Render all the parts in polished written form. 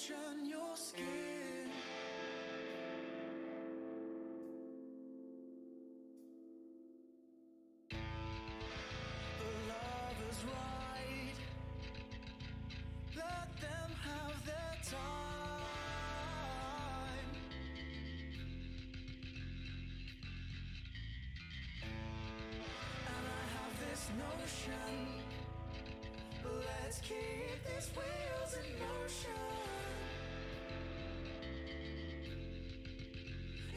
lotion your skin. The love is right. Let them have their time. And I have this notion. Let's keep these wheels in motion.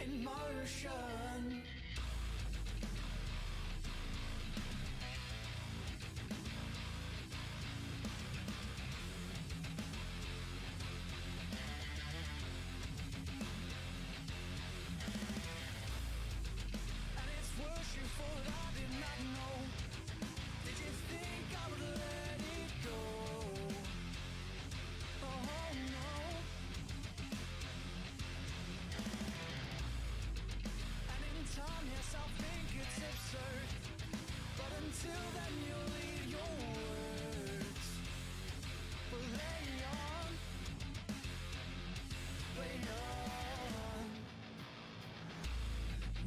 In motion. And it's worse you for what I did not know. Did you think I would let it go? Oh no. And in time, yes, I'll think it's absurd. But until then, you'll leave your words. But lay on.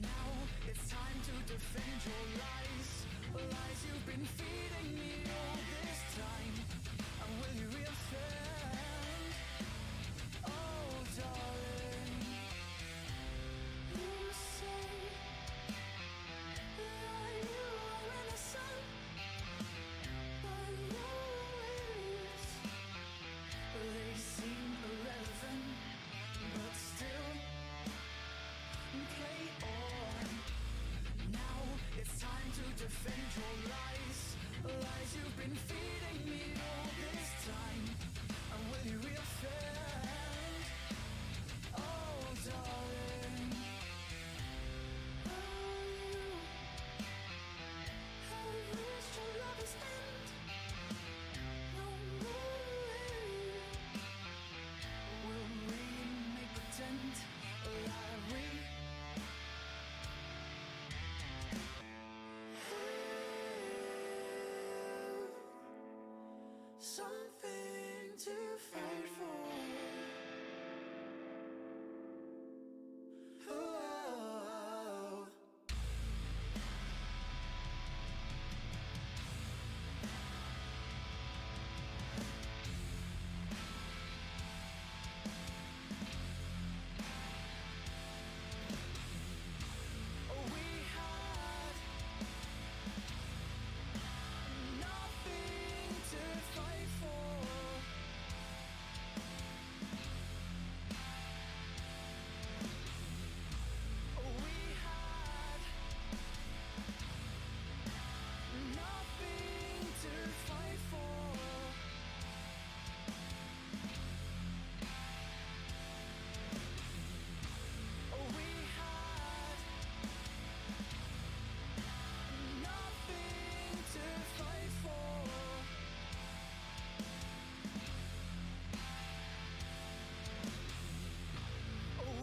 Now it's time to defend your lies. Lies you've been feeding me all this time. And will you reoffend? Oh, darling. You say that you are innocent, but your words, they seem irrelevant, but still play on. Now it's time to defend your lies. Lies you've been feeding me all this time. And will you reoffend? Oh, darling. Oh, you have reached your lover's end. No way will we make pretend like we something to fight for. Oh. We had nothing to fight for. We had nothing to fight for. We had nothing to fight for.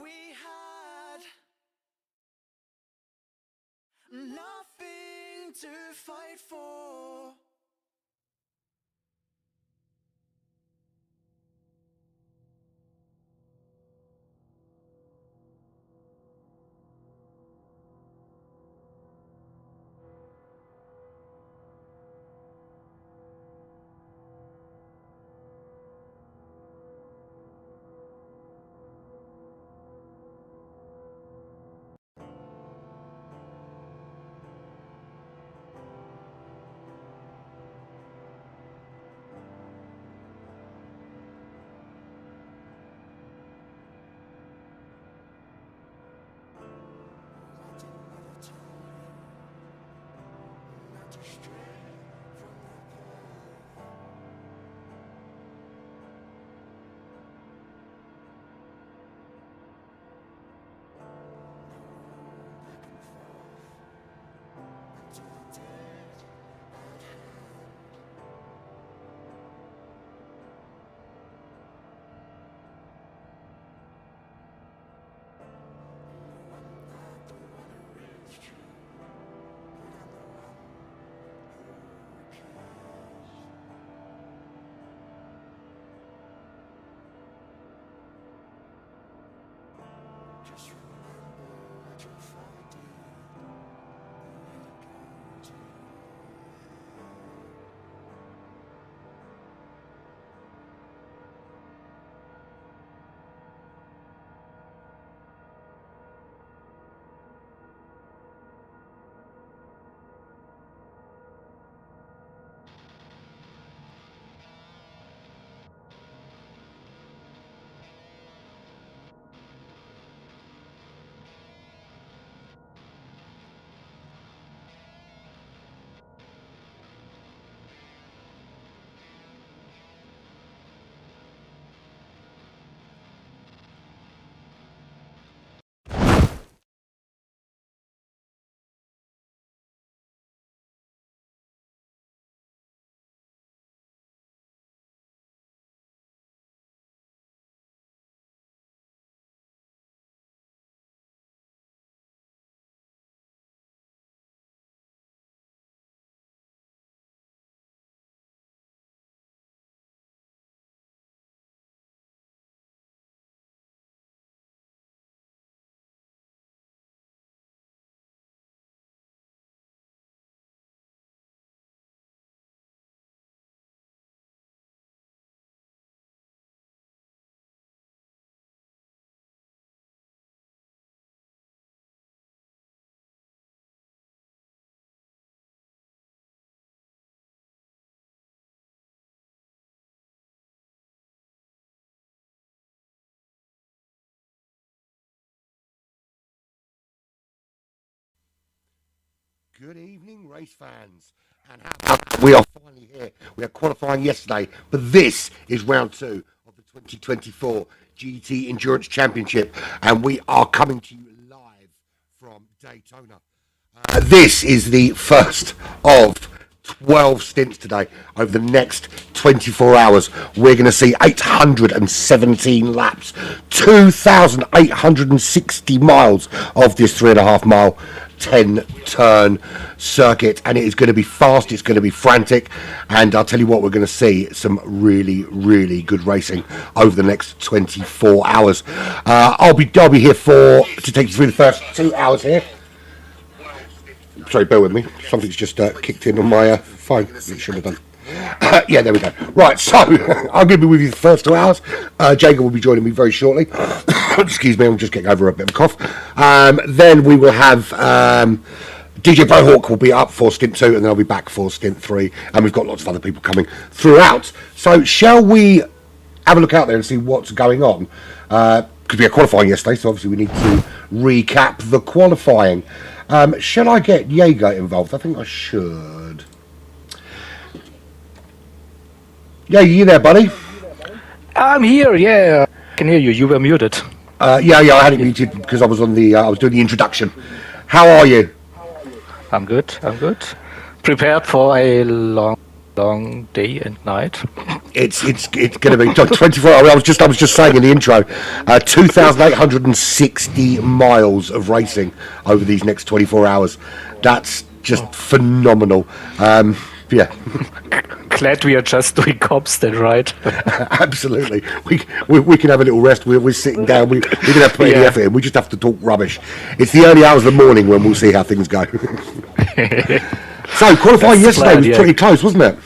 We had nothing to fight for. Good evening, race fans. And we are finally here. We are qualifying yesterday, but this is round 2 of the 2024 GT Endurance Championship, and we are coming to you live from Daytona. This is the first of 12 stints today. Over the next 24 hours, we're going to see 817 laps, 2,860 miles of this 3.5 mile 10 turn circuit, and it is going to be fast, it's going to be frantic, and I'll tell you what, we're going to see some really good racing over the next 24 hours. I'll be here to take you through the first 2 hours here. Sorry, bear with me. Something's just kicked in on my phone. It should have done. Yeah, there we go. Right, so I'm going to be with you the first 2 hours. Jegr will be joining me very shortly. Excuse me, I'm just getting over a bit of a cough. Then we will have DJ Brohawk will be up for stint 2, and then I'll be back for stint 3. And we've got lots of other people coming throughout. So shall we have a look out there and see what's going on? Because we had qualifying yesterday, so obviously we need to recap the qualifying. Shall I get jegr involved? I think I should. Yeah, you there, buddy? I'm here, yeah. I can hear you. You were muted. Yeah, I had it muted because I was on the. I was doing the introduction. How are you? I'm good. Prepared for a long day and night. It's going to be 24 hours. I was just saying in the intro, 2,860 miles of racing over these next 24 hours. That's just phenomenal. Yeah. Glad we are just doing comps then, right? Absolutely. We can have a little rest. We're sitting down. We can have plenty of effort in. We just have to talk rubbish. It's the early hours of the morning when we'll see how things go. So qualifying yesterday was pretty close, wasn't it?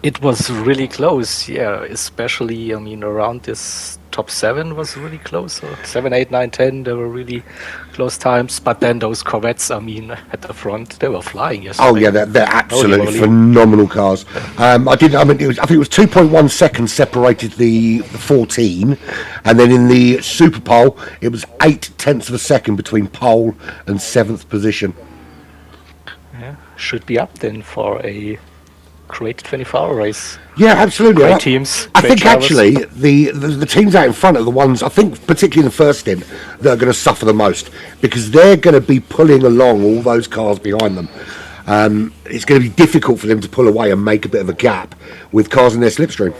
It was really close, yeah. Especially, around this top 7 was really close. So 7, 8, 9, 10, they were really close times. But then those Corvettes, at the front, they were flying yesterday. Oh yeah, they're absolutely phenomenal cars. I think it was 2.1 seconds separated the 14, and then in the Super Pole, it was 0.8 of a second between pole and 7th position. Yeah, should be up then for a great 24-hour race. Yeah, absolutely. Great teams. I think actually the teams out in front are the ones, I think, particularly in the first stint, that are going to suffer the most, because they're going to be pulling along all those cars behind them. It's going to be difficult for them to pull away and make a bit of a gap with cars in their slipstream.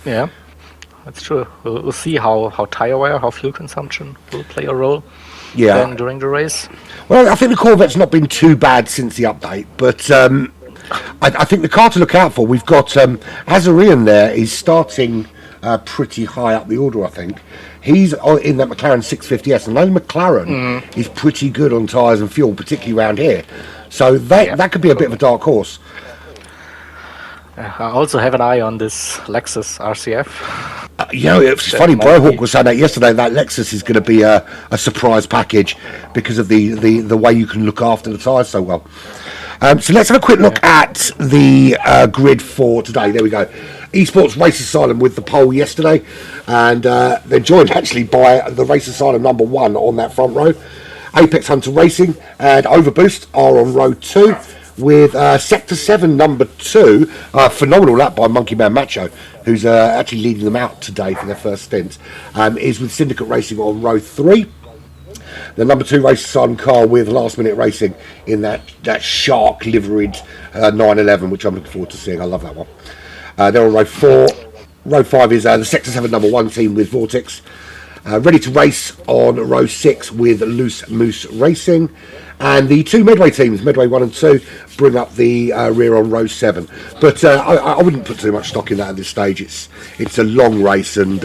Yeah, that's true. We'll see how tire wear, how fuel consumption will play a role. Then during the race. Well, I think the Corvette's not been too bad since the update, but I think the car to look out for, we've got Azarian there is starting pretty high up the order, I think. He's in that McLaren 650S, and I know McLaren is pretty good on tyres and fuel, particularly around here. So that could be a bit of a dark horse. I also have an eye on this Lexus RCF. It's funny, Brohawk was saying that yesterday, that Lexus is going to be a surprise package because of the way you can look after the tyres so well. So let's have a quick look at the grid for today. There we go. Esports Race Asylum with the pole yesterday, and they're joined actually by the Race Asylum number 1 on that front row. Apex Hunter Racing and Overboost are on row 2, with Sector 7 number 2, phenomenal lap by Monkey Man Macho, who's actually leading them out today for their first stint, is with Syndicate Racing on row 3. The number 2 Race Asylum car with Last Minute Racing in that shark liveried 911, which I'm looking forward to seeing. I love that one. They're on row 4. Row 5 is the Sector 7 number 1 team with Vortex. Ready to race on row 6 with Loose Moose Racing. And the 2 Medway teams, Medway 1 and 2, bring up the rear on row 7. But I wouldn't put too much stock in that at this stage. It's a long race, and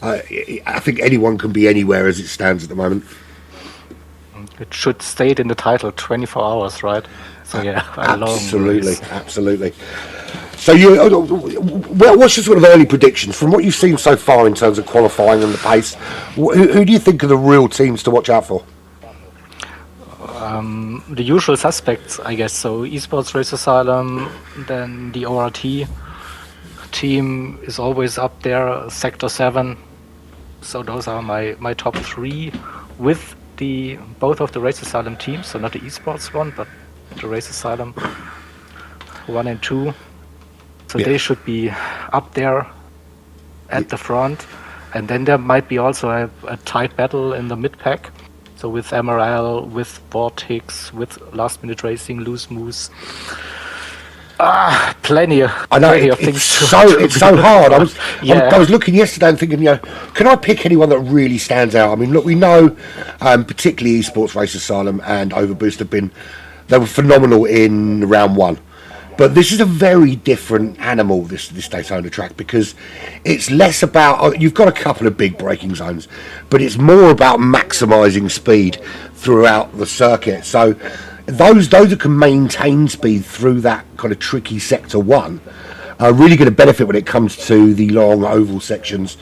I think anyone can be anywhere as it stands at the moment. It should state in the title 24 hours, right? So yeah, absolutely. So what's your sort of early predictions from what you've seen so far in terms of qualifying and the pace? Who do you think are the real teams to watch out for? The usual suspects, I guess. So Esports Race Asylum, then the ORT team is always up there, Sector 7. So those are my top 3, with both of the Race Asylum teams, so not the esports one, but the Race Asylum 1 and 2. So they should be up there at the front. And then there might be also a tight battle in the mid-pack. So with MRL, with Vortex, with Last Minute Racing, Loose Moose. Plenty of things. It's so hard. I was looking yesterday and thinking, can I pick anyone that really stands out? I mean, look, we know particularly Esports Race Asylum and Overboost they were phenomenal in round 1. But this is a very different animal, this Daytona track, because it's less about... You've got a couple of big braking zones, but it's more about maximising speed throughout the circuit. So those that can maintain speed through that kind of tricky Sector 1 are really going to benefit when it comes to the long oval sections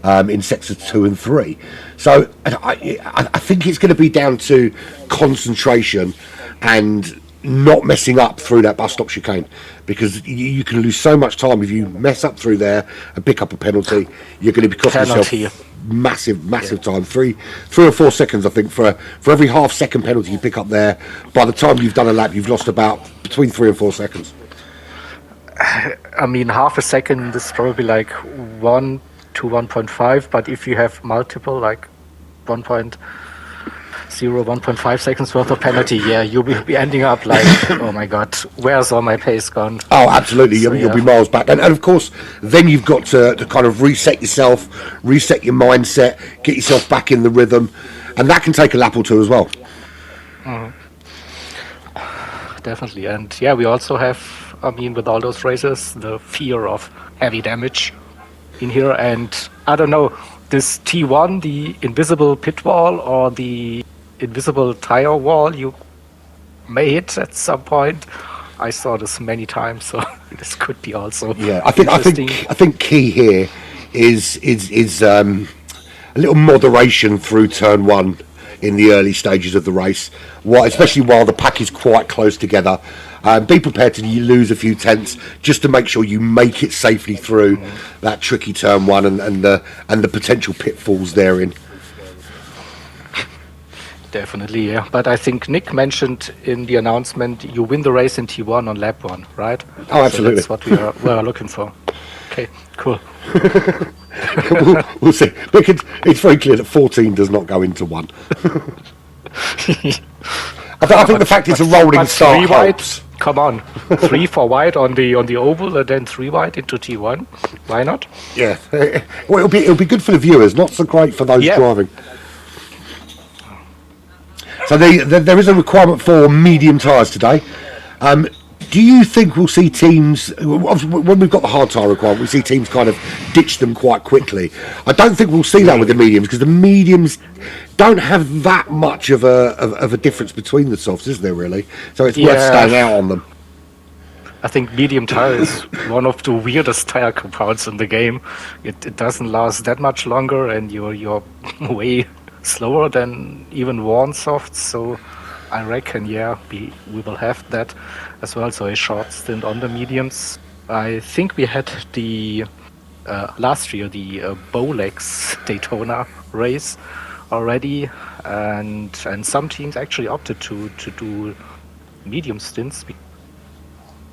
in Sectors 2 and 3. So I think it's going to be down to concentration and not messing up through that bus stop chicane, because you can lose so much time if you mess up through there and pick up a penalty. You're going to be costing yourself massive time. 3 or 4 seconds, I think, for every half-second penalty you pick up there. By the time you've done a lap, you've lost about between 3 and 4 seconds. I mean, half a second is probably like 1 to 1.5, but if you have multiple, like 1.0, 1.5 seconds worth of penalty, you'll be ending up like, oh my god, where's all my pace gone? Oh, absolutely. You'll be miles back. And of course, then you've got to kind of reset yourself, reset your mindset, get yourself back in the rhythm, and that can take a lap or two as well. Definitely. And we also have, I mean, with all those races, the fear of heavy damage in here. And I don't know, this T1, the invisible pit wall or the invisible tire wall you may hit at some point. I saw this many times, so this could be also I think key here is a little moderation through turn 1 in the early stages of the race, especially while the pack is quite close together. Be prepared to lose a few tenths just to make sure you make it safely through that tricky turn 1 and the potential pitfalls therein. Definitely, yeah. But I think Nick mentioned in the announcement you win the race in T1 on lap 1, right? Oh, absolutely. So that's what we are looking for. Okay, cool. We'll see. Look, it's very clear that 14 does not go into 1. I think the fact it's a rolling start 3 wide, come on. 3 for wide on the oval and then 3 wide into T1. Why not? Yeah. Well, it'll be good for the viewers, not so great for those driving. So there is a requirement for medium tyres today. Do you think we'll see teams, when we've got the hard tyre requirement, we see teams kind of ditch them quite quickly? I don't think we'll see that with the mediums, because the mediums don't have that much of a difference between the softs, is there really? So it's worth staying out on them. I think medium tyre is one of the weirdest tyre compounds in the game. It doesn't last that much longer, and you're way slower than even worn softs, so I reckon we will have that as well, so a short stint on the mediums. I think we had the last year the Bolex Daytona race already, and some teams actually opted to do medium stints,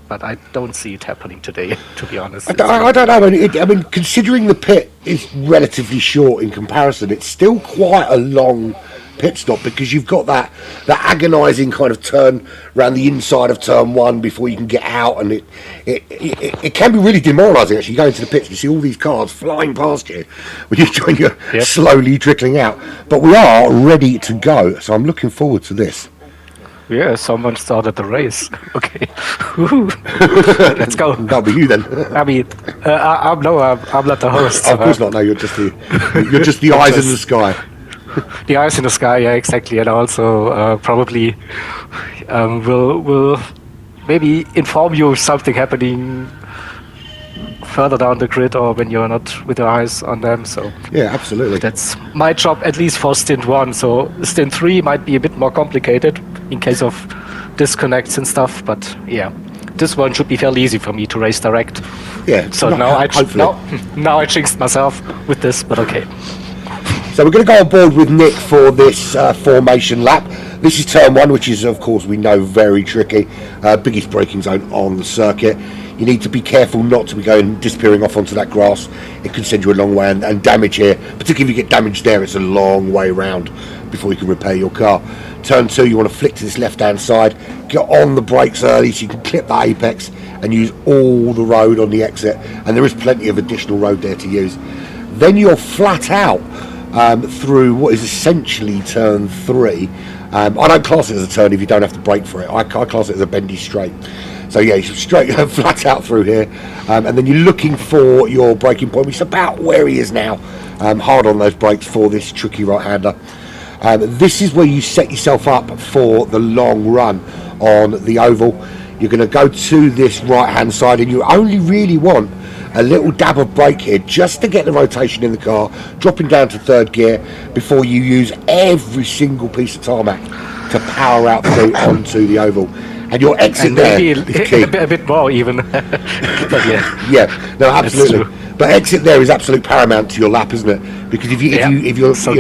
but I don't see it happening today, to be honest. I don't know. I mean, considering the pit is relatively short in comparison, it's still quite a long pit stop, because you've got that agonising kind of turn around the inside of turn 1 before you can get out, and it can be really demoralising actually. You go into the pits and you see all these cars flying past you when you're slowly trickling out. But we are ready to go, so I'm looking forward to this. Yeah, someone started the race. Okay, let's go. That'll be you then. I mean, I'm not the host. Of course not. No, you're just the eyes in the sky. The eyes in the sky, yeah, exactly, and also probably will maybe inform you if something happening further down the grid or when you're not with your eyes on them. So yeah, absolutely. That's my job, at least for stint 1. So stint 3 might be a bit more complicated in case of disconnects and stuff, but this one should be fairly easy for me to race direct. Yeah. So now I jinxed myself with this, but okay. So we're going to go on board with Nick for this formation lap. This is turn 1, which is, of course, we know, very tricky. Biggest braking zone on the circuit. You need to be careful not to be disappearing off onto that grass. It can send you a long way, and damage here, particularly if you get damaged there, it's a long way round before you can repair your car. Turn 2, you want to flick to this left-hand side, get on the brakes early so you can clip that apex and use all the road on the exit, and there is plenty of additional road there to use. Then you're flat out through what is essentially turn 3. I don't class it as a turn if you don't have to brake for it. I class it as a bendy straight. So yeah, you're straight flat out through here, and then you're looking for your braking point, which is about where he is now. Hard on those brakes for this tricky right-hander. This is where you set yourself up for the long run on the oval. You're going to go to this right-hand side, and you only really want a little dab of brake here just to get the rotation in the car, dropping down to 3rd gear before you use every single piece of tarmac to power out through onto the oval. And your exit there is key. A bit more even. But yeah, no, absolutely. But exit there is absolute paramount to your lap, isn't it? Because if you're so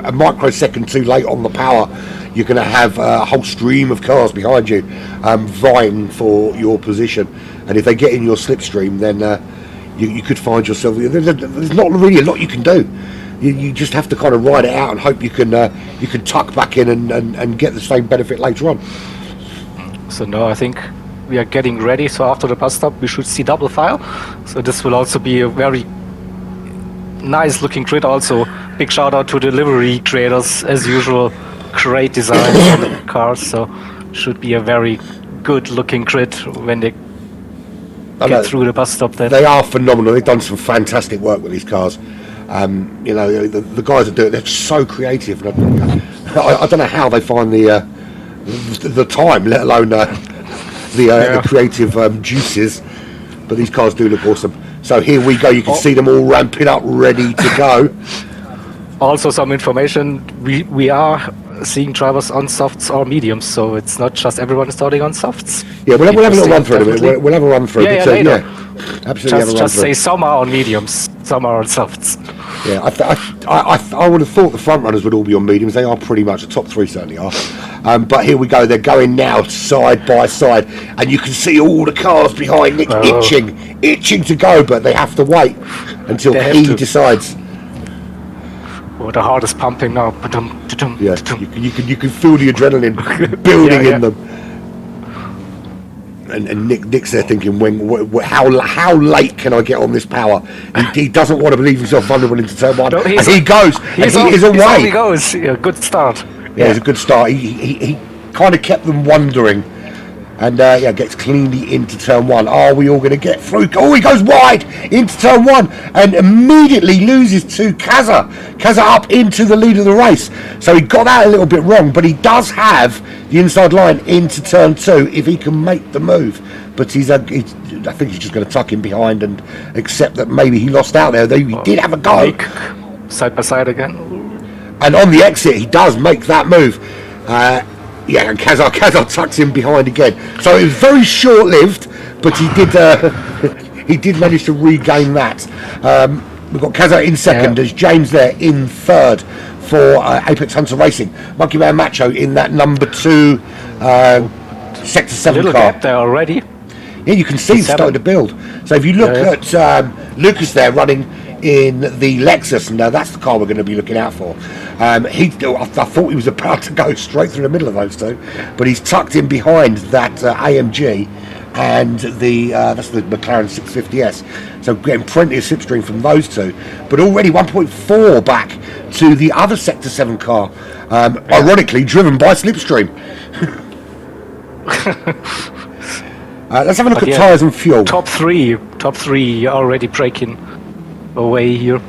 a microsecond too late on the power, you're going to have a whole stream of cars behind you vying for your position. And if they get in your slipstream, then you could find yourself. There's not really a lot you can do. You just have to kind of ride it out and hope you can tuck back in and get the same benefit later on. So now I think we are getting ready. So after the bus stop, we should see double file. So this will also be a very nice looking grid. Also, big shout out to the livery creators as usual. Great design on the cars. So should be a very good looking grid when they get through the bus stop. Then they are phenomenal. They've done some fantastic work with these cars. The guys that do it, they're so creative. I don't know how they find the time, let alone the creative juices, but these cars do look awesome. So here we go. You can see them all ramping up, ready to go. Also, some information: we are seeing drivers on softs or mediums, so it's not just everyone starting on softs. Yeah, we'll have a little run through it. We'll have a run through. Yeah, later. Absolutely. Just say some are on mediums, some are on softs. Yeah, I would have thought the front runners would all be on mediums. They are pretty much, the top 3 certainly are. But here we go. They're going now side by side, and you can see all the cars behind Nick itching to go, but they have to wait until he decides. Oh, the heart is pumping now. Yeah, you can feel the adrenaline building in them. And Nick's there thinking, how late can I get on this power? He doesn't want to leave himself vulnerable into turn 1. No, and he goes. He is away. He goes. Yeah, good start. Yeah, it's a good start. He kind of kept them wondering. And gets cleanly into turn 1. Are we all going to get through? Oh, he goes wide into turn 1 and immediately loses to Kaza. Kaza up into the lead of the race. So he got that a little bit wrong, but he does have the inside line into turn 2 if he can make the move. But I think he's just going to tuck him behind and accept that maybe he lost out there. Though he did have a go. Side by side again. And on the exit, he does make that move. And Kazar tucks him behind again. So it was very short-lived, but he did manage to regain that. We've got Kazar in second. There's James there in third for Apex Hunter Racing. Monkey Man Macho in that number 2 Sector 7 little car. Gap there already. Yeah, you can see it's starting to build. So if you look at Lucas there running in the Lexus, and that's the car we're going to be looking out for. I thought he was about to go straight through the middle of those two, but he's tucked in behind that AMG and that's the McLaren 650S. So getting plenty of slipstream from those two, but already 1.4 back to the other Sector 7 car, ironically driven by slipstream. Let's have a look at tyres and fuel. Top three already breaking away here.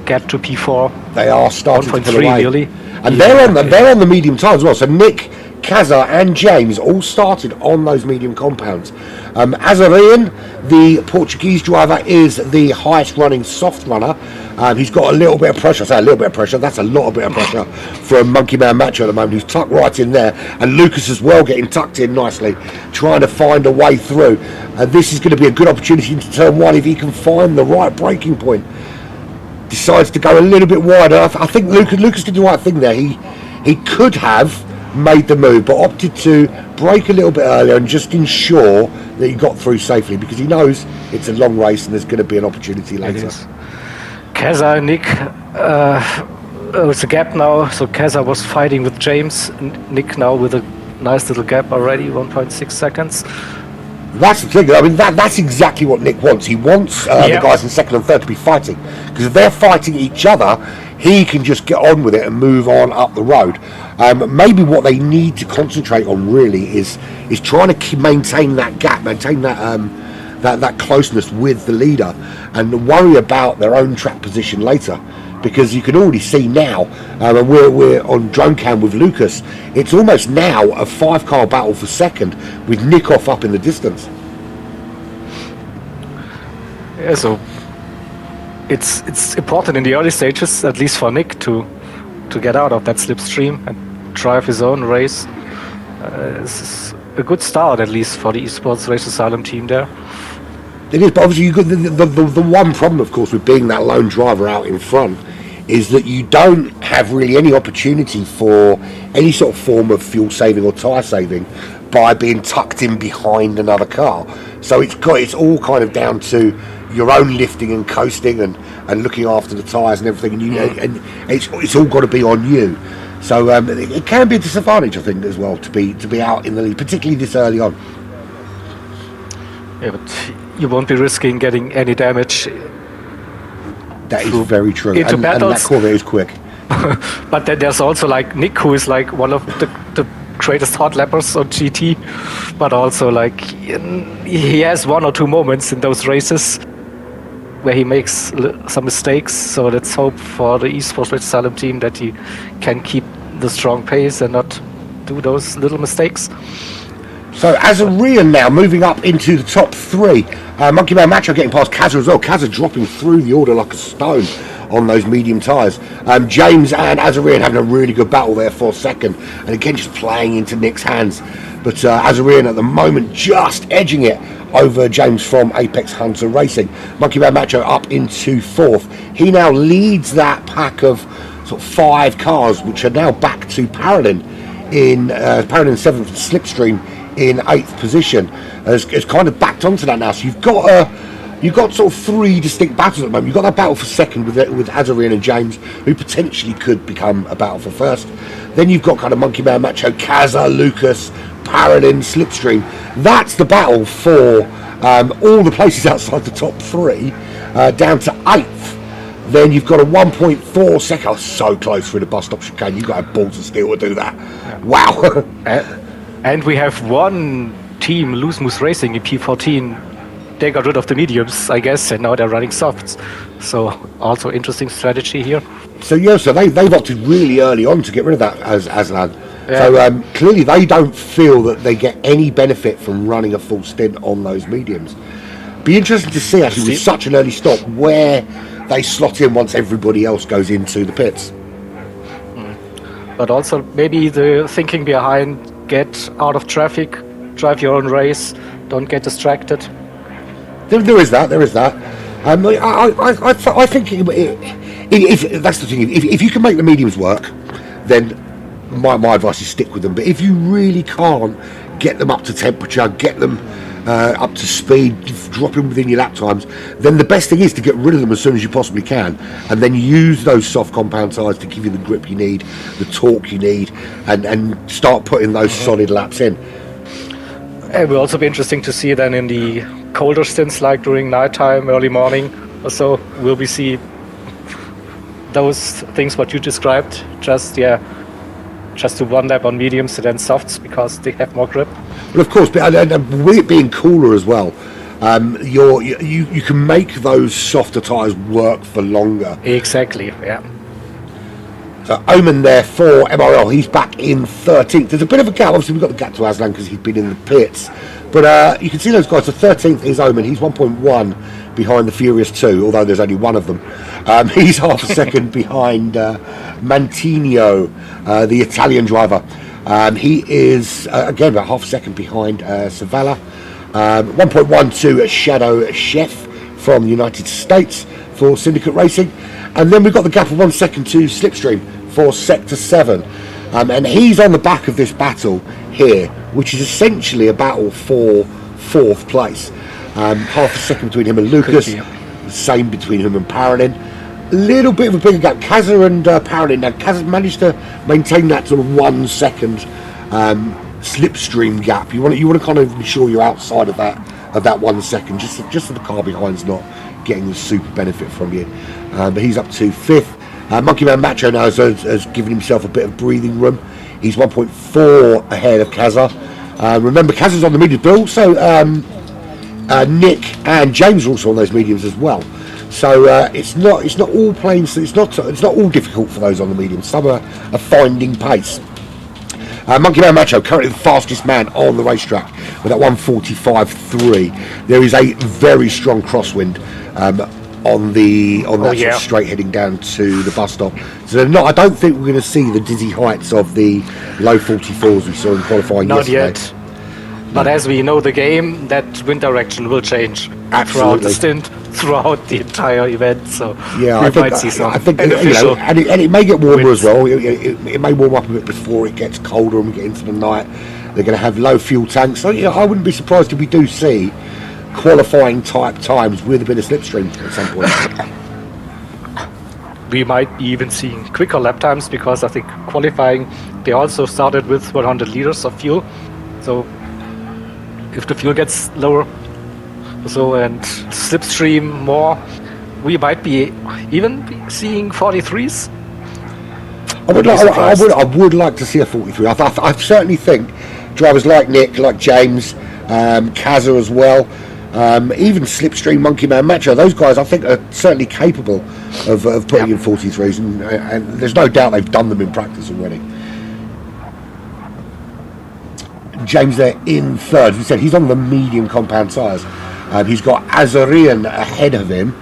Get to P4. They are starting to pull away. Really. And they're on the medium tyres as well. So Nick, Kazar and James all started on those medium compounds. Azarian, the Portuguese driver, is the highest running soft runner. He's got a little bit of pressure. I say a little bit of pressure. That's a lot of bit of pressure from Monkey Man Macho at the moment, who's tucked right in there. And Lucas as well, getting tucked in nicely, trying to find a way through. This is going to be a good opportunity into turn 1 if he can find the right braking point. decides to go a little bit wider. I think Lucas did the right thing there. He could have made the move, but opted to brake a little bit earlier and just ensure that he got through safely, because he knows it's a long race and there's going to be an opportunity later. Keza and Nick, it's a gap now. So Keza was fighting with James, Nick now with a nice little gap already, 1.6 seconds. That's the thing. I mean, that's exactly what Nick wants. He wants the guys in second and third to be fighting, because if they're fighting each other, he can just get on with it and move on up the road. Maybe what they need to concentrate on really is trying to maintain that gap, maintain that closeness with the leader, and worry about their own track position later. Because you can already see now, and we're on drone cam with Lucas, it's almost now a 5-car battle for second, with Nick off up in the distance. Yeah, so it's important in the early stages, at least for Nick, to get out of that slipstream and drive his own race. This is a good start, at least for the Esports Race Asylum team there. It is, but obviously you've got the one problem, of course, with being that lone driver out in front, is that you don't have really any opportunity for any sort of form of fuel saving or tyre saving by being tucked in behind another car. So it's all kind of down to your own lifting and coasting and looking after the tyres and everything, and it's all got to be on you. So it can be a disadvantage, I think, as well, to be out in the lead, particularly this early on. Yeah, but you won't be risking getting any damage. That is very true, and that Corvette is quick. But then there's also like Nick, who is like one of the greatest hot lappers on GT, but also like he has 1 or 2 moments in those races where he makes some mistakes. So let's hope for the Esports Race Asylum team that he can keep the strong pace and not do those little mistakes. So Azarian now moving up into the top 3. Monkey Man Macho getting past Kazza as well. Kazza dropping through the order like a stone on those medium tyres. James and Azarian having a really good battle there for second, and again just playing into Nick's hands. But Azarian at the moment just edging it over James from Apex Hunter Racing. Monkey Man Macho up into 4th. He now leads that pack of sort of 5 cars, which are now back to Parolin in 7th, Slipstream in 8th position, has kind of backed onto that now. So you've got sort of 3 distinct battles at the moment. You've got that battle for second with Azarian and James, who potentially could become a battle for first. Then you've got kind of Monkey Man Macho, Kazza, Lucas, Parolin, Slipstream. That's the battle for all the places outside the top 3, down to 8th. Then you've got a 1.4 second. Oh, so close for the bus stop chicane. You've got to have balls of steel to do that. Yeah. Wow. And we have one team, Loose Moose Racing in P14. They got rid of the mediums, I guess, and now they're running softs. So also interesting strategy here. So they've opted really early on to get rid of that as Aslan. Yeah. So clearly they don't feel that they get any benefit from running a full stint on those mediums. Be interesting to see, actually, with such an early stop, where they slot in once everybody else goes into the pits. But also maybe the thinking behind: get out of traffic, drive your own race, don't get distracted. There is that. I think if that's the thing. If you can make the mediums work, then my advice is stick with them. But if you really can't get them up to temperature, get them up to speed, dropping within your lap times, then the best thing is to get rid of them as soon as you possibly can, and then use those soft compound tyres to give you the grip you need, the torque you need, and start putting those solid laps in. It will also be interesting to see then in the colder stints, like during nighttime, early morning or so, will we see those things what you described, just to one lap on mediums and then softs because they have more grip. Well, of course, but and with it being cooler as well, you can make those softer tyres work for longer. Exactly, yeah. So Omen there for MRL, he's back in 13th. There's a bit of a gap. Obviously, we've got the gap to Aslan because he's been in the pits. But you can see those guys. So 13th is Omen. He's 1.1 behind the Furious 2, although there's only one of them. He's half a second behind Mantinho, the Italian driver. He is, again, about half a second behind Savala. 1.12 Shadow Chef from the United States. for Syndicate Racing. And then we've got the gap of 1 second to Slipstream for Sector 7. And he's on the back of this battle here, which is essentially a battle for 4th place. Half a second between him and Lucas, same between him and Parolin. A little bit of a bigger gap. Kazza and Parolin. Now, Kazza managed to maintain that sort of 1 second slipstream gap. You want to kind of ensure you're outside of that 1 second, just so the car behind's not getting the super benefit from you. But he's up to 5th. Monkey Man Macho now has given himself a bit of breathing room. He's 1.4 ahead of Kazza. Remember, Kazza's on the medium, but also Nick and James are also on those mediums as well. So it's not all plain. It's not all difficult for those on the medium. Some are finding pace. Monkey Man Macho currently the fastest man on the racetrack with that 1:45.3. There is a very strong crosswind on that sort of straight heading down to the bus stop. So I don't think we're going to see the dizzy heights of the low 44s we saw in qualifying yesterday. Not yet. But as we know the game, that wind direction will change throughout the stint, throughout the entire event. So yeah, we might see some. I think and it may get warmer as well. It may warm up a bit before it gets colder and we get into the night. They're going to have low fuel tanks. So I wouldn't be surprised if we do see qualifying type times with a bit of slipstream at some point. We might be even seeing quicker lap times because I think qualifying they also started with 100 liters of fuel. So if the fuel gets lower, and slipstream more, we might be even seeing 43s. I would like to see a 43. I certainly think drivers like Nick, like James, Kazza as well, even Slipstream, Monkey Man Macho, those guys I think are certainly capable of putting in 43s, and there's no doubt they've done them in practice already. James there in 3rd. As we said, he's on the medium compound tyres. He's got Azarian ahead of him,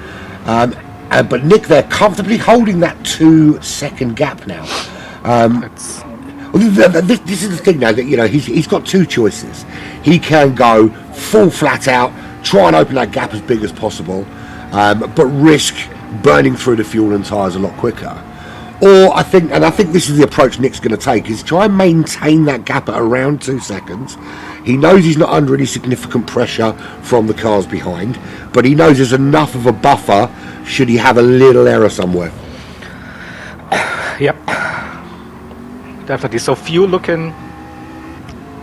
but Nick there comfortably holding that 2 second gap now. This is the thing now that he's got 2 choices. He can go full flat out, try and open that gap as big as possible, but risk burning through the fuel and tyres a lot quicker. Or I think this is the approach Nick's going to take, is try and maintain that gap at around 2 seconds. He knows he's not under any significant pressure from the cars behind, but he knows there's enough of a buffer should he have a little error somewhere. Yep, definitely. So fuel looking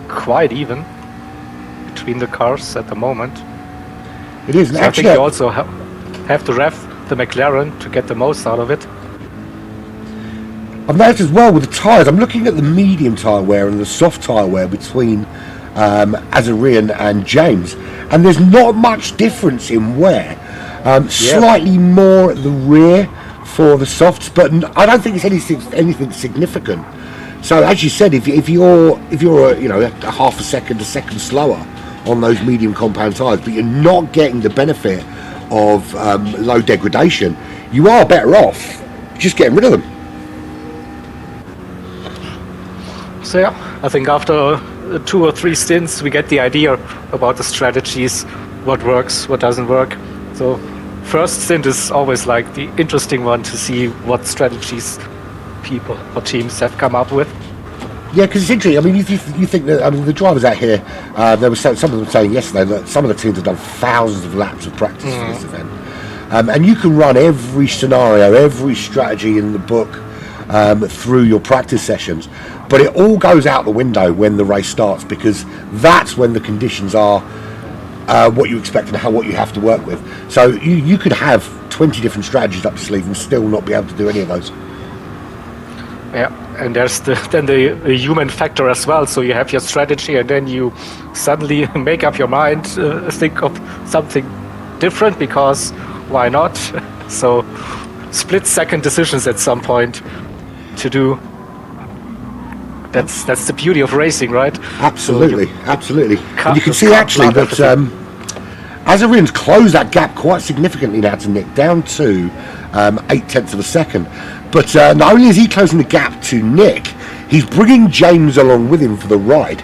quite even between the cars at the moment. It is. So actually, I think you also have to rev the McLaren to get the most out of it. I've noticed as well with the tyres, I'm looking at the medium tyre wear and the soft tyre wear between Azarian and James, and there's not much difference in wear. Slightly more at the rear for the softs, but I don't think it's anything significant. So as you said, if you're a half a second slower on those medium compound tyres, but you're not getting the benefit of low degradation, you are better off just getting rid of them. So yeah, I think after 2 or 3 stints we get the idea about the strategies, what works, what doesn't work. So first stint is always like the interesting one to see what strategies people or teams have come up with. Yeah, because it's interesting. I mean, you think that the drivers out here, there was some of them saying yesterday that some of the teams have done thousands of laps of practice for this event, and you can run every scenario, every strategy in the book through your practice sessions, but it all goes out the window when the race starts, because that's when the conditions are what you expect and what you have to work with. So you could have 20 different strategies up your sleeve and still not be able to do any of those. Yeah, and there's then the human factor as well. So you have your strategy, and then you suddenly make up your mind, think of something different, because why not? So split-second decisions at some point to do. That's the beauty of racing, right? Absolutely, so absolutely. And you can see actually that Azarian's closed that gap quite significantly now to Nick, down to 0.8 of a second. But not only is he closing the gap to Nick, he's bringing James along with him for the ride.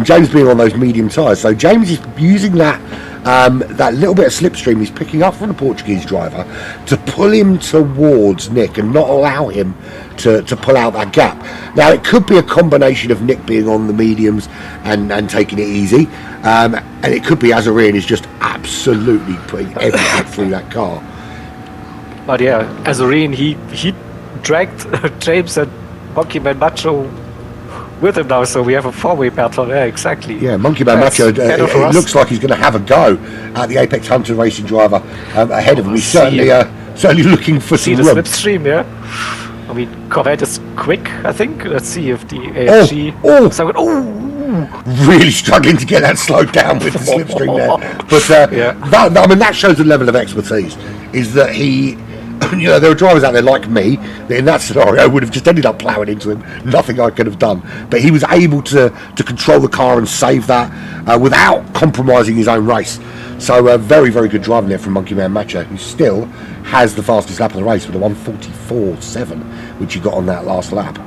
James being on those medium tyres. So James is using that that little bit of slipstream he's picking up from the Portuguese driver to pull him towards Nick and not allow him to pull out that gap. Now, it could be a combination of Nick being on the mediums and taking it easy, and it could be Azarian is just absolutely putting everything through that car. But yeah, Azarian, he dragged James and Monkey Man Macho with him now, so we have a four-way battle. Yeah, exactly. Yeah, Monkey Man Macho, it looks like he's going to have a go at the Apex Hunter racing driver ahead of him. He's certainly looking for some the room. slipstream, yeah. I mean, Corvette is quick, I think. Let's see if the AFG... Really struggling to get that slowed down with the slipstream there. But that shows the level of expertise, is that he... You know, there are drivers out there like me that in that scenario would have just ended up ploughing into him. Nothing I could have done. But he was able to control the car and save that without compromising his own race. So very, very good driving there from Monkey Man Macho, who still has the fastest lap of the race with a 1:44.7, which he got on that last lap.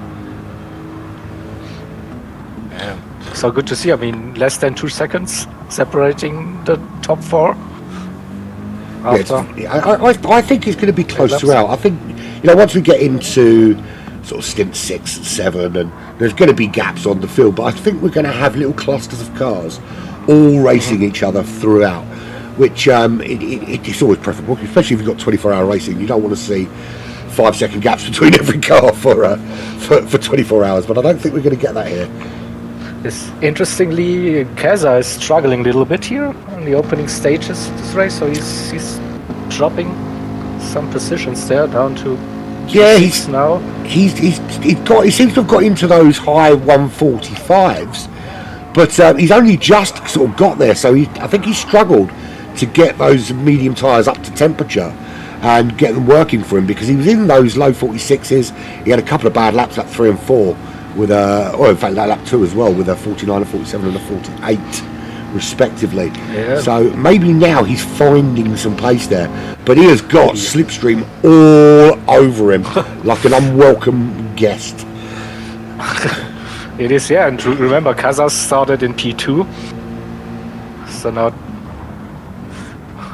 So good to see. I mean, less than 2 seconds separating the top four. I think he's going to be close throughout. I think, you know, once we get into sort of stint 6 and 7, and there's going to be gaps on the field, but I think we're going to have little clusters of cars all racing each other throughout, which it's always preferable, especially if you've got 24-hour racing. You don't want to see 5-second gaps between every car for 24 hours, but I don't think we're going to get that here. Yes. Interestingly, Kaza is struggling a little bit here in the opening stages of this race, so he's dropping some positions there down to he's now. He seems to have got into those high 145s, but he's only just sort of got there. So I think he struggled to get those medium tyres up to temperature and get them working for him, because he was in those low 46s. He had a couple of bad laps, lap 3 and 4. With in fact, lap 2 as well, with a 49, a 47 and a 48 respectively. Yeah. So maybe now he's finding some pace there, but he has got slipstream all over him like an unwelcome guest. It is, yeah, and remember, Casas started in P2, so now,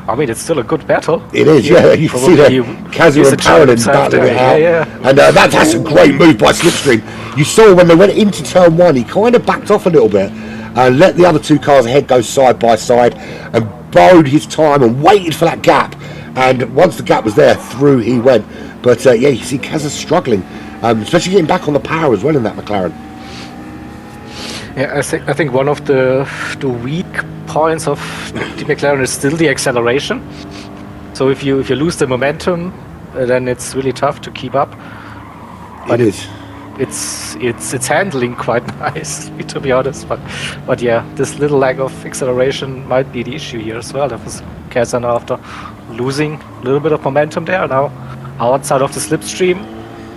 I mean, it's still a good battle. It is, yeah. You can see that Kazu and Paladin battling it out. Yeah. And that's a great move by Slipstream. You saw when they went into turn 1, he kind of backed off a little bit and let the other two cars ahead go side by side and borrowed his time and waited for that gap. And once the gap was there, through he went. But you see Kazu struggling, especially getting back on the power as well in that McLaren. Yeah, I think one of the weak points of the McLaren is still the acceleration. So if you lose the momentum, then it's really tough to keep up. But it is. It's handling quite nice, to be honest. But yeah, this little lack of acceleration might be the issue here as well. That was Kazan after losing a little bit of momentum there. Now outside of the slipstream.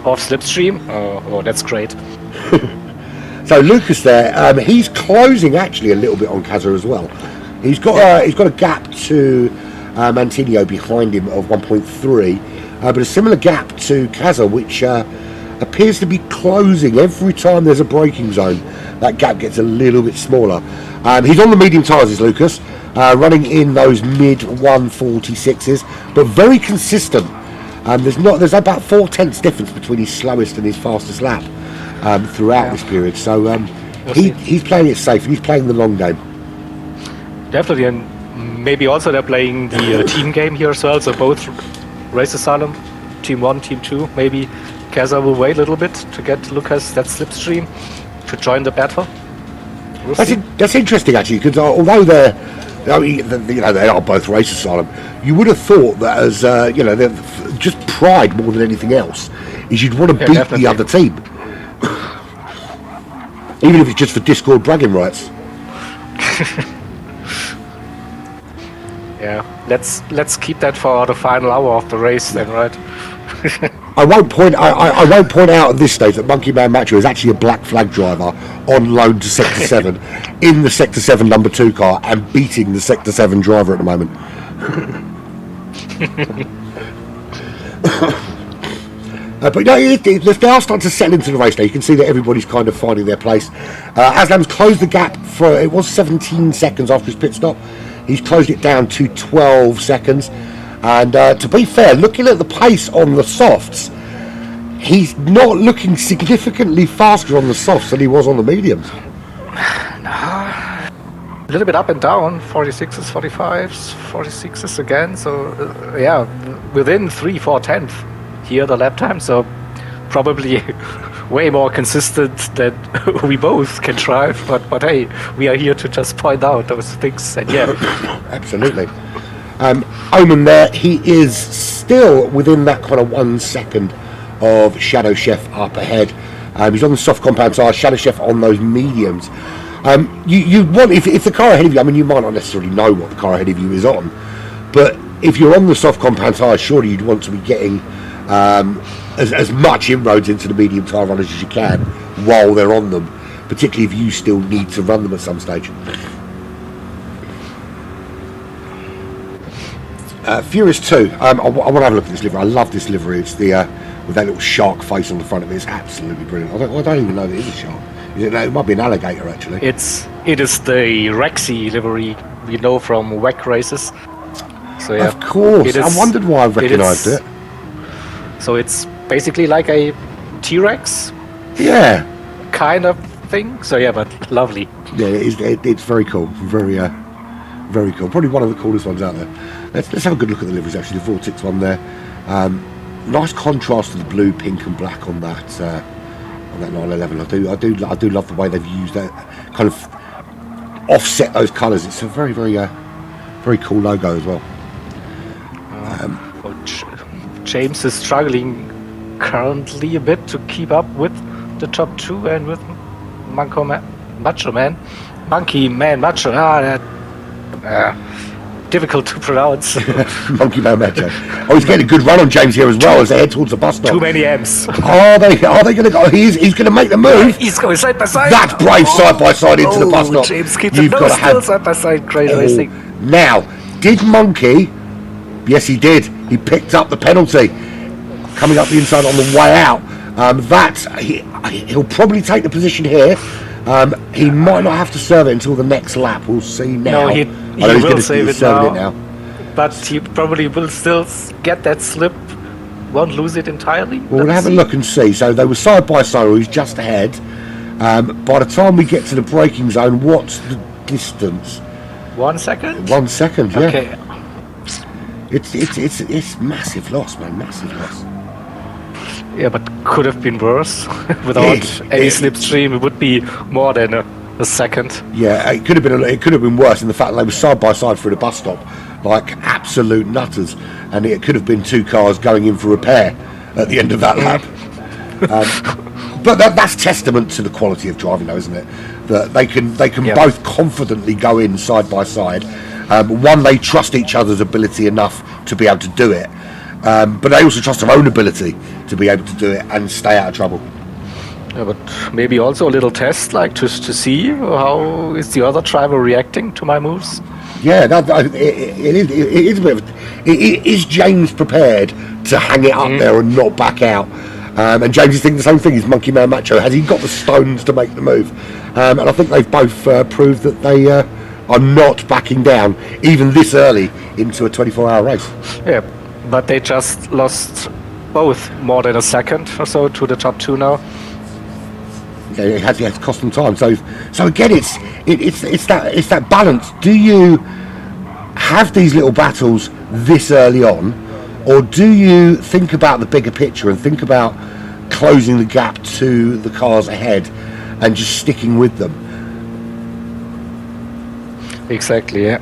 Oh, that's great. So Lucas there, he's closing actually a little bit on Kaza as well. He's got a gap to Mantinho behind him of 1.3, but a similar gap to Kaza, which appears to be closing every time there's a braking zone. That gap gets a little bit smaller. He's on the medium tyres, is Lucas, running in those mid 146s, but very consistent. There's about 4/10 difference between his slowest and his fastest lap. Throughout this period, so he's playing it safe and he's playing the long game. Definitely, and maybe also they're playing the team game here as well. So both Race Asylum, Team 1, Team 2. Maybe Kaza will wait a little bit to get Lucas that slipstream to join the battle. That's interesting actually, because although they are both Race Asylum, you would have thought that as they're just pride more than anything else is you'd want to beat definitely the other team. Even if it's just for Discord bragging rights. Yeah, let's keep that for the final hour of the race then, right? I won't point out at this stage that Monkey Man Macho is actually a black flag driver on loan to Sector 7 in the Sector 7 number 2 car and beating the Sector 7 driver at the moment. But no, they are starting to settle into the race now. You can see that everybody's kind of finding their place. Aslam's closed the gap for, it was 17 seconds after his pit stop. He's closed it down to 12 seconds. And to be fair, looking at the pace on the softs, he's not looking significantly faster on the softs than he was on the mediums. A little bit up and down, 46s, 45s, 46s again. So, within 3-4 tenths here the lap time. So, probably way more consistent than we both can drive. But hey, we are here to just point out those things. And Absolutely. Omen there, he is still within that kind of 1 second of Shadow Chef up ahead. He's on the soft compound tire, Shadow Chef on those mediums. You want, if the car ahead of you, I mean, you might not necessarily know what the car ahead of you is on, but if you're on the soft compound tyre, surely you'd want to be getting as much inroads into the medium tyre runners as you can while they're on them, particularly if you still need to run them at some stage. Furious 2, I want to have a look at this livery. I love this livery. It's the with that little shark face on the front of it. It's absolutely brilliant. I don't even know that it is a shark. It might be an alligator, actually. it is the Rexy livery we know from WEC races. So yeah, of course. I wondered why I recognised it. So it's basically like a T-Rex, kind of thing. So yeah, but lovely. Yeah, it's very cool. Very cool. Probably one of the coolest ones out there. Let's have a good look at the liveries. Actually, the Vortex one there. Nice contrast to the blue, pink, and black on that 911. I do love the way they've used that kind of offset those colours. It's a very cool logo as well. James is struggling currently a bit to keep up with the top two and with Monkey Man Macho. Difficult to pronounce. Monkey Man Macho. Oh, he's getting a good run on James here as well as they head towards the bus stop. Too many M's. Are they going to go? He's going to make the move. He's going side by side. That's brave side by side into the bus stop. James keeps it still side by side. Great racing. Now, did Monkey? Yes, he did. He picked up the penalty coming up the inside on the way out. He'll probably take the position here. He might not have to serve it until the next lap. We'll see now. No, he will save it now. But he probably will still get that slip. Won't lose it entirely. Well, we'll have a look and see. So they were side by side. He's just ahead. By the time we get to the braking zone, what's the distance? 1 second. 1 second. Yeah. Okay. It's massive loss, man. Massive loss. Yeah, but could have been worse. Without any slipstream, it would be more than a second. Yeah, it could have been worse in the fact that they were side by side through the bus stop, like absolute nutters, and it could have been two cars going in for repair at the end of that lap. But that's testament to the quality of driving, though, isn't it? That they can both confidently go in side by side. One, they trust each other's ability enough to be able to do it. But they also trust their own ability to be able to do it and stay out of trouble. Yeah, but maybe also a little test, like to see how is the other driver reacting to my moves. Yeah, it is a bit of. Is James prepared to hang it up there and not back out? And James is thinking the same thing as Monkey Man Macho. Has he got the stones to make the move? And I think they've both proved that they are not backing down even this early into a 24-hour race. Yeah. But they just lost both more than a second or so to the top two now. Yeah, it has cost them time. So again, it's that balance. Do you have these little battles this early on, or do you think about the bigger picture and think about closing the gap to the cars ahead and just sticking with them? Exactly. Yeah.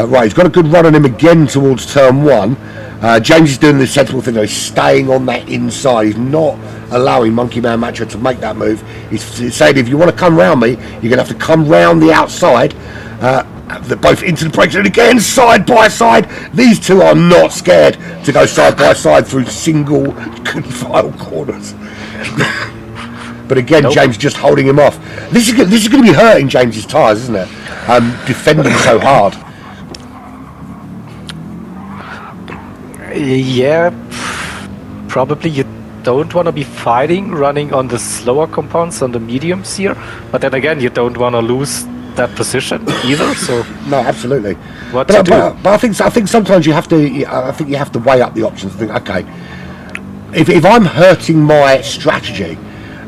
Right, he's got a good run on him again towards turn one. James is doing the sensible thing though. He's staying on that inside. He's not allowing Monkey Man Macho to make that move. He's saying, if you want to come round me, you're going to have to come round the outside. They're both into the brakes, and again, side by side. These two are not scared to go side by side through single file corners. But again, nope. James just holding him off. This is going to be hurting James's tyres, isn't it? Defending so hard. Yeah, probably you don't want to be fighting running on the slower compounds on the mediums here, but then again you don't want to lose that position either. So No, absolutely. what But, to do? but I think sometimes you have to. I think you have to weigh up the options. And think, okay, if I'm hurting my strategy,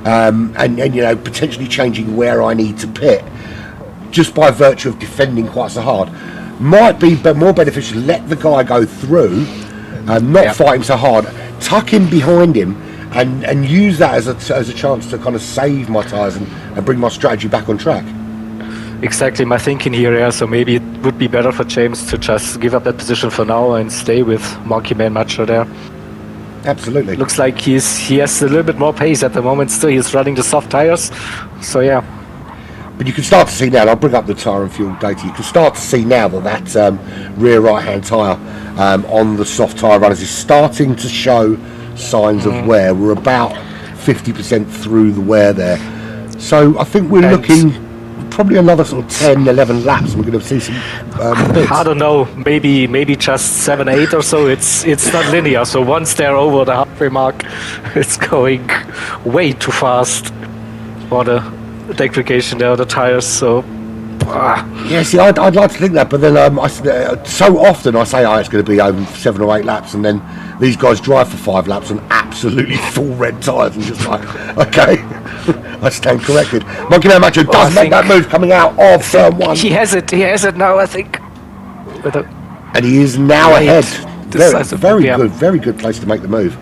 and potentially changing where I need to pit, just by virtue of defending quite so hard, might be more beneficial. Let the guy go through, not fight him so hard, tuck him behind him, and use that as a chance to kind of save my tyres and bring my strategy back on track. Exactly my thinking here, yeah. So maybe it would be better for James to just give up that position for now and stay with Monkey Man Macho there. Absolutely. Looks like he has a little bit more pace at the moment. Still, he's running the soft tires. So yeah. But you can start to see now, and I'll bring up the tyre and fuel data, you can start to see now that rear right-hand tyre on the soft tyre runners is starting to show signs of wear. We're about 50% through the wear there. So I think we're looking probably another sort of 10, 11 laps. We're going to see some bits. I don't know, maybe just 7, 8 or so. It's not linear. So once they're over the halfway mark, it's going way too fast for the degradation there, the tires. So Yeah, see, I'd like to think that, but then so often I say, it's going to be over 7 or 8 laps, and then these guys drive for 5 laps on absolutely full red tyres, and just like, okay, I stand corrected. Monkey Man Macho does make that move coming out of turn 1. He has it now, I think. And he is now ahead. Very yeah. good, very good place to make the move.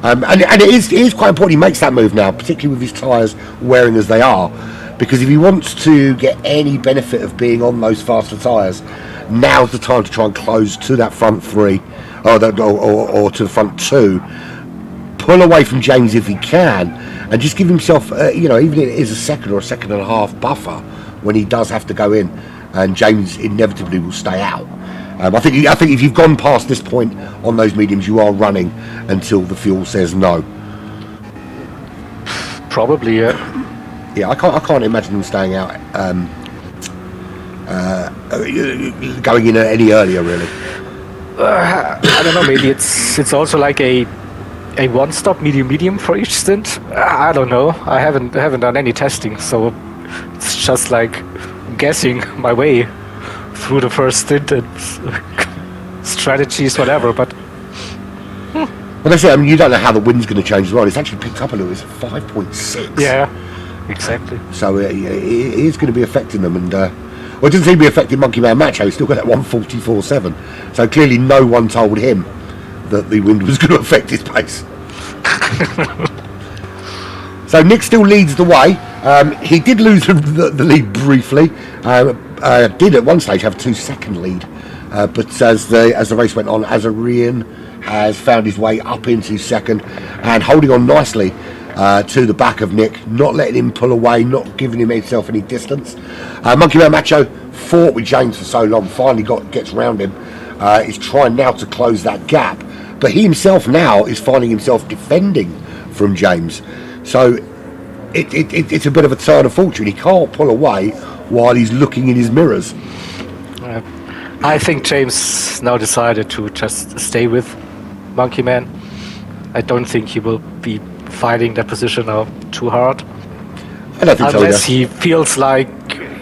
And it is quite important he makes that move now, particularly with his tyres wearing as they are, because if he wants to get any benefit of being on those faster tyres, now's the time to try and close to that front 3 or to the front 2, pull away from James if he can, and just give himself even if it is a second or a second and a half buffer when he does have to go in, and James inevitably will stay out. I think if you've gone past this point on those mediums, you are running until the fuel says no. Probably, yeah. Yeah, I can't imagine them staying out, going in any earlier, really. I don't know. Maybe it's also like a one-stop medium for each stint. I don't know. I haven't done any testing, so it's just like guessing my way through the first stint and strategies, whatever. But well, that's it. I mean, you don't know how the wind's going to change as well. It's actually picked up a little. It's 5.6. yeah, exactly. So it is going to be affecting them, and it doesn't seem to be affecting Monkey Man Macho. He's still got that 144.7. So clearly, no one told him that the wind was going to affect his pace. So Nick still leads the way. He did lose the lead briefly. Did at one stage have a 2-second lead, but as the race went on, Azarian has found his way up into second and holding on nicely to the back of Nick, not letting him pull away, not giving himself any distance. Monkey Man Macho fought with James for so long, finally gets round him, is trying now to close that gap, but he himself now is finding himself defending from James. So it's a bit of a turn of fortune. He can't pull away while he's looking in his mirrors. I think James now decided to just stay with Monkey Man. I don't think he will be fighting that position now too hard. I don't think so, unless he feels like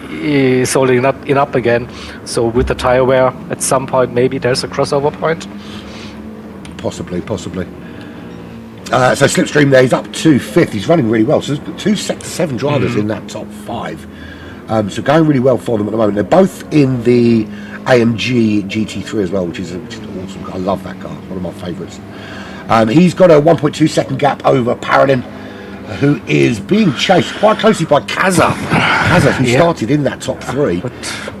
he's holding up again. So with the tire wear, at some point maybe there's a crossover point. Possibly. So Slipstream there, he's up to 5th. He's running really well. So there's got 2 Sector 7 drivers in that top 5. So going really well for them at the moment. They're both in the AMG GT3 as well, which is awesome. I love that car. One of my favourites. He's got a 1.2 second gap over Paradin, who is being chased quite closely by Kaza, who started in that top 3.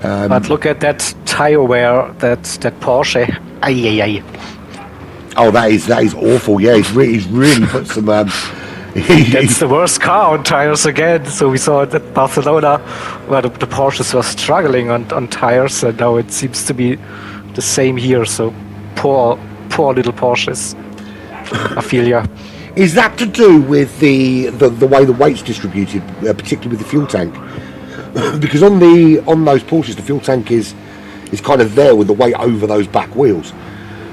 But look at that tire wear, that Porsche. Ay. Oh, that is awful. Yeah, he's really put some. It's the worst car on tires again. So we saw it at Barcelona, where the Porsches were struggling on tires, and now it seems to be the same here. So poor little Porsches. I feel ya. Is that to do with the way the weight's distributed, particularly with the fuel tank? Because on those Porsches, the fuel tank is kind of there with the weight over those back wheels.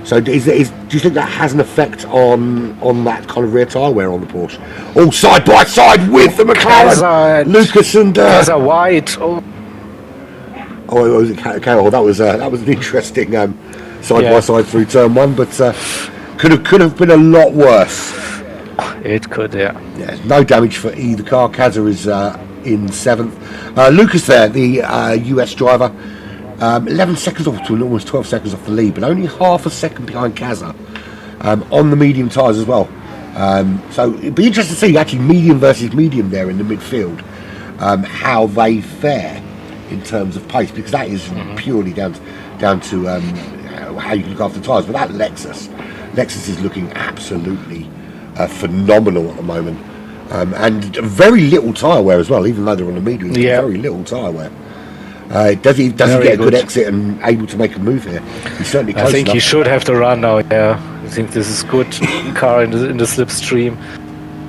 So do you think that has an effect on that kind of rear tyre wear on the Porsche? All side by side with the McLaren. Lucas and Kazza wide. Oh, was it Carroll? That was an interesting side by side through turn one, but could have been a lot worse. it could, yeah. Yeah, no damage for either car. Kazza is in 7th. Lucas there, the US driver, 11 seconds off to almost 12 seconds off the lead, but only half a second behind Kazza on the medium tyres as well. So it'd be interesting to see actually medium versus medium there in the midfield, how they fare in terms of pace, because that is purely down to how you look after the tyres. But that Lexus is looking absolutely phenomenal at the moment, and very little tyre wear as well, even though they're on the medium. Very little tyre wear. Does he get a good exit and able to make a move here? He's certainly close I think enough. he should have the run now. Yeah, I think this is good car in the slipstream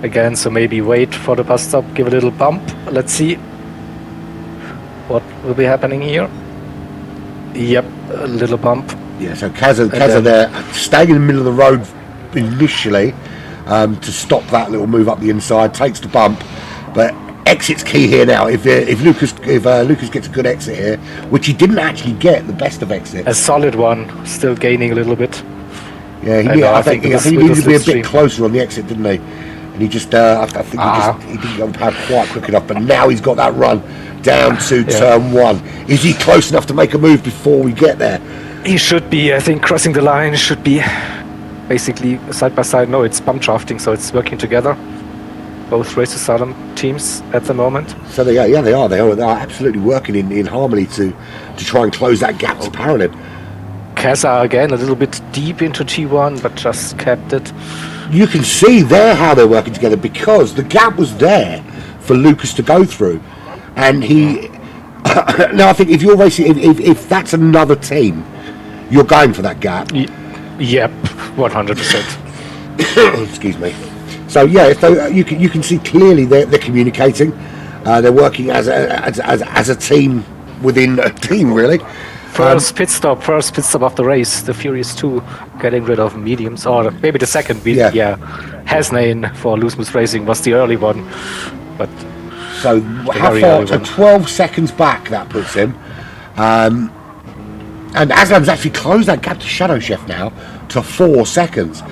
again. So maybe wait for the bus stop, give a little bump. Let's see what will be happening here. Yep, a little bump. Yeah, so Kazza there, staying in the middle of the road initially to stop that little move up the inside, takes the bump, but exit's key here now. If Lucas gets a good exit here, which he didn't actually get the best of exit, A solid one, still gaining a little bit. Yeah, I think he needed to be a bit closer on the exit, didn't he? And he just, I think he didn't go pad quite quick enough. But now he's got that run down to turn 1. Is he close enough to make a move before we get there? He should be. I think crossing the line should be basically side by side. No, it's bump drafting, so it's working together. Both race to Salem teams at the moment. So they are. Yeah, they are. They are absolutely working in harmony to try and close that gap to Parolin. Kazza again a little bit deep into T1, but just kept it. You can see there how they're working together, because the gap was there for Lucas to go through, and he. Now I think if you're racing, if that's another team, you're going for that gap. Yep, 100%. Excuse me. So yeah, if you can see clearly they're communicating. They're working as a team within a team, really. First pit stop of the race. The Furious 2 getting rid of mediums, or maybe the second. Hasnain for Loose Moose Racing was the early one, but so how far? So 12 seconds back that puts him. And Aslam's actually closed that gap to Shadow Chef now to 4 seconds.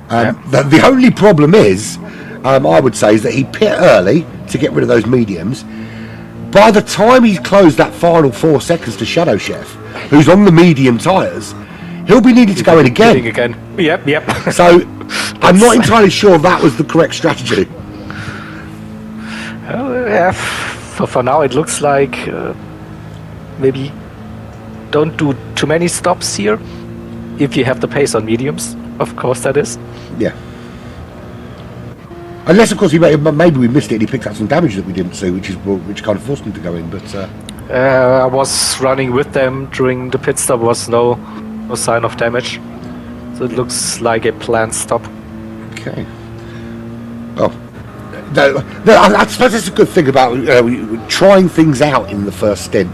The only problem is, I would say, is that he pit early to get rid of those mediums. By the time he's closed that final 4 seconds to Shadow Chef, who's on the medium tyres, he'll be needing to go in again. Yep. So I'm not entirely sure that was the correct strategy. For now it looks like maybe don't do too many stops here if you have the pace on mediums. Of course, that is. Yeah. Unless, of course, maybe we missed it and he picked up some damage that we didn't see, which kind of forced him to go in. But I was running with them during the pit stop. Was no sign of damage, so it looks like a planned stop. Okay. Well, I suppose that's a good thing about trying things out in the first stint,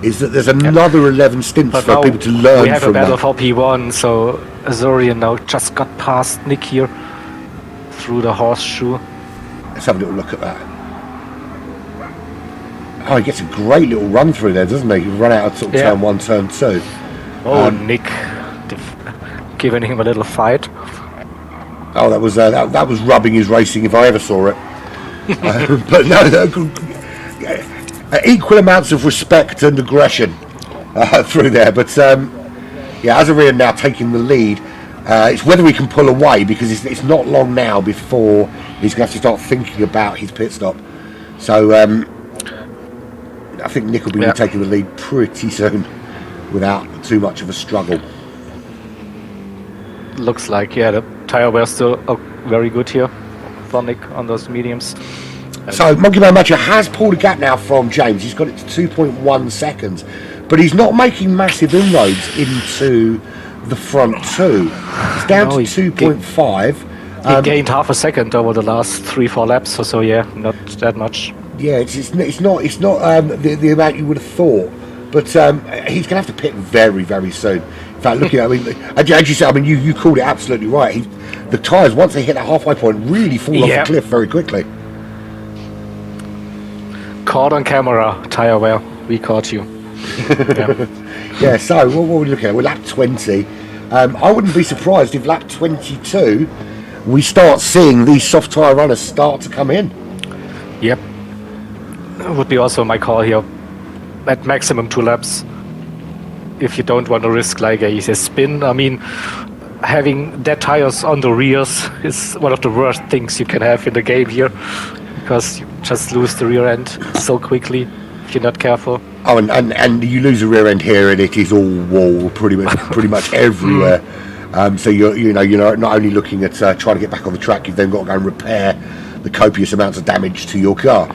is that there's another 11 stints but for people to learn from. We have a battle for P1, so Azorian now just got past Nick here through the horseshoe. Let's have a little look at that. Oh, he gets a great little run through there, doesn't he? He run out of turn 1, turn 2. Oh, Nick giving him a little fight. Oh, that was rubbing his racing if I ever saw it. But no, equal amounts of respect and aggression through there. But Azarian now taking the lead. It's whether he can pull away, because it's not long now before he's going to have to start thinking about his pit stop. So I think Nick will be taking the lead pretty soon without too much of a struggle. Looks like, the tyre wear still very good here for Nick on those mediums. So Monkey Man Matcher has pulled a gap now from James. He's got it to 2.1 seconds, but he's not making massive inroads into the front two. It's down to 2.5. He gained half a second over the last 3-4 laps or so. Not that much. Yeah, it's not the amount you would have thought but he's going to have to pit very, very soon. In fact, looking at, I mean, as you said, I mean, you called it absolutely right. The tyres, once they hit that halfway point, really fall off the cliff very quickly. Caught on camera, tyre wear. We caught you. Yeah, so what were we looking at? We're lap 20. I wouldn't be surprised if lap 22 we start seeing these soft tyre runners start to come in. Yep. That would be also my call here. At maximum 2 laps. If you don't want to risk like a spin. I mean, having dead tires on the rears is one of the worst things you can have in the game here. Because you just lose the rear end so quickly if you're not careful. Oh, and you lose the rear end here, and it is all wall pretty much everywhere. So you're not only looking at trying to get back on the track, you've then got to go and repair the copious amounts of damage to your car.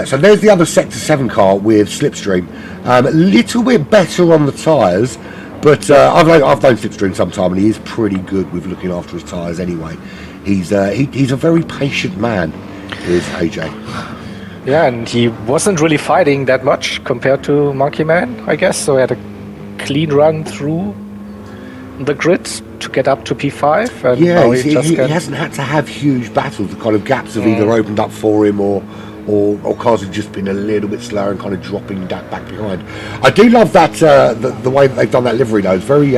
So there's the other Sector 7 car with Slipstream. A little bit better on the tyres, but I've known Slipstream some time, and he is pretty good with looking after his tyres anyway. He's a very patient man, is AJ. Yeah, and he wasn't really fighting that much compared to Monkey Man, I guess. So he had a clean run through the grid to get up to P5. And yeah, he hasn't had to have huge battles. The kind of gaps have either opened up for him or cars have just been a little bit slower and kind of dropping back behind. I do love that the way that they've done that livery though. It's very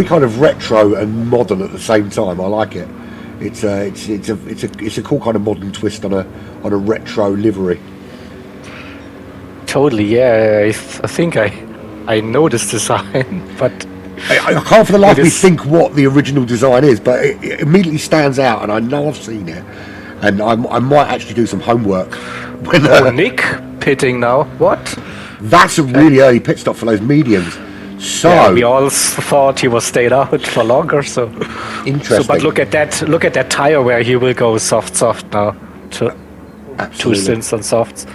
kind of retro and modern at the same time. I like it. It's a cool kind of modern twist on a retro livery. Totally, yeah. I think I know this design, but I can't for the life of me think what the original design is, but it immediately stands out, and I know I've seen it, and I might actually do some homework. When, Nick pitting now. What? That's a really early pit stop for those mediums. So yeah, we all thought he was stayed out for longer. So interesting. But look at that tire where he will go soft now. Two stints on softs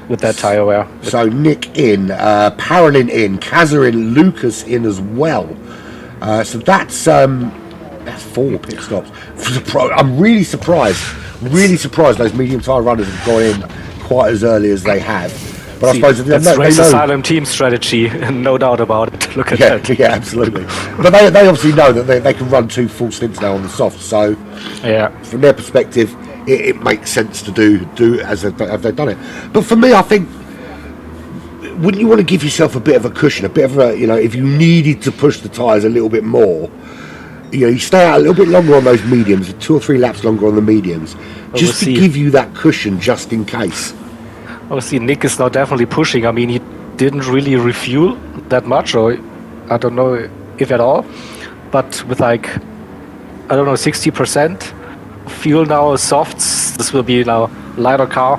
with that tire wear. So Nick in, Parolin in, Kazza in, Lucas in as well. So that's 4 pit stops. I'm really surprised those medium tyre runners have gone in quite as early as they have. But I suppose that's Race Asylum team strategy, no doubt about it. Look at that. Yeah, absolutely. But they obviously know that they can run 2 full stints now on the soft. So yeah, from their perspective, it makes sense to do as they've done it. But for me, I think, wouldn't you want to give yourself a bit of a cushion, a bit of a, if you needed to push the tyres a little bit more, you stay out a little bit longer on those mediums, 2 or 3 laps longer on the mediums, just to give you that cushion just in case. Obviously, Nick is now definitely pushing. I mean, he didn't really refuel that much, or I don't know if at all. But with 60% fuel now, softs, this will be now lighter car.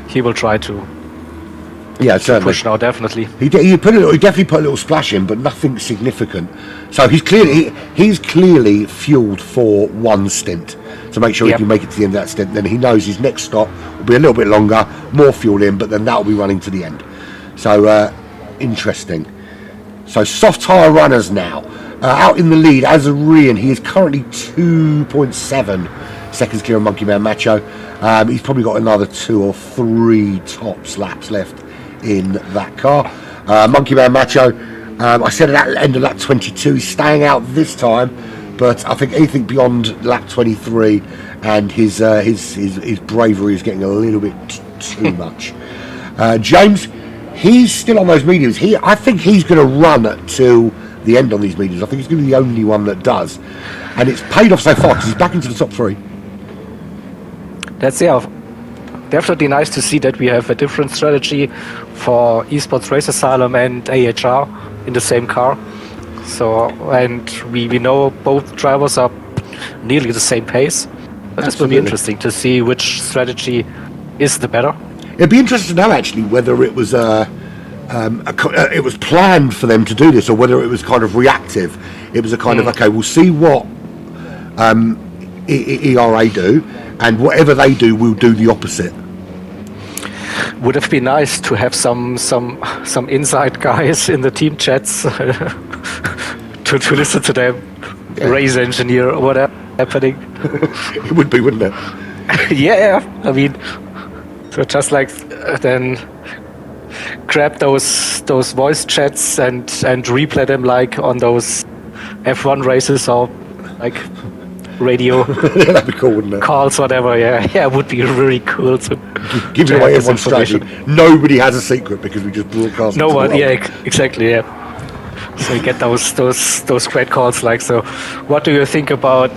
He will try to push now, definitely. He definitely put a little splash in, but nothing significant. So he's clearly fueled for 1 stint to make sure he can make it to the end of that stint. Then he knows his next stop will be a little bit longer, more fuel in, but then that will be running to the end. So interesting. So soft tyre runners now out in the lead. Azarian, he is currently 2.7 seconds clear of Monkey Man Macho. He's probably got another 2 or 3 tops laps left in that car. Monkey Man Macho, I said at the end of lap 22, he's staying out this time, but I think anything beyond lap 23 and his bravery is getting a little bit too much. James, he's still on those mediums. I think he's going to run to the end on these mediums. I think he's going to be the only one that does, and it's paid off so far because he's back into the top 3. That's definitely nice to see that we have a different strategy for Esports Race Asylum and AHR in the same car. So, and we know both drivers are nearly the same pace. But this will be interesting to see which strategy is the better. It'd be interesting to know actually whether it was it was planned for them to do this, or whether it was kind of reactive. It was a kind of we'll see what ERA do, and whatever they do, we'll do the opposite. Would have been nice to have some inside guys in the team chats to listen to them race engineer or whatever happening. It would be, wouldn't it? Yeah, I mean, so just like then grab those voice chats and replay them like on those F1 races or like radio That'd be cool, wouldn't it? calls, whatever. Yeah, it would be really cool to Give to away have this everyone's strategy. information. Nobody has a secret because we just broadcast. No it to one, the world. yeah, exactly, yeah. So you get those great calls like, so what do you think about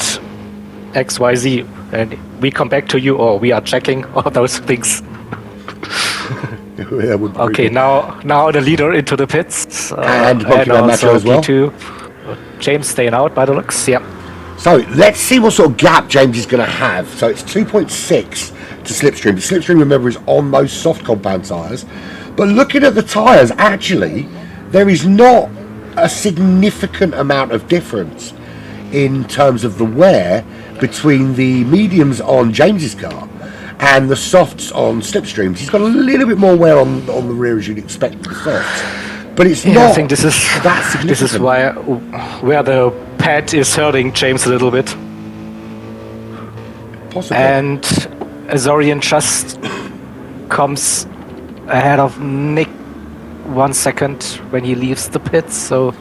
XYZ? And we come back to you, or we are checking all those things. Yeah, would be Okay, pretty now the leader into the pits. And Monkey Man Macho as well. P2. James staying out by the looks, yeah. So let's see what sort of gap James is going to have. So it's 2.6 to slipstream. The slipstream, remember, is on those soft compound tyres. But looking at the tyres, actually, there is not a significant amount of difference in terms of the wear between the mediums on James's car and the softs on slipstreams. He's got a little bit more wear on the rear as you'd expect with the softs. But it's not I think this is that significant. This is where the pad is hurting James a little bit. Possibly. And Azorian just comes ahead of Nick 1 second when he leaves the pits, so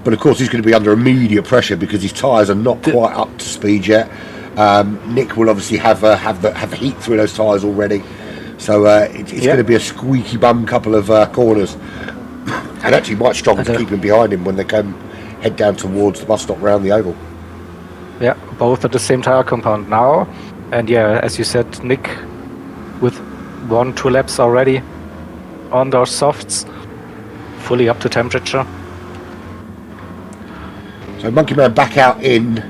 But of course he's going to be under immediate pressure because his tyres are not quite up to speed yet. Nick will obviously have the heat through those tyres already, so it's going to be a squeaky bum couple of corners, and actually might struggle to keep him behind him when they head down towards the bus stop round the oval. yeah, both at the same tire compound now, and yeah, as you said, Nick with 1-2 laps already on those softs, fully up to temperature. So Monkey Man back out in,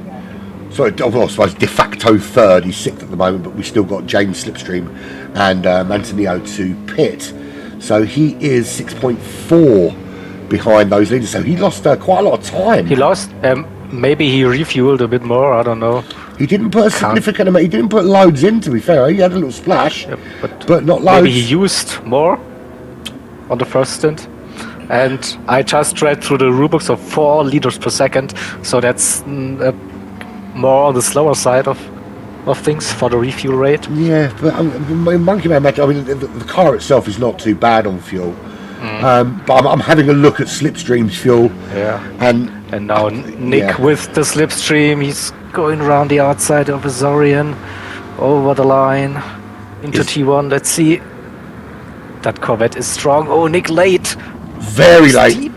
sorry, I suppose de facto third. He's sixth at the moment, but we've still got James Slipstream and Antonio to pit. So he is 6.4 behind those leaders. So he lost quite a lot of time. He lost. Maybe he refueled a bit more. I don't know. He didn't put a significant amount. He didn't put loads in. To be fair, he had a little splash, but not loads. Maybe he used more on the first stint. And I just read through the rulebooks of 4 liters per second, so that's more on the slower side of things for the refuel rate. Yeah, but Monkey Man Match, I mean, the car itself is not too bad on fuel. But I'm having a look at Slipstream's fuel. Yeah. And now Nick with the Slipstream, he's going around the outside of Azorian, over the line, into T1. Let's see. That Corvette is strong. Oh, Nick late. Very late. Deep.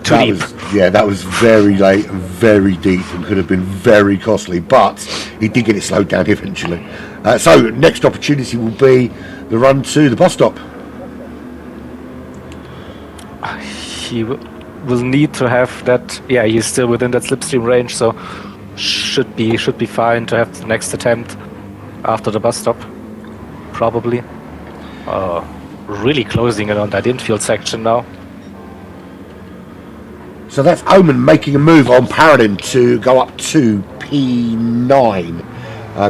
Too deep. That was very late and very deep and could have been very costly, but he did get it slowed down eventually. So next opportunity will be the run to the bus stop. He will need to have that. Yeah, he's still within that slipstream range, so should be fine to have the next attempt after the bus stop, probably. Really closing it on that infield section now. So that's Omen making a move on Paradin to go up to P9.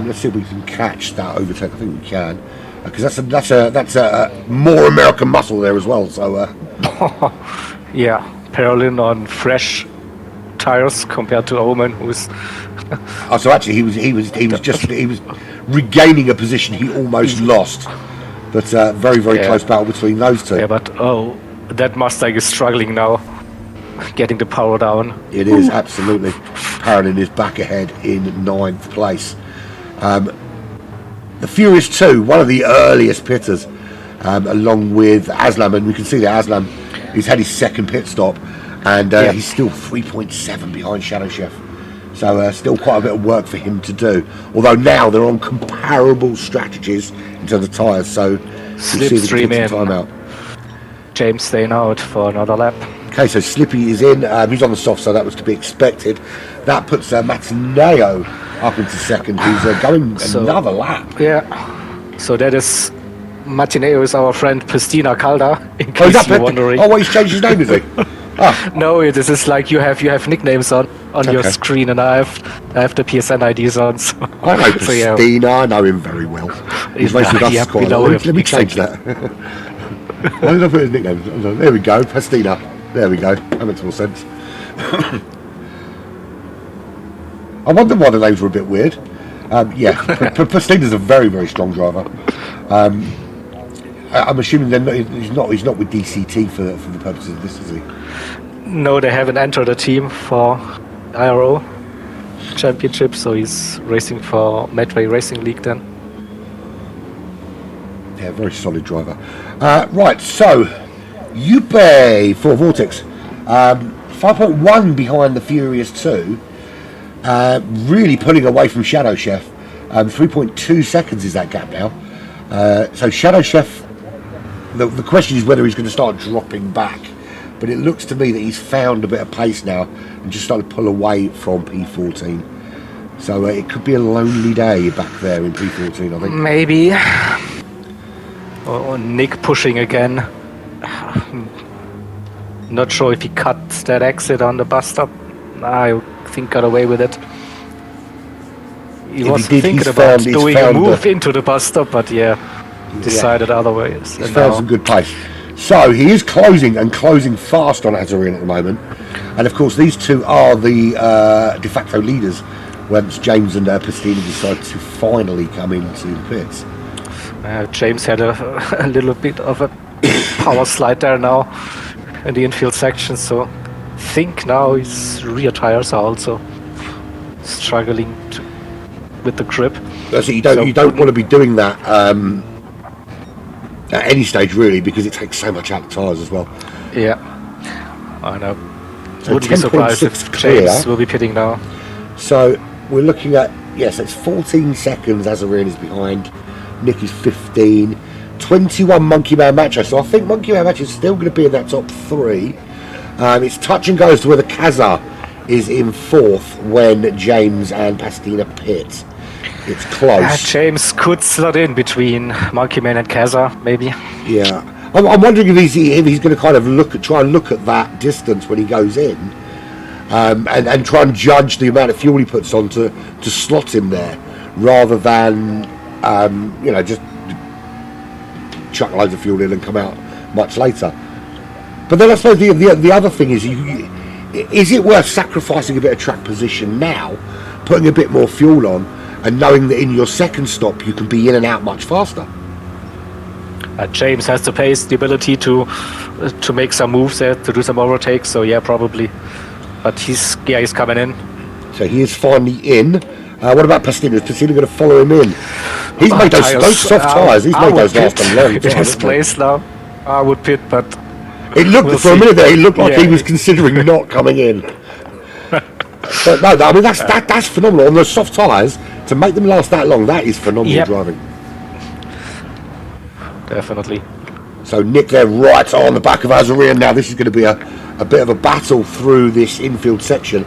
Let's see if we can catch that overtake. I think we can, because that's a more American muscle there as well. So yeah, Parolin on fresh tires compared to Omen, who's so actually he was regaining a position he almost lost. But very close battle between those two. Yeah, but that Mustang is struggling now, getting the power down. It is, absolutely. Paradin is back ahead in 9th place. The Furious 2, one of the earliest pitters, along with Aslam, and we can see that Aslam, he's had his second pit stop, and he's still 3.7 behind Shadow Chef. So still quite a bit of work for him to do. Although now they're on comparable strategies in terms of tyres, so Slipstream in. Time out. James staying out for another lap. Okay, so Slippy is in. He's on the soft, so that was to be expected. That puts Matineo up into second, who's going another lap. Yeah. So that is Matineo is our friend Pistina Calda, in case you're wondering. Oh, he's changed his name, is he? No, this is like you have nicknames on your screen, and I have the PSN IDs on. So. I know Pistina, I know him very well. He's raced with us quite a lot. Let me change that. Why did I put his nickname? There we go, Pistina. There we go. That makes more sense. I wonder why the names were a bit weird. Pastina's a very strong driver. I'm assuming he's not with DCT for the purposes of this, is he? No, they haven't entered a team for IRO Championship, so he's racing for Medway Racing League then. Yeah, very solid driver. Right, so Yuppie for Vortex, 5.1 behind the Furious 2, really pulling away from Shadow Chef. 3.2 seconds is that gap now. So Shadow Chef, the question is whether he's going to start dropping back, but it looks to me that he's found a bit of pace now and just started to pull away from P14. So it could be a lonely day back there in P14, I think. Maybe. Or Nick pushing again. Not sure if he cut that exit on the bus stop. I think got away with it. He was thinking about doing a move into the bus stop, but decided otherwise. He's found some good pace. So he is closing fast on Azarian at the moment. And of course these two are the de facto leaders once James and Pastina decide to finally come into the pits. James had a little bit of a power slide there now in the infield section, so I think now his rear tires are also struggling with the grip. So you don't want to be doing that at any stage really, because it takes so much out of the tires as well. Yeah, I know. So wouldn't be surprised if James will be pitting now. So we're looking at, yes, it's 14 seconds Azarian is behind. Nick is 15. 21 Monkey Man Macho. So I think Monkey Man Macho is still going to be in that top 3. It's touch and go as to whether Kaza is in 4th when James and Pastina pit. It's close. James could slot in between Monkey Man and Kaza, maybe. Yeah. I'm wondering if he's going to kind of try and look at that distance when he goes in, and try and judge the amount of fuel he puts on to slot him there, rather than just chuck loads of fuel in and come out much later. But then I suppose the other thing is, is it worth sacrificing a bit of track position now, putting a bit more fuel on, and knowing that in your second stop you can be in and out much faster? James has the pace, the ability to make some moves there, to do some overtakes, so yeah, probably. But he's coming in. So he is finally in. What about Pastina? Is Pastina going to follow him in? He's made those soft tyres. He's made those last a long time. In his place now, I would pit, but it looked for a minute there. It looked like he was considering not coming in. But no, I mean that's phenomenal. On those soft tyres, to make them last that long, that is phenomenal driving. Definitely. So Nick there right on the back of Azarian now. This is going to be a bit of a battle through this infield section.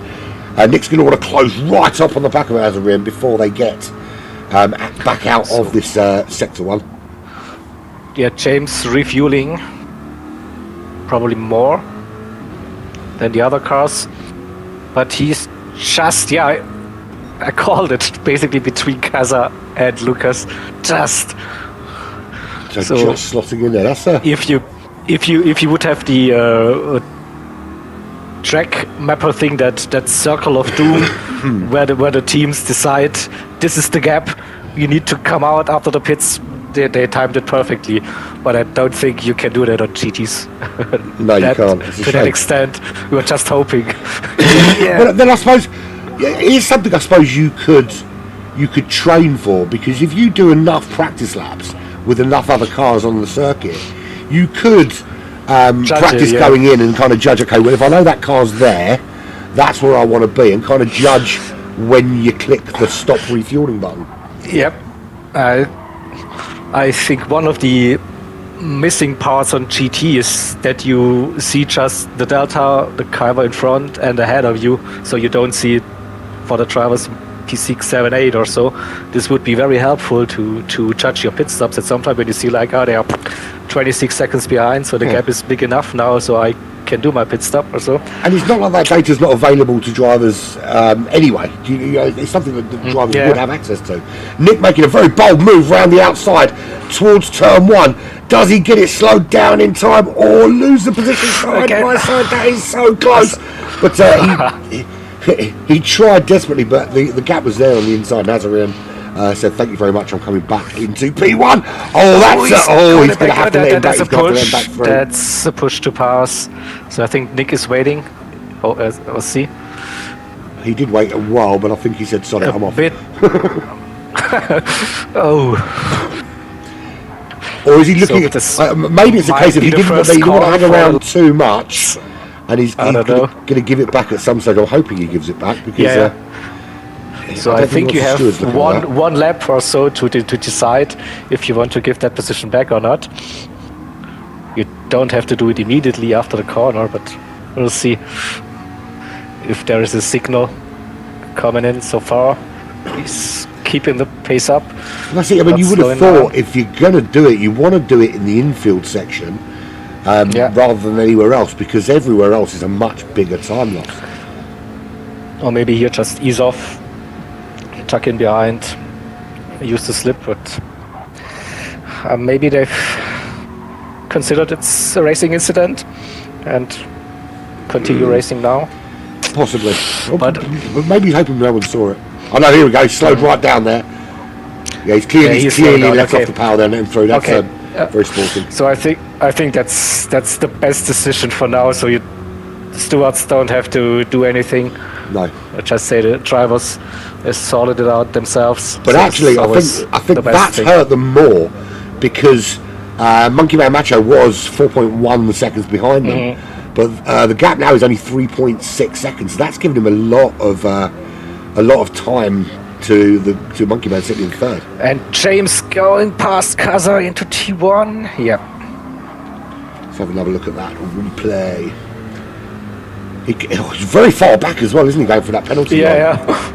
Nick's going to want to close right up on the back of Azarian before they get back out of this sector 1. Yeah, James refueling probably more than the other cars, but he's just I called it basically between Kaza and Lucas. Just slotting in there. That's if you would have the track mapper thing, that circle of doom where the teams decide this is the gap, you need to come out after the pits. They timed it perfectly, but I don't think you can do that on GTs. No, you can't. To that extent, we were just hoping. But then I suppose it's something I suppose you could train for, because if you do enough practice laps with enough other cars on the circuit, you could practice going in and kind of judge, okay, well, if I know that car's there, that's where I want to be, and kind of judge when you click the stop refueling button. Yep. I think one of the missing parts on GT is that you see just the delta, the cover in front and ahead of you, so you don't see it for the drivers P6, 7, 8 or so. This would be very helpful to judge your pit stops at some time when you see they are 26 seconds behind, so the gap is big enough now, so I can do my pit stop or so. And it's not like that data's not available to drivers anyway. It's something that the drivers would have access to. Nick making a very bold move round the outside towards turn 1. Does he get it slowed down in time or lose the position side by side? That is so close. But he tried desperately, but the gap was there on the inside. Nazarian Said thank you very much. I'm coming back into P1. He's going to have to let him back. That's a push. That's a push to pass. So I think Nick is waiting. We'll see. He did wait a while, but I think he said, "Sorry, I'm off." Or is he looking at maybe it's a case of he didn't want to hang around too much, and he's going to give it back at some stage. I'm hoping he gives it back because. So I think you have one lap or so to decide if you want to give that position back or not. You don't have to do it immediately after the corner, but we'll see if there is a signal coming in. So far, he's keeping the pace up. That's it. I mean, you would have thought if you're going to do it, you want to do it in the infield section rather than anywhere else, because everywhere else is a much bigger time loss. Or maybe here just ease off, tuck in behind, use the slip, but maybe they've considered it's a racing incident and continue racing now. Possibly. But maybe he's hoping no one saw it. Oh no, here we go. He slowed right down there. Yeah, he's clearly left off the power there and then through. That's very sporting. So I think that's the best decision for now. So stewards don't have to do anything. No. Just say the drivers sorted it out themselves. But actually, I think that's hurt them more because Monkey Man Macho was 4.1 seconds behind them, but the gap now is only 3.6 seconds. So that's given him a lot of time to Monkey Man sitting in third. And James going past Kaza into T1. Yep. Let's have another look at that replay. He's very far back as well, isn't he, going for that penalty line? Yeah.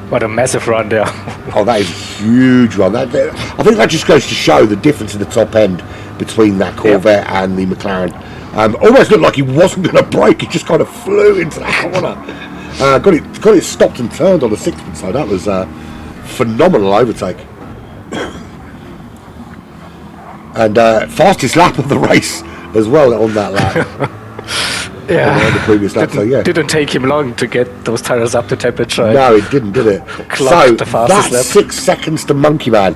What a massive run there. That is a huge run. I think that just goes to show the difference in the top end between that Corvette and the McLaren. Almost looked like he wasn't going to brake. He just kind of flew into that corner. Got it stopped and turned on the sixth side. That was a phenomenal overtake. And fastest lap of the race as well on that lap. The previous lap. Didn't take him long to get those tires up to temperature. No, it didn't, did it? So that's lap. 6 seconds to Monkey Man.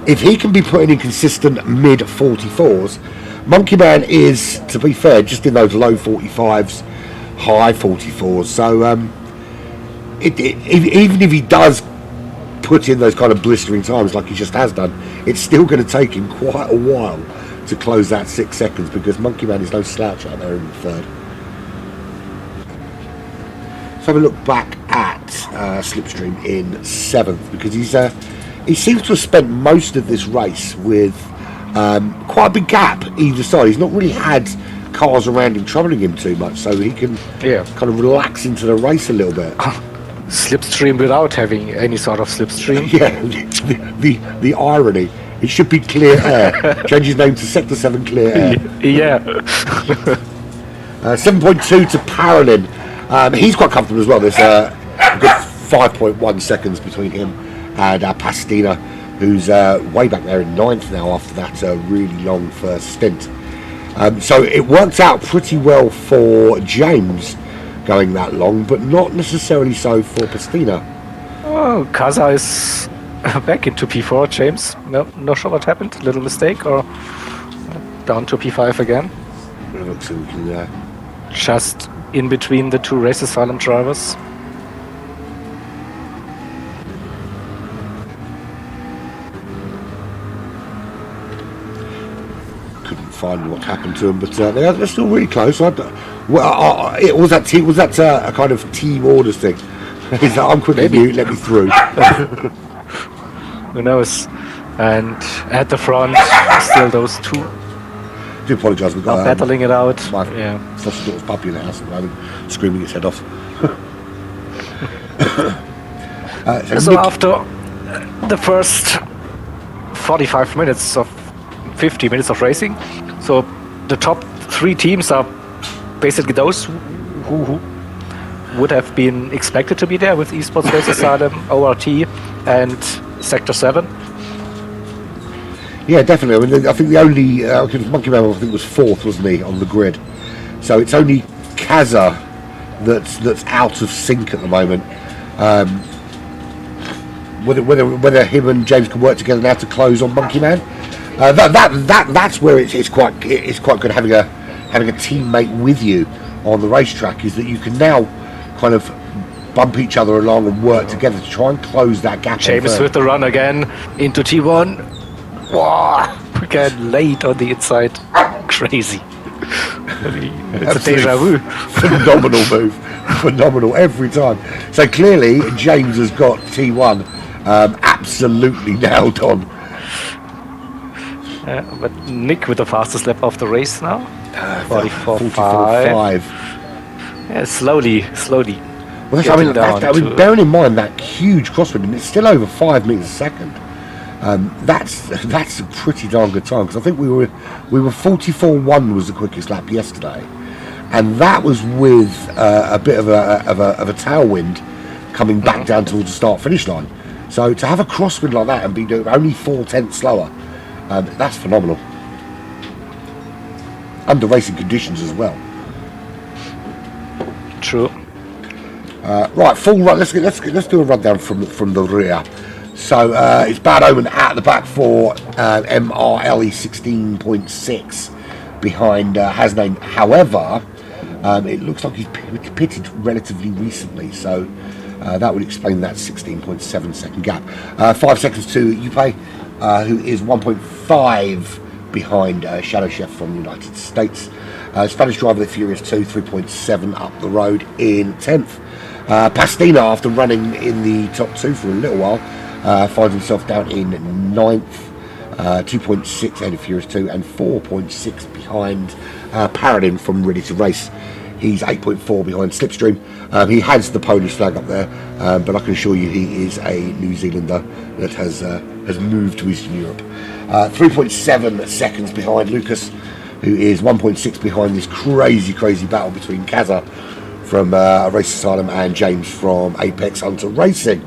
If he can be putting in consistent mid 44s, Monkey Man is, to be fair, just in those low 45s, high 44s. So even if he does put in those kind of blistering times like he just has done, it's still going to take him quite a while to close that 6 seconds because Monkey Man is no slouch out there in the third. Let's have a look back at Slipstream in 7th because he seems to have spent most of this race with quite a big gap either side. He's not really had cars around him troubling him too much, so he can kind of relax into the race a little bit. Slipstream without having any sort of slipstream. Yeah, the irony. It should be Clear Air. Change his name to Sector 7 Clear Air. 7.2 to Parolin. He's quite comfortable as well. There's a good 5.1 seconds between him and Pastina, who's way back there in 9th now after that really long first stint. So it worked out pretty well for James going that long, but not necessarily so for Pastina. Oh, Kaza is back into P4, James. No, not sure what happened. Little mistake or down to P5 again. Looks like we can, just in between the two race asylum drivers. Couldn't find what happened to them, but they're still really close. Was that a kind of team orders thing? Is that I'm quick you, let me through? Who knows? And at the front, still those two. I do apologise, we've got battling it out. My foster daughter's puppy in the house at the moment, screaming its head off. So after the first 45 minutes of 50 minutes of racing, so the top 3 teams are basically those who would have been expected to be there with Esports Race Asylum, ORT, and Sector 7. Yeah, definitely. I mean, I think the only Monkey Man, I think, was 4th, wasn't he, on the grid? So it's only Kaza that's out of sync at the moment. whether him and James can work together now to close on Monkey Man. That's where it's quite good having a teammate with you on the racetrack, is that you can now kind of bump each other along and work together to try and close that gap. James with the run again into T1. Wow, again late on the inside. Crazy. It's a deja vu. Phenomenal move. Phenomenal every time. So clearly James has got T1 absolutely nailed on. But Nick with the fastest lap of the race now. 44.5. Yeah, slowly. Well, bearing in mind that huge crosswind, and it's still over 5 meters a second. That's a pretty darn good time, because I think we were 44.1 was the quickest lap yesterday, and that was with a bit of a tailwind coming back down towards the start finish line. So to have a crosswind like that and be only 4/10 slower, that's phenomenal. Under racing conditions as well. True. Right, full run. Let's do a rundown from the rear. So it's Bad Omen at the back for MRLE 16.6 behind Hasnane. However, it looks like he's pitted relatively recently, so that would explain that 16.7 second gap. 5 seconds to Yupe, who is 1.5 behind Shadow Chef from the United States. Spanish driver, the Furious 2, 3.7 up the road in 10th. Pastina, after running in the top 2 for a little while, finds himself down in 9th, 2.6 ahead of Furious 2 and 4.6 behind Paradin from Ready to Race. He's 8.4 behind Slipstream. He has the Polish flag up there, but I can assure you he is a New Zealander that has moved to Eastern Europe. 3.7 seconds behind Lucas, who is 1.6 behind this crazy battle between Kaza from Race Asylum and James from Apex Hunter Racing.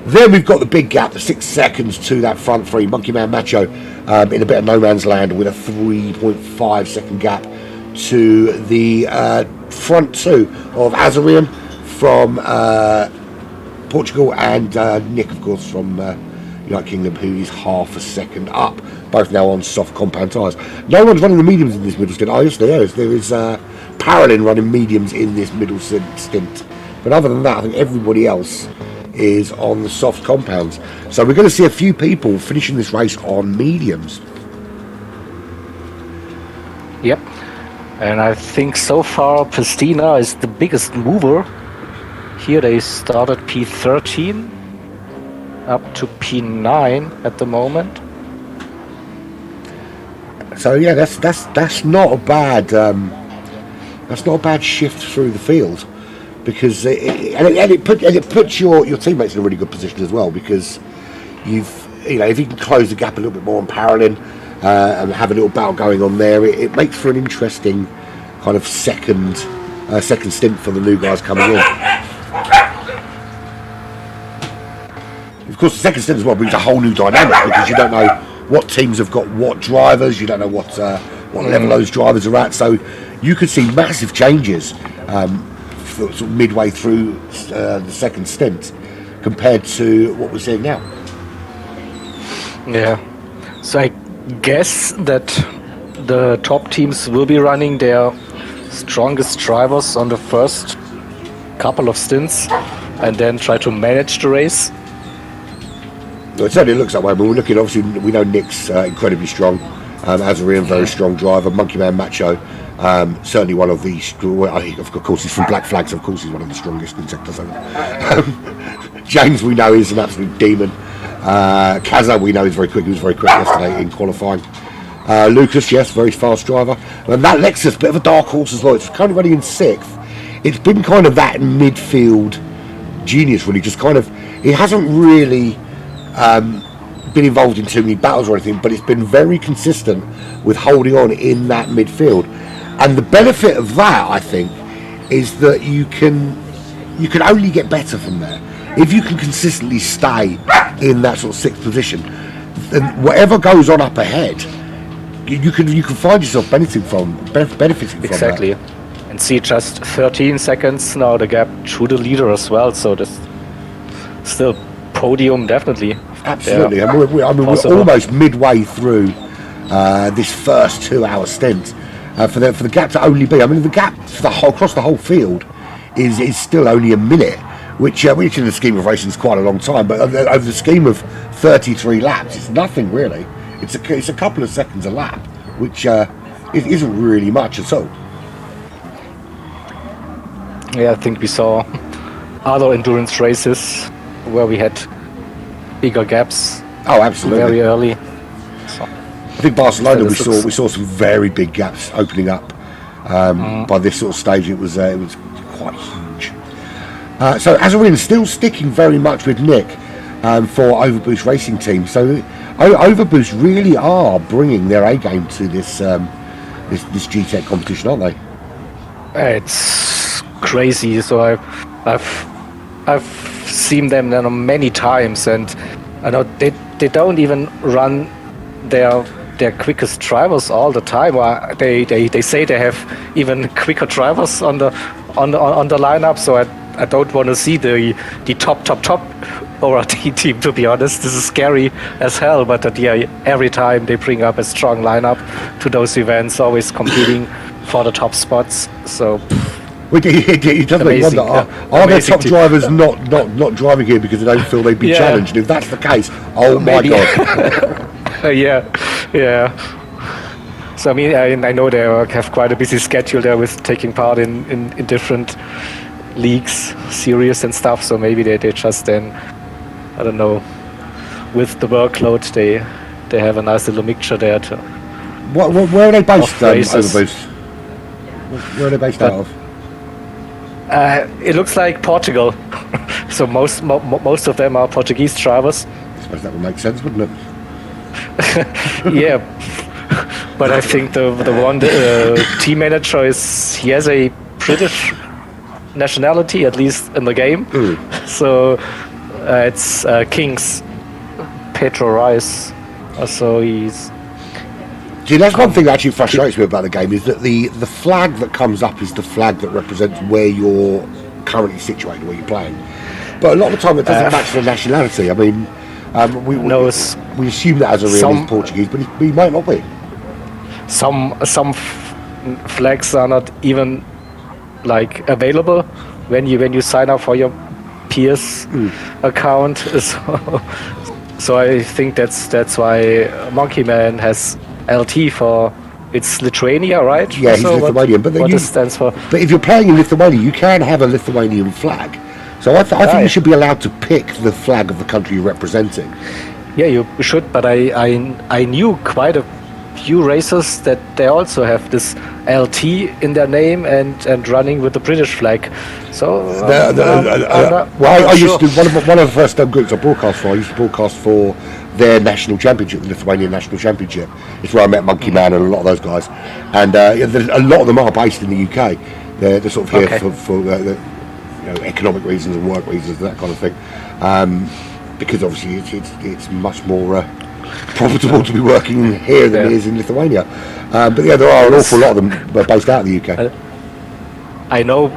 Then we've got the big gap, the 6 seconds to that front three. Monkey Man Macho in a bit of no man's land with a 3.5 second gap to the front two of Azarian from Portugal and Nick, of course, from United Kingdom, who is half a second up. Both now on soft compound tyres. No one's running the mediums in this middle stint. Oh, yes, there is. There is Parallel running mediums in this middle stint. But other than that, I think everybody else is on the soft compounds. So we're going to see a few people finishing this race on mediums. Yep. And I think so far Pastina is the biggest mover. Here they started P13 up to P9 at the moment. So yeah, that's not a bad shift through the field, because it puts your teammates in a really good position as well, because if you can close the gap a little bit more on Parallel and have a little battle going on there, it makes for an interesting kind of second stint for the new guys coming in. Of course, the second stint as well brings a whole new dynamic, because you don't know what teams have got what drivers, you don't know what level those drivers are at, so you could see massive changes sort of midway through the second stint compared to what we're seeing now. Yeah, so I guess that the top teams will be running their strongest drivers on the first couple of stints and then try to manage the race. Well, it certainly looks that way, but we're looking, obviously, we know Nick's incredibly strong, Azarian, very strong driver, Monkey Man Macho, certainly one of the, of course he's from Black Flag, so of course he's one of the strongest in Sector 7. James, we know, is an absolute demon. Kaza, we know, is very quick. He was very quick yesterday in qualifying. Lucas, yes, very fast driver. And that Lexus, bit of a dark horse as well. It's kind of running in 6th. It's been kind of that midfield genius, really. Just kind of, it hasn't really been involved in too many battles or anything, but it's been very consistent with holding on in that midfield. And the benefit of that, I think, is that you can only get better from there. If you can consistently stay in that sort of 6th position, then whatever goes on up ahead, you can find yourself benefiting from exactly that. And see, just 13 seconds now the gap to the leader as well, so that's still podium, definitely. Absolutely. Yeah. And we're Possible. almost midway through this first 2-hour stint. For the gap to only be, I mean, the gap for across the whole field is still only a minute, which in the scheme of racing is quite a long time. But over the scheme of 33 laps, it's nothing really. It's a couple of seconds a lap, which it isn't really much at all. Yeah, I think we saw other endurance races where we had bigger gaps Oh, absolutely. very early. So, I think Barcelona we saw some very big gaps opening up. By this sort of stage, it was quite huge. So Azarin still sticking very much with Nick for Overboost Racing Team. So Overboost really are bringing their A game to this GTEC competition, aren't they? it's crazy. So I've seen them many times, and I know they don't even run their quickest drivers all the time. Or they say they have even quicker drivers on the lineup. So I don't want to see the top ORT team, to be honest. This is scary as hell. But yeah, every time they bring up a strong lineup to those events, always competing for the top spots. So. It does make you wonder, are their top drivers not driving here because they don't feel they'd be challenged? And if that's the case, oh my God. Yeah. So I mean, I know they have quite a busy schedule there with taking part in different leagues, series and stuff. So maybe they just then, I don't know, with the workload they have a nice little mixture there. Where are they based? Overboost? Where are they based out of? It looks like Portugal. So most of them are Portuguese drivers. I suppose that would make sense, wouldn't it? Yeah, but I think the one team manager he has a British nationality, at least in the game. So it's King's Pedro Rice. So he's. See, that's one thing that actually frustrates me about the game, is that the flag that comes up is the flag that represents where you're currently situated, where you're playing. But a lot of the time it doesn't match the nationality. I mean, we assume that as a real is Portuguese, but he might not be. Some flags are not even like available when you sign up for your PS account. So I think that's why Monkey Man has LT for it's Lithuania, right? Yeah, he's Lithuanian, but what it stands for. But if you're playing in Lithuania, you can have a Lithuanian flag. So I think you should be allowed to pick the flag of the country you're representing. Yeah, you should. But I knew quite a few racers that they also have this LT in their name and running with the British flag. So I used to one of the first groups I broadcast for. I used to broadcast for their national championship, the Lithuanian national championship. It's where I met Monkey Man and a lot of those guys. And a lot of them are based in the UK. They're sort of here for economic reasons and work reasons, that kind of thing. Because obviously it's much more profitable to be working here than it is in Lithuania. But yeah, there are an awful lot of them based out of the UK. I know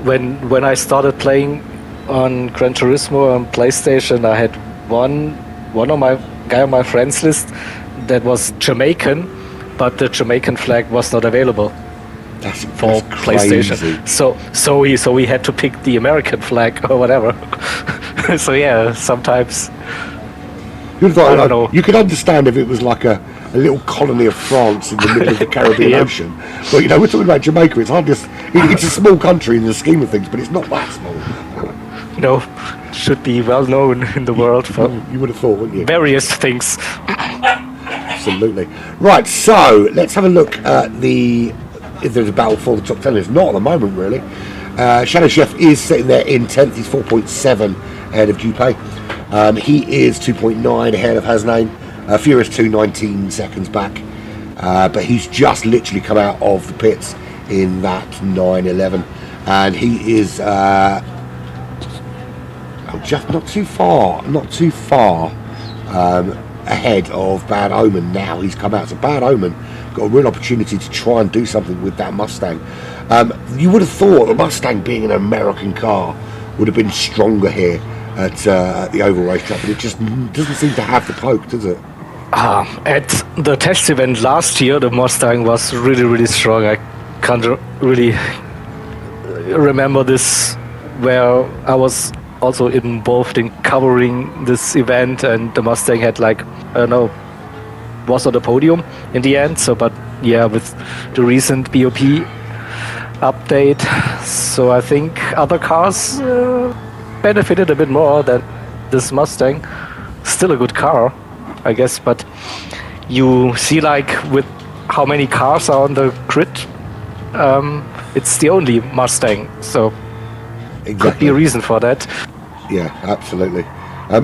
when I started playing on Gran Turismo on PlayStation, I had one of my guy on my friends list that was Jamaican, but the Jamaican flag was not available for PlayStation. So we had to pick the American flag or whatever. So yeah, sometimes. I don't know. You could understand if it was like a little colony of France in the middle of the Caribbean Ocean. But we're talking about Jamaica. It's a small country in the scheme of things, but it's not that small. No, should be well known in the world for you would have thought, wouldn't you? Various things. Absolutely. Right, so let's have a look at if there's a battle for the top 10. There's not at the moment, really. Shadow Chef is sitting there in 10th. He's 4.7 ahead of Jupe. He is 2.9 ahead of Hasnain. Furious 2.19 seconds back. But he's just literally come out of the pits in that 9.11. And he is just not too far ahead of Bad Omen now. He's come out. So Bad Omen got a real opportunity to try and do something with that Mustang. You would have thought the Mustang, being an American car, would have been stronger here at the oval racetrack, but it just doesn't seem to have the poke, does it? At the test event last year, the Mustang was really, really strong. I can't really remember this, where I was also involved in covering this event, and the Mustang had like, I don't know, was on the podium in the end. So, but yeah, with the recent BOP update, so I think other cars benefited a bit more than this Mustang. Still a good car, I guess, but you see, like, with how many cars are on the grid, it's the only Mustang, so could be a reason for that. Yeah, absolutely. I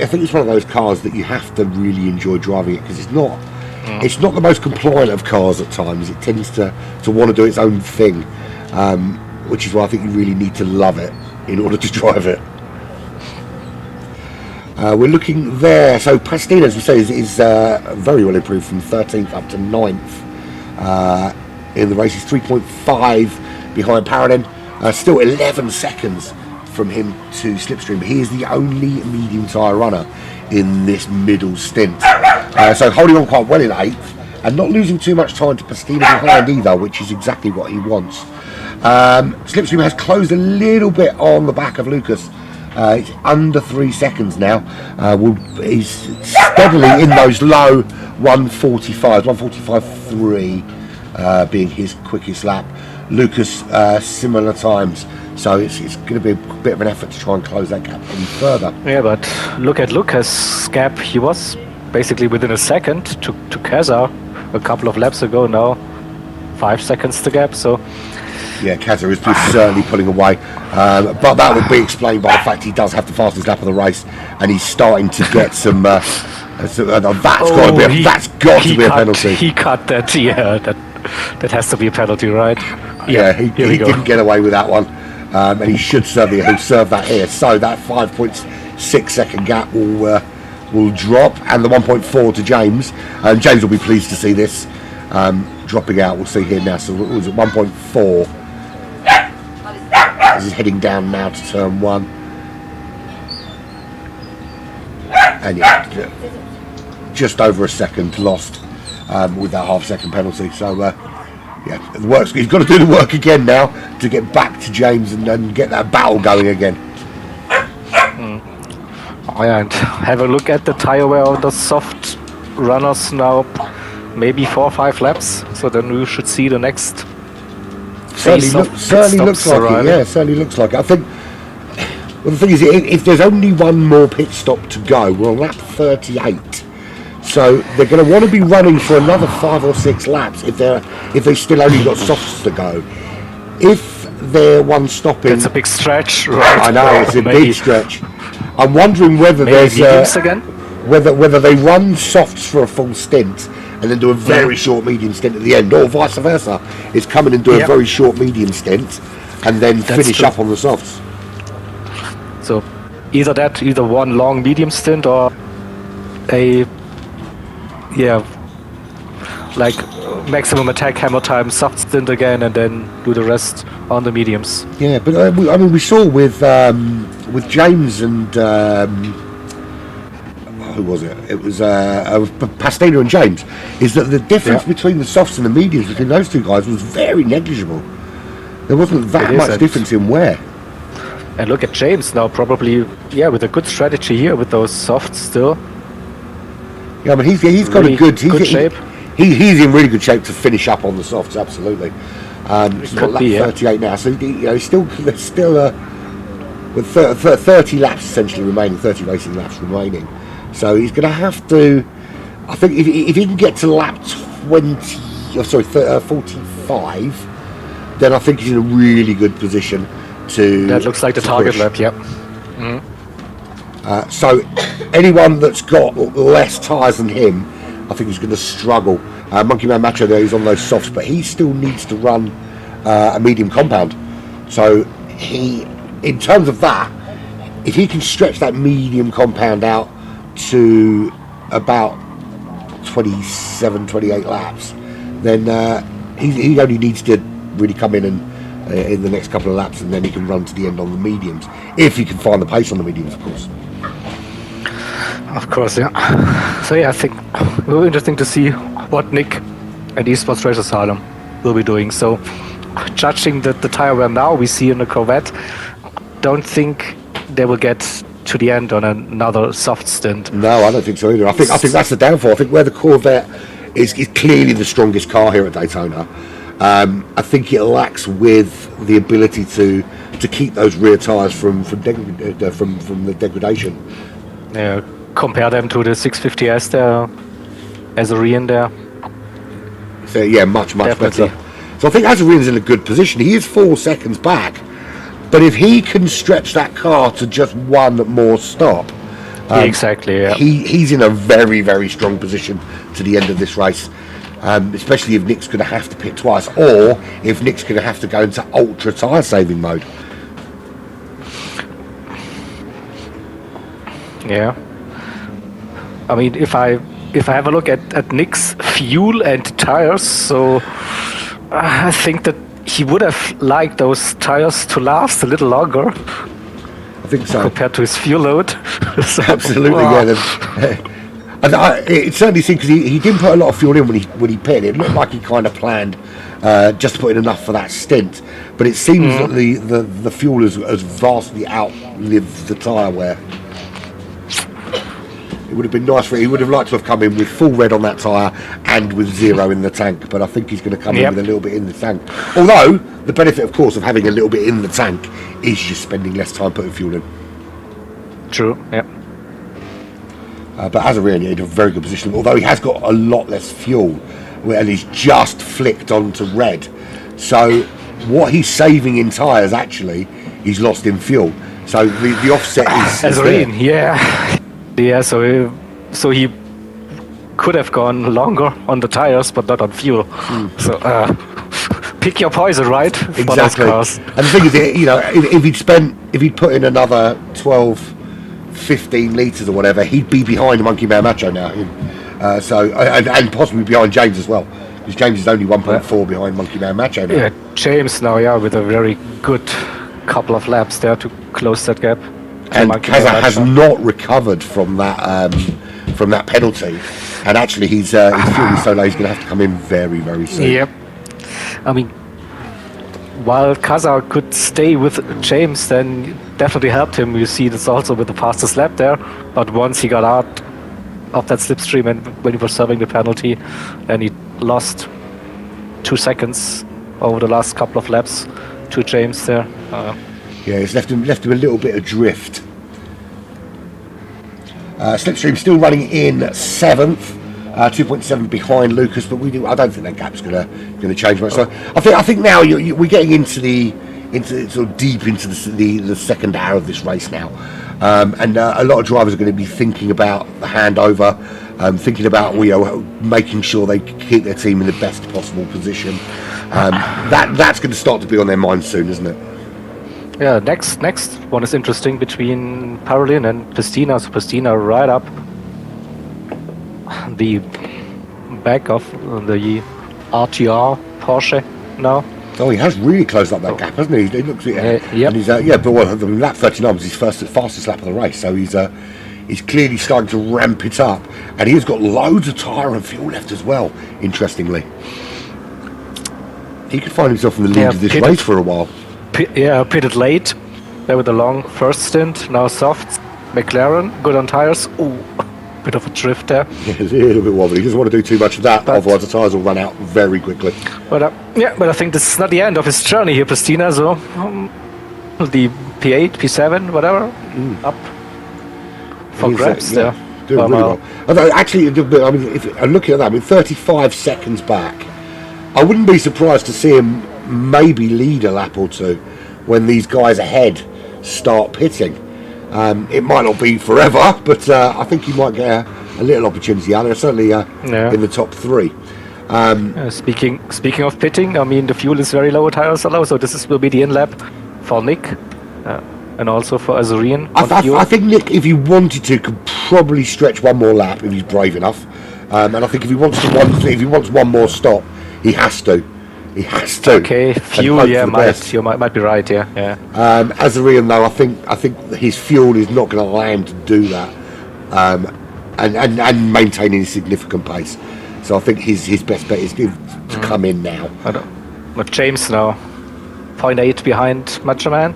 think it's one of those cars that you have to really enjoy driving it, because it's not the most compliant of cars at times. It tends to want to do its own thing, which is why I think you really need to love it in order to drive it. We're looking there. So Pastina, as we say, is very well improved from 13th up to 9th in the race. He's 3.5 behind Paradin. Still 11 seconds from him to Slipstream. He is the only medium tyre runner in this middle stint. So holding on quite well in 8th and not losing too much time to Pastina behind either, which is exactly what he wants. Slipstream has closed a little bit on the back of Lucas. It's under 3 seconds now. He's steadily in those low 145s, 145.3 being his quickest lap. Lucas, similar times. So it's going to be a bit of an effort to try and close that gap any further. Yeah, but look at Lucas' gap. He was basically within a second to Kaza a couple of laps ago. Now 5 seconds to gap. So yeah, Kaza is certainly pulling away, but that would be explained by the fact he does have the fastest lap of the race, and he's starting to get some. That's got to be a penalty. He cut that. Yeah, that has to be a penalty, right? Yeah, he didn't get away with that one, and he should serve that here. So that 5.6 second gap will drop, and the 1.4 to James. James will be pleased to see this dropping out. We'll see here now. So it was at 1.4. As he's heading down now to turn 1, and yeah, just over a second lost with that half-second penalty. So yeah, the work's, he's got to do the work again now to get back to James and get that battle going again. Oh, yeah, and have a look at the tire wear on the soft runners now. Maybe 4 or 5 laps. So then we should see the next. Certainly looks like it. Yeah, certainly looks like it. I think. Well, the thing is, if there's only one more pit stop to go, we're on lap 38. So they're going to want to be running for another 5 or 6 laps if they still only got softs to go. If they're one stopping, it's a big stretch, right? I know it's a big stretch. I'm wondering whether there's whether they run softs for a full stint and then do a very short medium stint at the end, or vice versa. It's come in and do a very short medium stint and then finish up on the softs. So either one long medium stint or a like maximum attack hammer time soft stint again, and then do the rest on the mediums. Yeah, but I mean, we saw with James and who was it? It was Pastina and James. Is that the difference between the softs and the mediums between those two guys was very negligible. There wasn't that much difference in wear. And look at James now, probably with a good strategy here with those softs still. Yeah, but he's got really a good shape. He's in really good shape to finish up on the softs. Absolutely. He's got lap 38 now, so he's still with 30 laps essentially remaining, 30 racing laps remaining. So he's going to have to. I think if he can get to lap 45, then I think he's in a really good position to. That looks like the target push. lap. Yep. So anyone that's got less tyres than him, I think he's going to struggle. Monkey Man Macho there, he's on those softs, but he still needs to run a medium compound. So in terms of that, if he can stretch that medium compound out to about 27, 28 laps, then he only needs to really come in in the next couple of laps, and then he can run to the end on the mediums, if he can find the pace on the mediums, of course. Of course, yeah. So yeah, I think it will be interesting to see what Nick and Esports Race Asylum will be doing. So, judging the tire wear now we see in the Corvette, don't think they will get to the end on another soft stint. No, I don't think so either. I think that's the downfall. I think where the Corvette is clearly the strongest car here at Daytona, I think it lacks with the ability to keep those rear tyres from the degradation. Yeah, compare them to the 650S there, as a Rian there. So yeah, much Definitely. better. So I think Azarian's in a good position. He is 4 seconds back, but if he can stretch that car to just one more stop, Exactly. Yeah. he's in a very, very strong position to the end of this race. Especially if Nick's going to have to pit twice, or if Nick's going to have to go into ultra tyre saving mode. Yeah. I mean, if I have a look at Nick's fuel and tires, so I think that he would have liked those tires to last a little longer I think so. compared to his fuel load. So, Absolutely, yeah. And it certainly seemed, because he didn't put a lot of fuel in when he pitted. It looked like he kind of planned just to put in enough for that stint. But it seems that the fuel has vastly outlived the tyre wear. It would have been nice for him. He would have liked to have come in with full red on that tyre and with 0 in the tank. But I think he's going to come in with a little bit in the tank. Although, the benefit, of course, of having a little bit in the tank is just spending less time putting fuel in. True. Yeah. But Azarian in a very good position, although he has got a lot less fuel, and he's just flicked onto red. So what he's saving in tyres, actually, he's lost in fuel. So the offset is Azarian, yeah. Yeah, so he could have gone longer on the tires, but not on fuel. So pick your poison, right? For those exactly. cars. And the thing is, if he'd put in another 12, 15 litres or whatever, he'd be behind Monkey Man Macho now. And possibly behind James as well, because James is only 1.4 behind Monkey Man Macho now. Yeah, James now, with a very good couple of laps there to close that gap. And Kaza has not recovered from that penalty, and actually his fuel is so low he's going to have to come in very, very soon. Yep. I mean, while Kaza could stay with James, then definitely helped him. You see this also with the fastest lap there, but once he got out of that slipstream and when he was serving the penalty, and he lost 2 seconds over the last couple of laps to James there. Yeah, it's left him a little bit adrift. Slipstream still running in 7th, 2.7 behind Lucas, but I don't think that gap's going to change much. So I think now we're getting into sort of deep into the second hour of this race now, and a lot of drivers are going to be thinking about the handover, thinking about making sure they keep their team in the best possible position. That's going to start to be on their mind soon, isn't it? Yeah, next one is interesting between Parolin and Pistina. So Pistina right up the back of the RTR Porsche now. Oh, he has really closed up that gap, hasn't he? He looks Yep. And he's but lap 39 was his fastest lap of the race, so he's clearly starting to ramp it up, and he's got loads of tyre and fuel left as well. Interestingly, he could find himself in the lead of this race for a while. Pitted late there with a long first stint, now soft. McLaren good on tires. Ooh, bit of a drift there. Yeah, it's a little bit wobbly. He doesn't want to do too much of that, otherwise the tyres will run out very quickly. But I think this is not the end of his journey here, Pistina. So the P8, P7, whatever, up for grabs there. Doing really well. Although, actually, I mean, if I'm looking at that, 35 seconds back. I wouldn't be surprised to see him maybe lead a lap or two when these guys ahead start pitting. It might not be forever, but I think he might get a little opportunity out there, certainly in the top 3. Speaking of pitting, I mean, the fuel is very low, tires are low, so will be the in lap for Nick and also for Azarian. I think Nick, if he wanted to, could probably stretch one more lap if he's brave enough. And I think if he wants one more stop, he has to. He has to. Okay, and fuel, hope yeah, for the best. you might be right, yeah. Azarian, though, I think his fuel is not going to allow him to do that, and maintain any significant pace. So I think his best bet is to come in now. I don't. But James now, 0.8 behind Macho Man.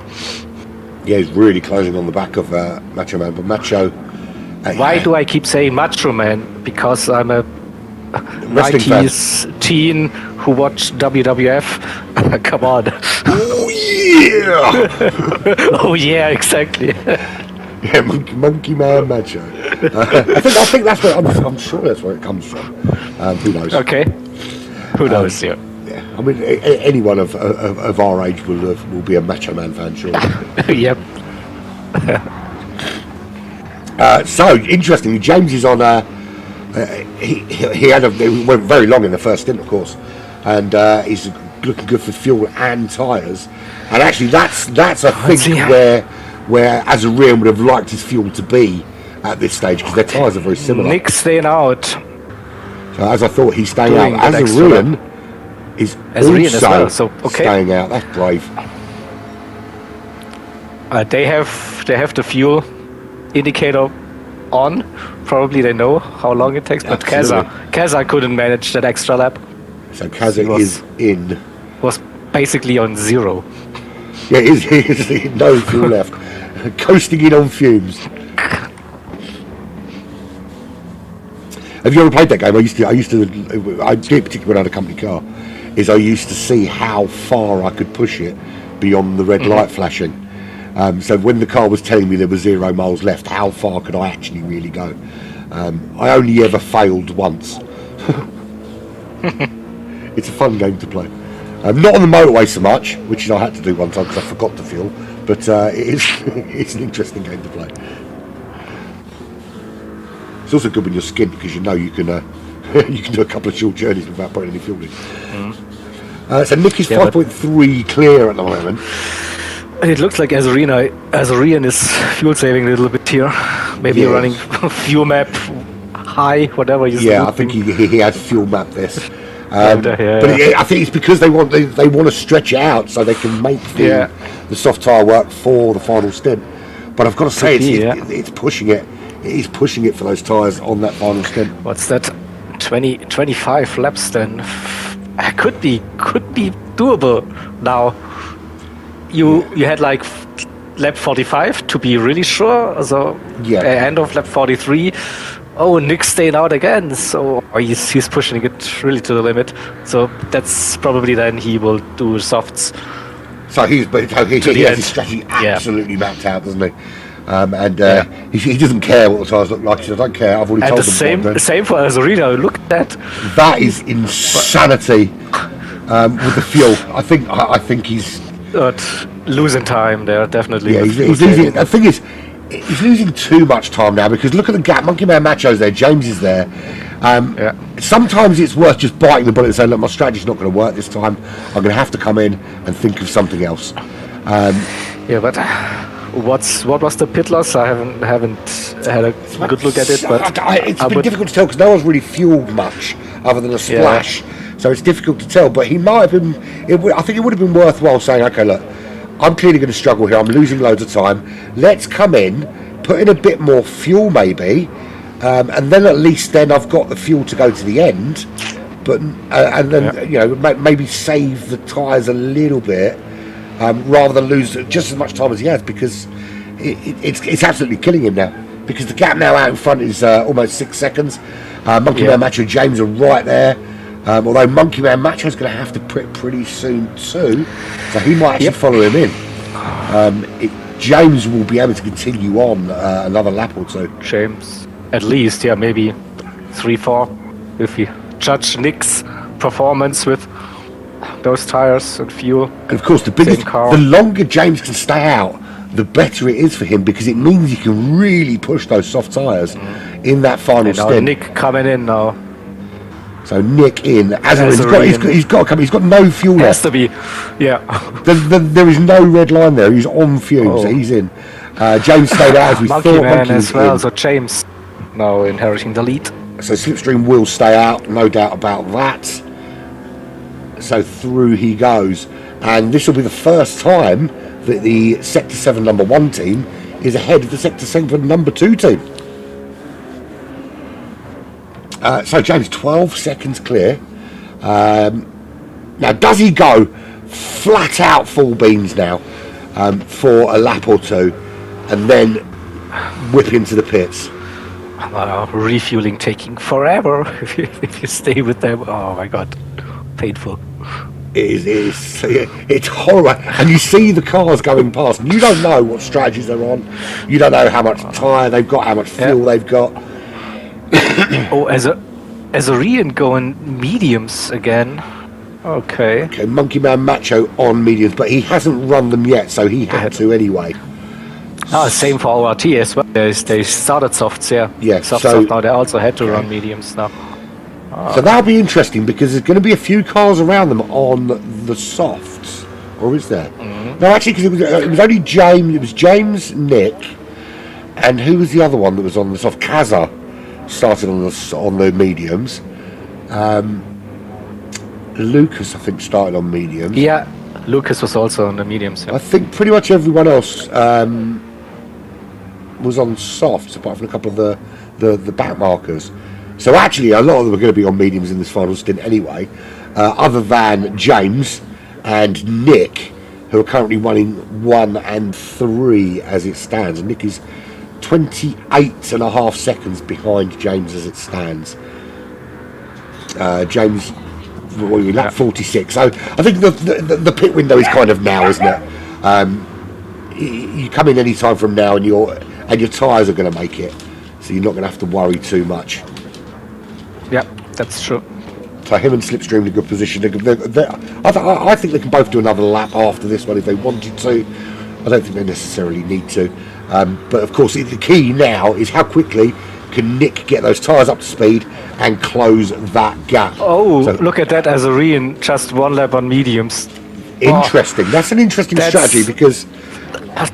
Yeah, he's really closing on the back of Macho Man, but Macho. Why do I keep saying Macho Man? Because I'm a Wrestling 90s teen who watched WWF. Come on. Oh yeah! Oh yeah, exactly. Yeah, Monkey Man Macho. I think that's where I'm sure that's where it comes from. Who knows? Okay. Who knows? Yeah. Yeah, I mean, anyone of our age will be a Macho Man fan, sure. Yep. So interestingly, James is on. He went very long in the first stint, of course, and he's looking good for fuel and tyres. And actually, that's I think where Azarian would have liked his fuel to be at this stage, because their tyres are very similar. Nick's staying out. So as I thought, he's staying Doing out. that Azarian is Azarian also as well, so, okay. staying out. That's brave. They have the fuel indicator on. Probably they know how long it takes, but Kaza couldn't manage that extra lap. So Kaza is in. Was basically on 0. Yeah, he's no fuel left. Coasting in on fumes. Have you ever played that game? I used to. I did, particularly when I had a company car. I used to see how far I could push it beyond the red light flashing. So when the car was telling me there were 0 miles left, how far could I actually really go? I only ever failed once. It's a fun game to play. Not on the motorway so much, which I had to do one time because I forgot to fuel. But it's an interesting game to play. It's also good when you're skinned because you know you can do a couple of short journeys without putting any fuel in. So Nick is 5.3 clear at the moment. And it looks like Azarian is fuel saving a little bit here. Maybe running fuel map high, whatever. I think he has fuel map this. But I think it's because they want to stretch it out so they can make the soft tyre work for the final stint. But I've got to say, it's pushing it. It is pushing it for those tyres on that final stint. What's that? 25 laps then? Could be doable now. You had like lap 45 to be really sure. So end of lap 43. Oh, Nick's staying out again. So he's pushing it really to the limit. So that's probably then he will do softs. So he has his strategy absolutely mapped out, doesn't he? He doesn't care what the tyres look like. He says, I don't care. I've already told them. And the same for Azarino. Look at that. That is insanity with the fuel. I think he's losing time there, definitely. Yeah, he's losing. The thing is, he's losing too much time now because look at the gap. Monkey Man Macho's there. James is there. Sometimes it's worth just biting the bullet and saying, look, my strategy's not going to work this time. I'm going to have to come in and think of something else. But what was the pit loss? I haven't had a good look at it. But it's been difficult to tell because no one's really fueled much other than a splash. So it's difficult to tell. But he might have been. I think it would have been worthwhile saying, okay, look, I'm clearly going to struggle here. I'm losing loads of time. Let's come in, put in a bit more fuel maybe, and then at least then I've got the fuel to go to the end. But and then maybe save the tyres a little bit. Rather than lose just as much time as he has, because it's absolutely killing him now. Because the gap now out in front is almost 6 seconds. Monkey Man Macho and James are right there. Although Monkey Man Macho is going to have to pretty soon too, so he might actually follow him in. James will be able to continue on another lap or two. James, at least, maybe 3-4 if you judge Nick's performance with those tires and fuel. And of course, the longer James can stay out, the better it is for him, because it means he can really push those soft tires in that final stint. Nick coming in now. So Nick in. He's got to come. He's got no fuel left. Has to be. Yeah. There is no red line there. He's on fumes. So he's in. James stayed out as we Monkey thought. Man as well. So James now inheriting the lead. So Slipstream will stay out. No doubt about that. So through he goes, and this will be the first time that the Sector 7 number 1 team is ahead of the Sector 7 number 2 team. So James, 12 seconds clear. Now, does he go flat out full beans now for a lap or two, and then whip into the pits? Refueling taking forever if you stay with them. Oh my god, painful. It's horrible, and you see the cars going past, and you don't know what strategies they're on. You don't know how much tyre they've got, how much fuel they've got. Oh, as a Rian going mediums again. Okay, Monkey Man Macho on mediums, but he hasn't run them yet, so he had to anyway. Same for ORT as well. They started softs, soft now. They also had to run mediums now. So that'll be interesting, because there's going to be a few cars around them on the softs, or is there? No, actually, because it was only James. It was James, Nick, and who was the other one that was on the soft? Kaza started on the mediums. Lucas, I think, started on mediums. Yeah, Lucas was also on the mediums. Yeah. I think pretty much everyone else was on softs, apart from a couple of the back markers. So actually, a lot of them are going to be on mediums in this final stint anyway, other than James and Nick, who are currently running 1 and 3 as it stands. And Nick is 28.5 seconds behind James as it stands. James, lap 46. So I think the pit window is kind of now, isn't it? You come in any time from now, and your tyres are going to make it, so you're not going to have to worry too much. Yeah, that's true. So him and Slipstream in a good position. I think they can both do another lap after this one if they wanted to. I don't think they necessarily need to. But of course, the key now is how quickly can Nick get those tyres up to speed and close that gap. Oh, so, look at that, as a Rian, just 1 lap on mediums. Interesting. That's an interesting strategy, because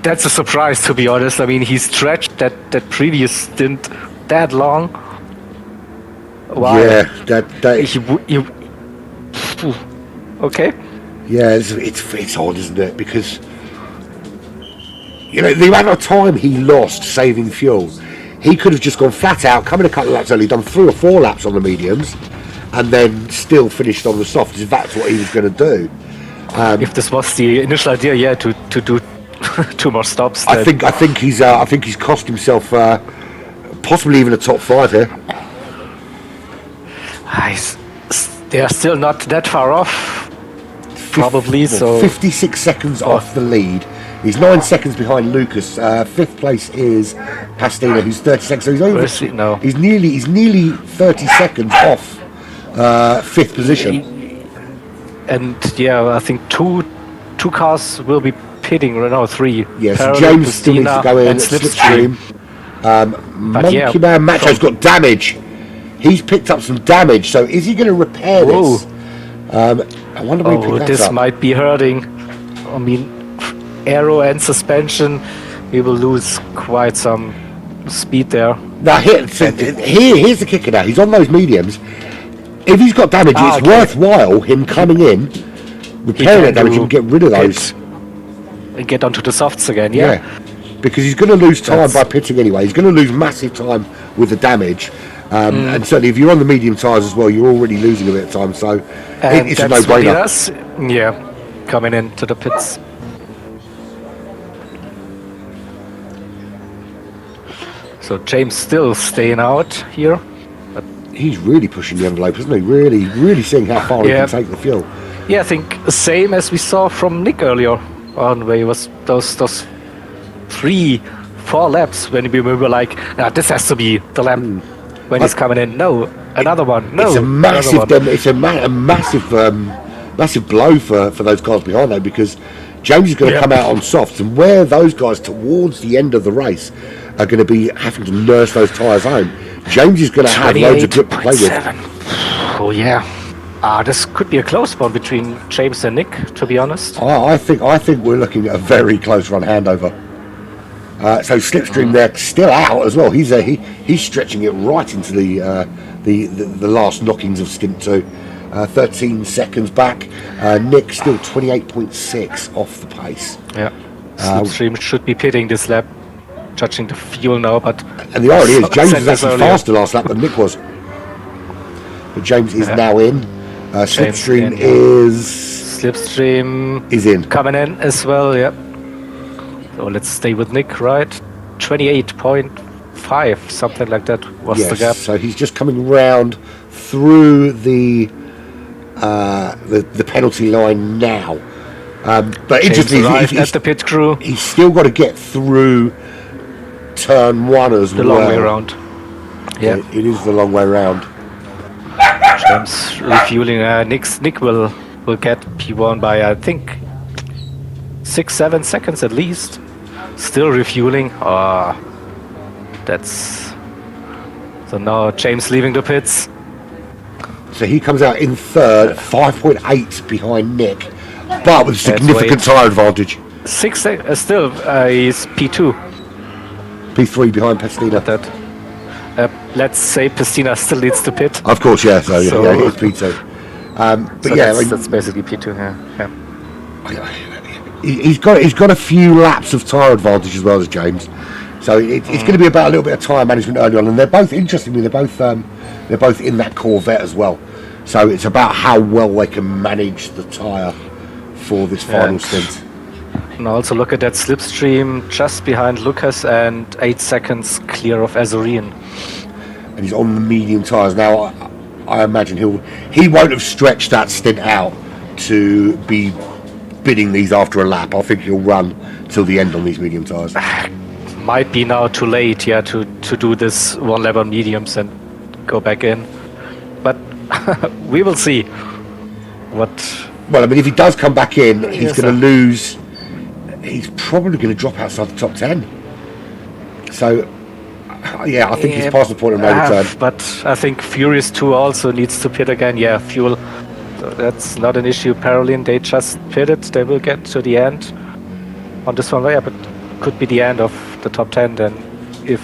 that's a surprise, to be honest. I mean, he stretched that previous stint that long. Wow. Yeah, okay. Yeah, it's odd, isn't it? Because the amount of time he lost saving fuel, he could have just gone flat out, come in a couple of laps early, done 3 or 4 laps on the mediums, and then still finished on the softs. If that's what he was going to do. If this was the initial idea, to do 2 more stops. I think he's cost himself possibly even a top 5 here. They are still not that far off, probably. So 56 seconds off the lead. He's 9 seconds behind Lucas. 5th place is Pastina, who's 30 seconds. So he's over. No. He's nearly 30 seconds off 5th position. And I think two cars will be pitting right now. 3. Yes, James still needs to go in. Slipstream. Monkey Man Macho's got damage. He's picked up some damage, so is he going to repair this? I wonder where he picked that this up. might be hurting. I mean, aero and suspension, we will lose quite some speed there. Now, here's the kicker now. He's on those mediums. If he's got damage, it's worthwhile him coming in, repairing that damage, and get rid of those. And get onto the softs again, because he's going to lose time by pitting anyway. He's going to lose massive time with the damage. And certainly if you're on the medium tyres as well, you're already losing a bit of time, so it's a no-brainer. Yeah, coming into the pits. So James still staying out here. But he's really pushing the envelope, isn't he? Really seeing how far he can take the fuel. Yeah, I think the same as we saw from Nick earlier on, where he was those 3-4 laps when we were like, this has to be the lap. When he's coming in, another one. It's a massive blow for those cars behind though, because James is going to come out on softs, and where those guys towards the end of the race are going to be having to nurse those tyres home, James is going to have loads of grip to play with. Oh yeah. This could be a close one between James and Nick, to be honest. I think we're looking at a very close run handover. So Slipstream there still out as well. He's stretching it right into the last knockings of Stint 2. 13 seconds back. Nick still 28.6 off the pace. Yeah. Slipstream should be pitting this lap, judging the fuel now, but... And the irony is, James was actually earlier. faster last lap than Nick was. But James is now in. Slipstream Slipstream is in. Coming in as well, yeah. So let's stay with Nick, right? 28.5, something like that was the gap. So he's just coming round through the penalty line now. But interestingly, at the pit crew. He's still got to get through turn 1 as well. The long way around. Yeah, it is the long way around. James refueling. Nick will get P1 by I think 6-7 seconds at least. Still refueling. That's so now James leaving the pits. So he comes out in third, 5.8 behind Nick, but with significant tyre advantage. 6 seconds. Still, he's P2. P3 behind Pestina. Let's say Pestina still leads the pit. Of course, yeah. So it's P2. But that's basically P2. Yeah. He's got a few laps of tyre advantage as well as James. So it's going to be about a little bit of tyre management early on, and they're both interestingly they're both in that Corvette as well. So it's about how well they can manage the tyre for this final stint. And also look at that slipstream just behind Lucas and 8 seconds clear of Azurin. And he's on the medium tyres now. I imagine he won't have stretched that stint out to be bidding these after a lap. I think he'll run till the end on these medium tyres. Might be now too late, to do this 1 lap on mediums and go back in. But we will see. Well, I mean, if he does come back in, he's going to lose. He's probably going to drop outside the top 10. So, I think he's past the point of no return. But I think Furious 2 also needs to pit again. Fuel. So that's not an issue. Parolin, they just pitted. They will get to the end on this one. But could be the end of the top 10 then, if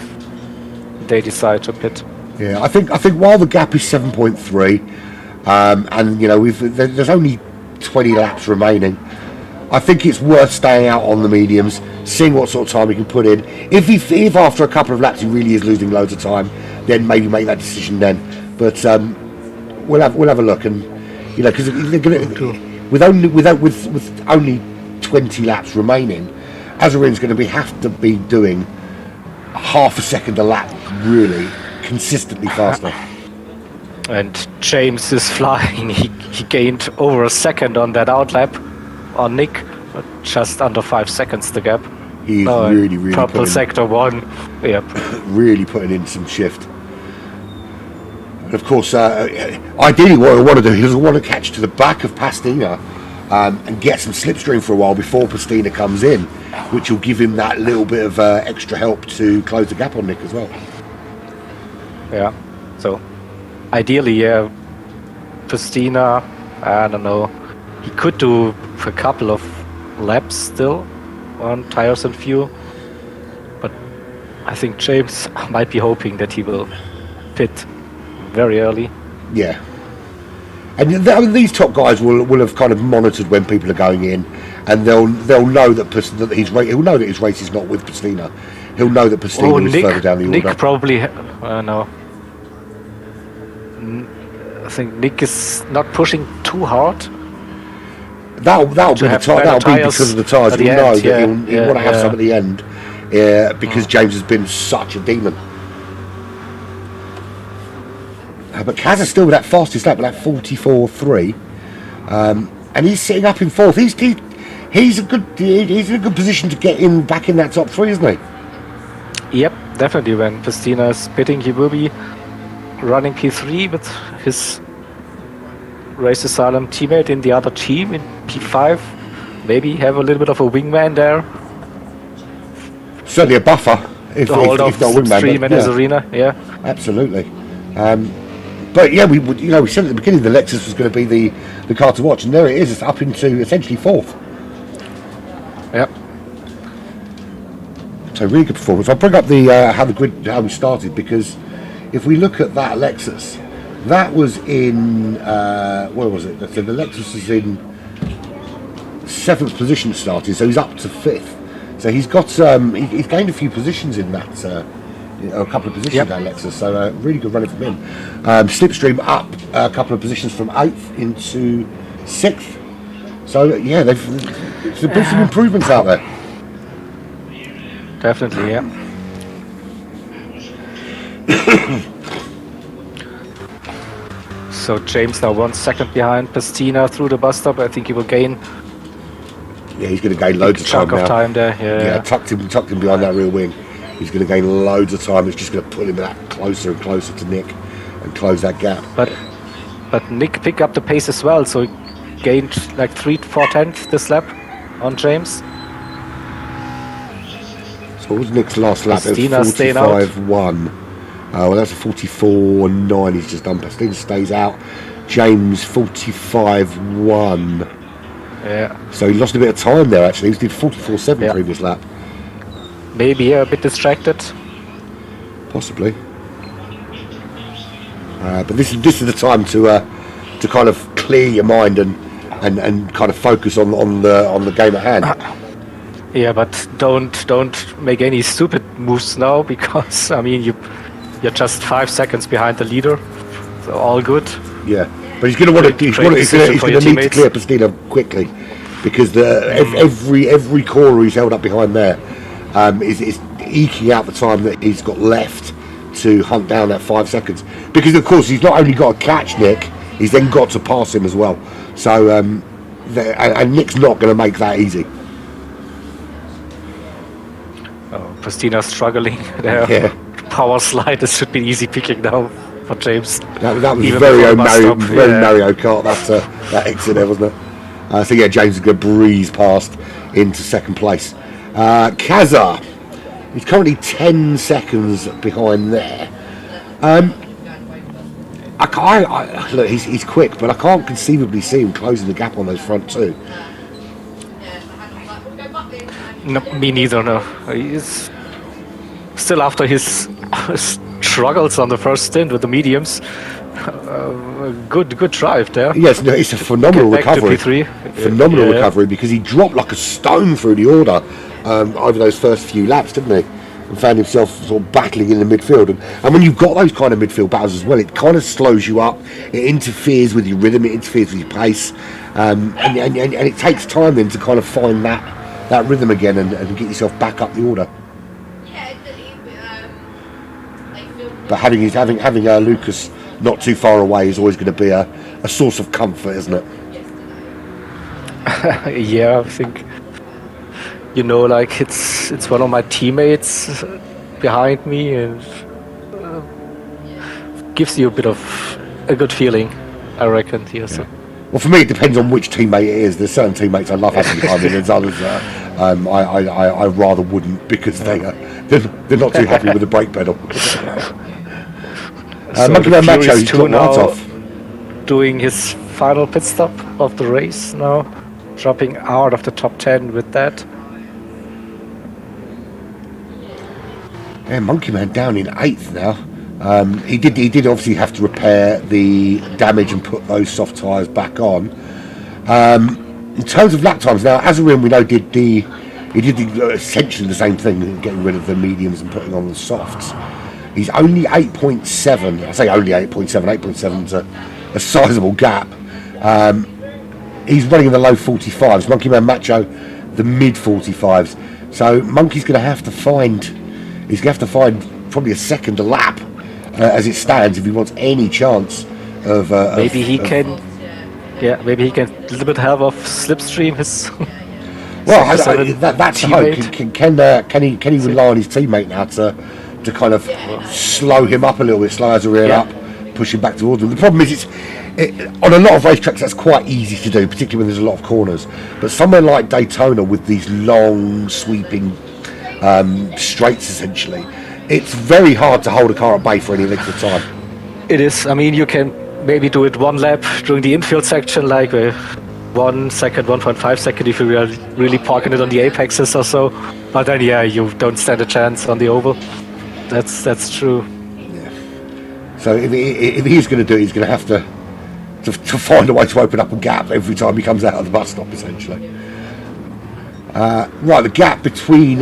they decide to pit. Yeah, I think while the gap is 7.3, and there's only 20 laps remaining, I think it's worth staying out on the mediums, seeing what sort of time he can put in. If after a couple of laps he really is losing loads of time, then maybe make that decision then. But we'll have a look, and because with only 20 laps remaining, Azurin's going to have to be doing half a second a lap, really consistently faster. And James is flying. He gained over a second on that outlap on Nick, but just under 5 seconds the gap. He's really purple sector 1. Yep. Really putting in some shift. And of course, ideally what I want to do is I want to catch to the back of Pastina and get some slipstream for a while before Pastina comes in, which will give him that little bit of extra help to close the gap on Nick as well. Yeah, so ideally, Pastina, I don't know, he could do a couple of laps still on tires and fuel, but I think James might be hoping that he will pit very early. Yeah. And these top guys will have kind of monitored when people are going in, and they'll know that he'll know that his race is not with Pastina. He'll know that Pastina is further down the order. Nick probably no. I think Nick is not pushing too hard. That'll be because of the tyres. He'll know that he'll want to have some at the end, because James has been such a demon. But Kaz is still with that fastest lap, with that 44.3, and he's sitting up in fourth. He's in a good position to get back in that top 3, isn't he? Yep, definitely. When Pastina is pitting, he will be running P3 with his Race Asylum teammate in the other team in P5. Maybe have a little bit of a wingman there. Certainly a buffer. If not a wingman. Stream in his arena, absolutely. But we said at the beginning the Lexus was going to be the car to watch, and there it is. It's up into essentially fourth. Yep. So really good performance. I'll bring up the how we started, because if we look at that Lexus, That was in where was it? So the Lexus is in 7th position starting, so he's up to 5th. So he's got he's gained a few positions in that, a couple of positions in that Lexus. So really good running from him. Slipstream up a couple of positions from 8th into 6th. So yeah, there's been some improvements out there. Definitely, yeah. So James now 1 second behind Pastina through the bus stop. I think he will gain. Yeah, he's going to gain loads of chunk time of now. time there. Yeah, tucked him behind that rear wing. He's going to gain loads of time. It's just going to pull him that closer and closer to Nick and close that gap. But Nick picked up the pace as well, so he gained like 3/4 this lap on James. So what was Nick's last lap? Pastina staying out. 45.1. Well, that's a 44.9 he's just done. Pastina stays out. James 45.1. Yeah. So he lost a bit of time there actually. He did 44.7 previous lap. Maybe a bit distracted. Possibly. But this is the time to kind of clear your mind and kind of focus on the game at hand. Yeah, but don't make any stupid moves now, because I mean you're just 5 seconds behind the leader, so all good. Yeah, but he's going to want to he's going to need to clear Pastina quickly, because every corner he's held up behind there is eking out the time that he's got left to hunt down that 5 seconds. Because of course he's not only got to catch Nick, he's then got to pass him as well. So and Nick's not going to make that easy. Oh, Pastina's struggling there. Yeah. Power slide. This should be easy picking now for James. That was Even very Mario Kart. That exit there, wasn't it? So yeah, James is going to breeze past into second place. Kaza, he's currently 10 seconds behind there. Look, he's quick, but I can't conceivably see him closing the gap on those front two. No, me neither. No, he's still after his struggles on the first stint with the mediums. Good drive there. Yes, no, it's a phenomenal recovery. Phenomenal recovery, because he dropped like a stone through the order over those first few laps, didn't he? And found himself sort of battling in the midfield. And when you've got those kind of midfield battles as well, it kind of slows you up. It interferes with your rhythm. It interferes with your pace, and it takes time then to kind of find that rhythm again and get yourself back up the order. But having Lucas not too far away is always going to be a source of comfort, isn't it? Yeah, I think, like it's one of my teammates behind me, and gives you a bit of a good feeling, I reckon. Here, so. Well, for me, it depends on which teammate it is. There's certain teammates I love having behind me, and there's others I rather wouldn't, because they're not too happy with the brake pedal. So Monkey Man Macho, he's got now right off. Doing his final pit stop of the race now, dropping out of the top 10 with that. Yeah, Monkey Man down in 8th now. He did obviously have to repair the damage and put those soft tyres back on. In terms of lap times now, Azarin we know did essentially the same thing, getting rid of the mediums and putting on the softs. He's only 8.7. I say only 8.7. 8.7 is a sizable gap. He's running in the low 45s. Monkey Man Macho, the mid 45s. So Monkey's going to have to find. He's going to have to find probably a second a lap as it stands if he wants any chance of. Maybe he can a little bit help of Slipstream his. Well, that's the hope. Can he rely on his teammate now to kind of slow him up a little bit, slow Azarin up, push him back towards him? The problem is, on a lot of racetracks that's quite easy to do, particularly when there's a lot of corners. But somewhere like Daytona, with these long sweeping straights, essentially, it's very hard to hold a car at bay for any length of time. It is. I mean, you can maybe do it one lap during the infield section, like 1 second, 1.5 second, if you are really parking it on the apexes or so. But then, you don't stand a chance on the oval. That's true. Yeah. So if he's going to do it, he's going to have to find a way to open up a gap every time he comes out of the bus stop, essentially. Right, the gap between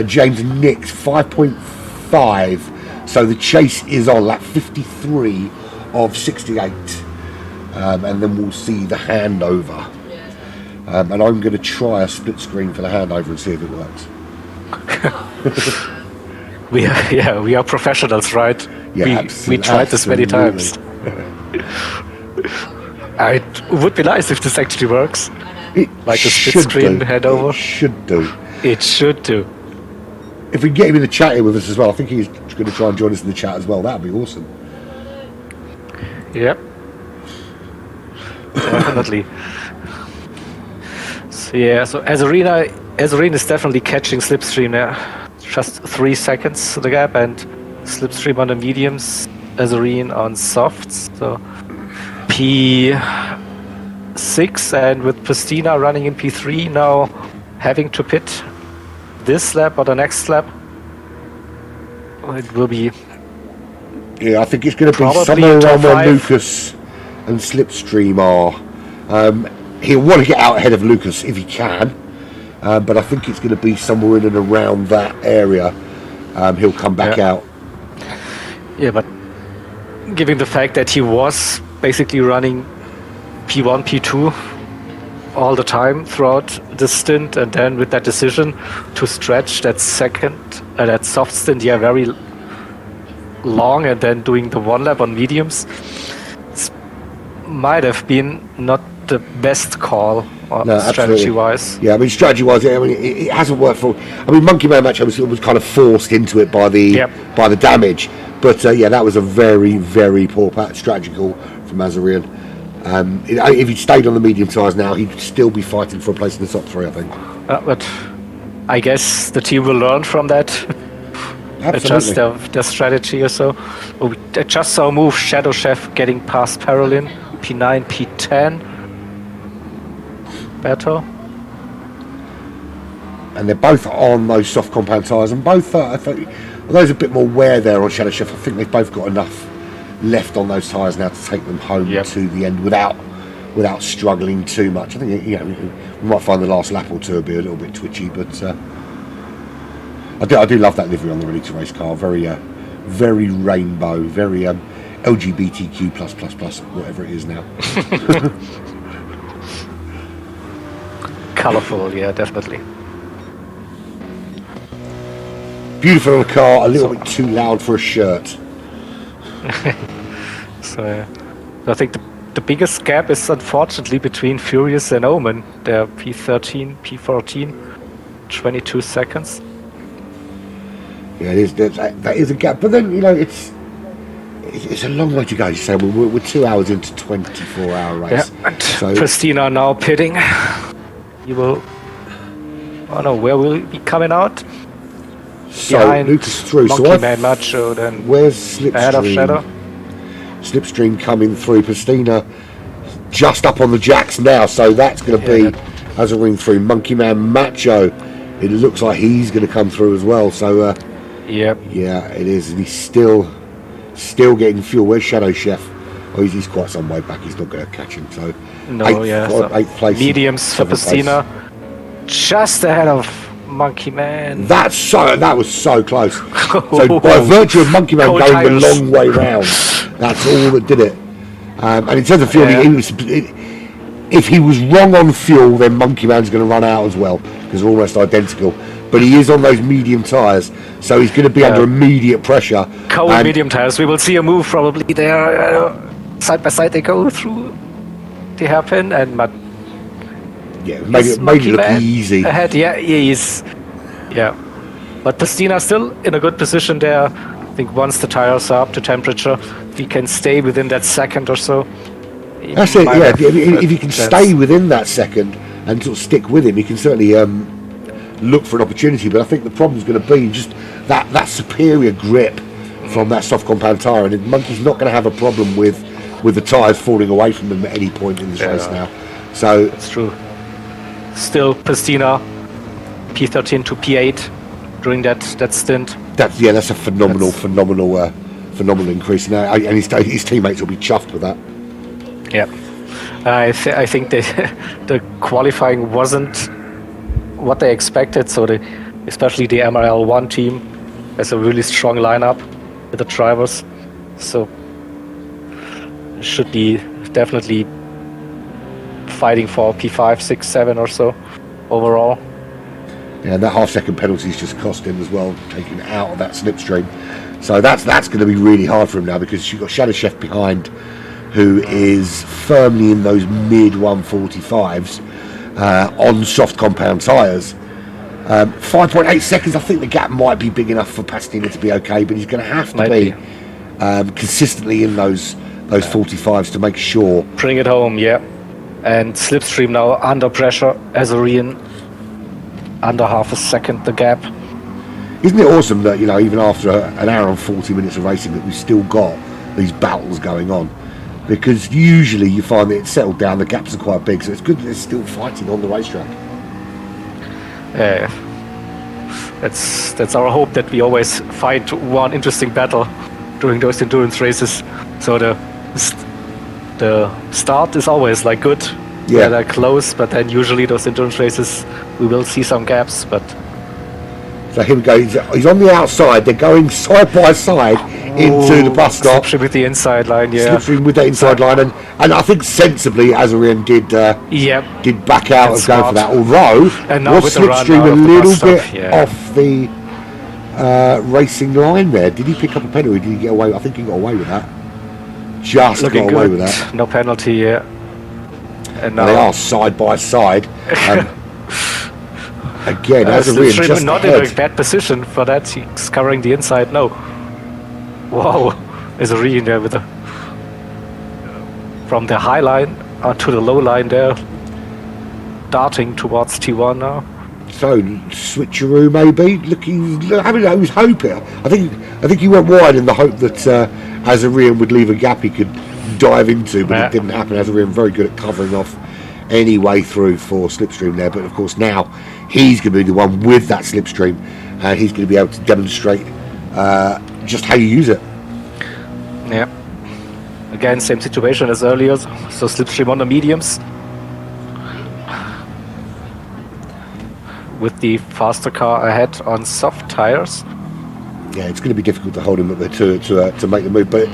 James and Nick's 5.5. So the chase is on lap 53 of 68. And then we'll see the handover. And I'm going to try a split screen for the handover and see if it works. We are professionals, right? Yeah, we tried this many times. It would be nice if this actually works. Like a split screen handover. It should do. It should do. If we can get him in the chat here with us as well, I think he's going to try and join us in the chat as well. That'd be awesome. Yep. Definitely. So Azarina is definitely catching Slipstream there. Just 3 seconds the gap, and Slipstream on the mediums, Azarine on softs. So P6, and with Pristina running in P3 now, having to pit this lap or the next lap. It will be. Yeah, I think it's going to be somewhere around where Lucas and Slipstream are. He'll want to get out ahead of Lucas if he can, but I think it's going to be somewhere in and around that area. He'll come back out. Yeah, but given the fact that he was basically running P1, P2 all the time throughout the stint, and then with that decision to stretch that that soft stint, very long, and then doing the one lap on mediums, might have been not the best call strategy-wise. Yeah, I mean, strategy-wise, it hasn't worked for. I mean, Monkey Man match was kind of forced into it by the damage, but that was a very, very poor strategy call from Azarian. If he'd stayed on the medium tyres now, he'd still be fighting for a place in the top 3, I think. But I guess the team will learn from that. Adjust their strategy or so. We just saw a move, Shadow Chef getting past Parolin, P9, P10. Better. And they're both on those soft compound tyres, and both, I think, although there's a bit more wear there on Shadow Chef, I think they've both got enough left on those tyres now to take them home to the end without struggling too much. I think we might find the last lap or two will be a little bit twitchy, but I do love that livery on the Ready to Race car. Very very rainbow, very LGBTQ plus whatever it is now. Colourful, yeah, definitely. Beautiful on the car, a little bit too loud for a shirt. So I think the biggest gap is unfortunately between Furious and Omen. They're P13, P14, 22 seconds. Yeah, it is. That is a gap, but then it's a long way to go. You say we're 2 hours into 24-hour race. Yeah, so Pristina now pitting. You will. Oh no, where will he be coming out? So behind Lucas through. Monkey Man Macho, then where's Slipstream? Ahead of Shadow. Slipstream coming through. Pristina just up on the jacks now, so that's going to be as a ring through. Monkey Man Macho. It looks like he's going to come through as well. So yeah, it is. And he's still getting fuel. Where's Shadow Chef? Oh, he's quite some way back. He's not going to catch him. So eighth place. Mediums for Pristina, just ahead of Monkey Man. That was so close. So by virtue of Monkey Man going the long way round, that's all that did it. And in terms of fuel, if he was wrong on fuel, then Monkey Man's going to run out as well, because they're almost identical. But he is on those medium tyres, so he's going to be under immediate pressure. Cold medium tyres. We will see a move probably there. Side by side they go through the hairpin, and made it look easy. Ahead, but Pristina still in a good position there. I think once the tires are up to temperature, he can stay within that second or so. That's it. Yeah, if you can stay within that second and sort of stick with him, he can certainly look for an opportunity. But I think the problem's going to be just that superior grip from that soft compound tyre, and Monkey's not going to have a problem with the tyres falling away from them at any point in this race now. So that's true. Still, Pristina, P13 to P8 during that stint. That's a phenomenal phenomenal increase, and his teammates will be chuffed with that. Yeah, I think the qualifying wasn't what they expected. So especially the MRL1 team has a really strong lineup with the drivers. So should be definitely fighting for P5, 6, 7 or so overall. Yeah, and that half-second penalty's just cost him as well, taking it out of that slipstream. So that's going to be really hard for him now, because you've got Shadow Chef behind, who is firmly in those mid 145s on soft compound tyres. 5.8 seconds, I think the gap might be big enough for Pastina to be okay, but he's going to have to be consistently in those 45s to make sure. Bring it home, yeah. And slipstream now under pressure, Azorian under half a second the gap. Isn't it awesome that, you know, even after an hour and 40 minutes of racing, that we've still got these battles going on? Because usually you find that it's settled down, the gaps are quite big, so it's good that they're still fighting on the racetrack. Yeah, that's our hope, that we always fight one interesting battle during those endurance races. So the start is always like good, yeah, they're close, but then usually those endurance races we will see some gaps. But so here we go. He's on the outside. They're going side by side into the bus stop. Slipstream with the inside line, yeah. Slipstream with that inside line, and I think sensibly Azorian did back out and go for that. Although was Slipstream a little bit off the racing line there? Did he pick up a penalty? Did he get away? I think he got away with that. Just looking got away good. with that. No penalty, yeah. And now they are side by side. Again, Azorian just not ahead. in a bad position for that. He's covering the inside. No. Wow. Azorian there with from the high line to the low line there, darting towards T1 now. So switcheroo maybe, I was hoping. I think he went wide in the hope that Azorian would leave a gap he could dive into, but it didn't happen. Azorian very good at covering off any way through for slipstream there, but of course now he's going to be the one with that slipstream, and he's going to be able to demonstrate just how you use it. Yeah. Again, same situation as earlier. So slipstream on the mediums, with the faster car ahead on soft tires. Yeah, it's going to be difficult to hold him up there to make the move. But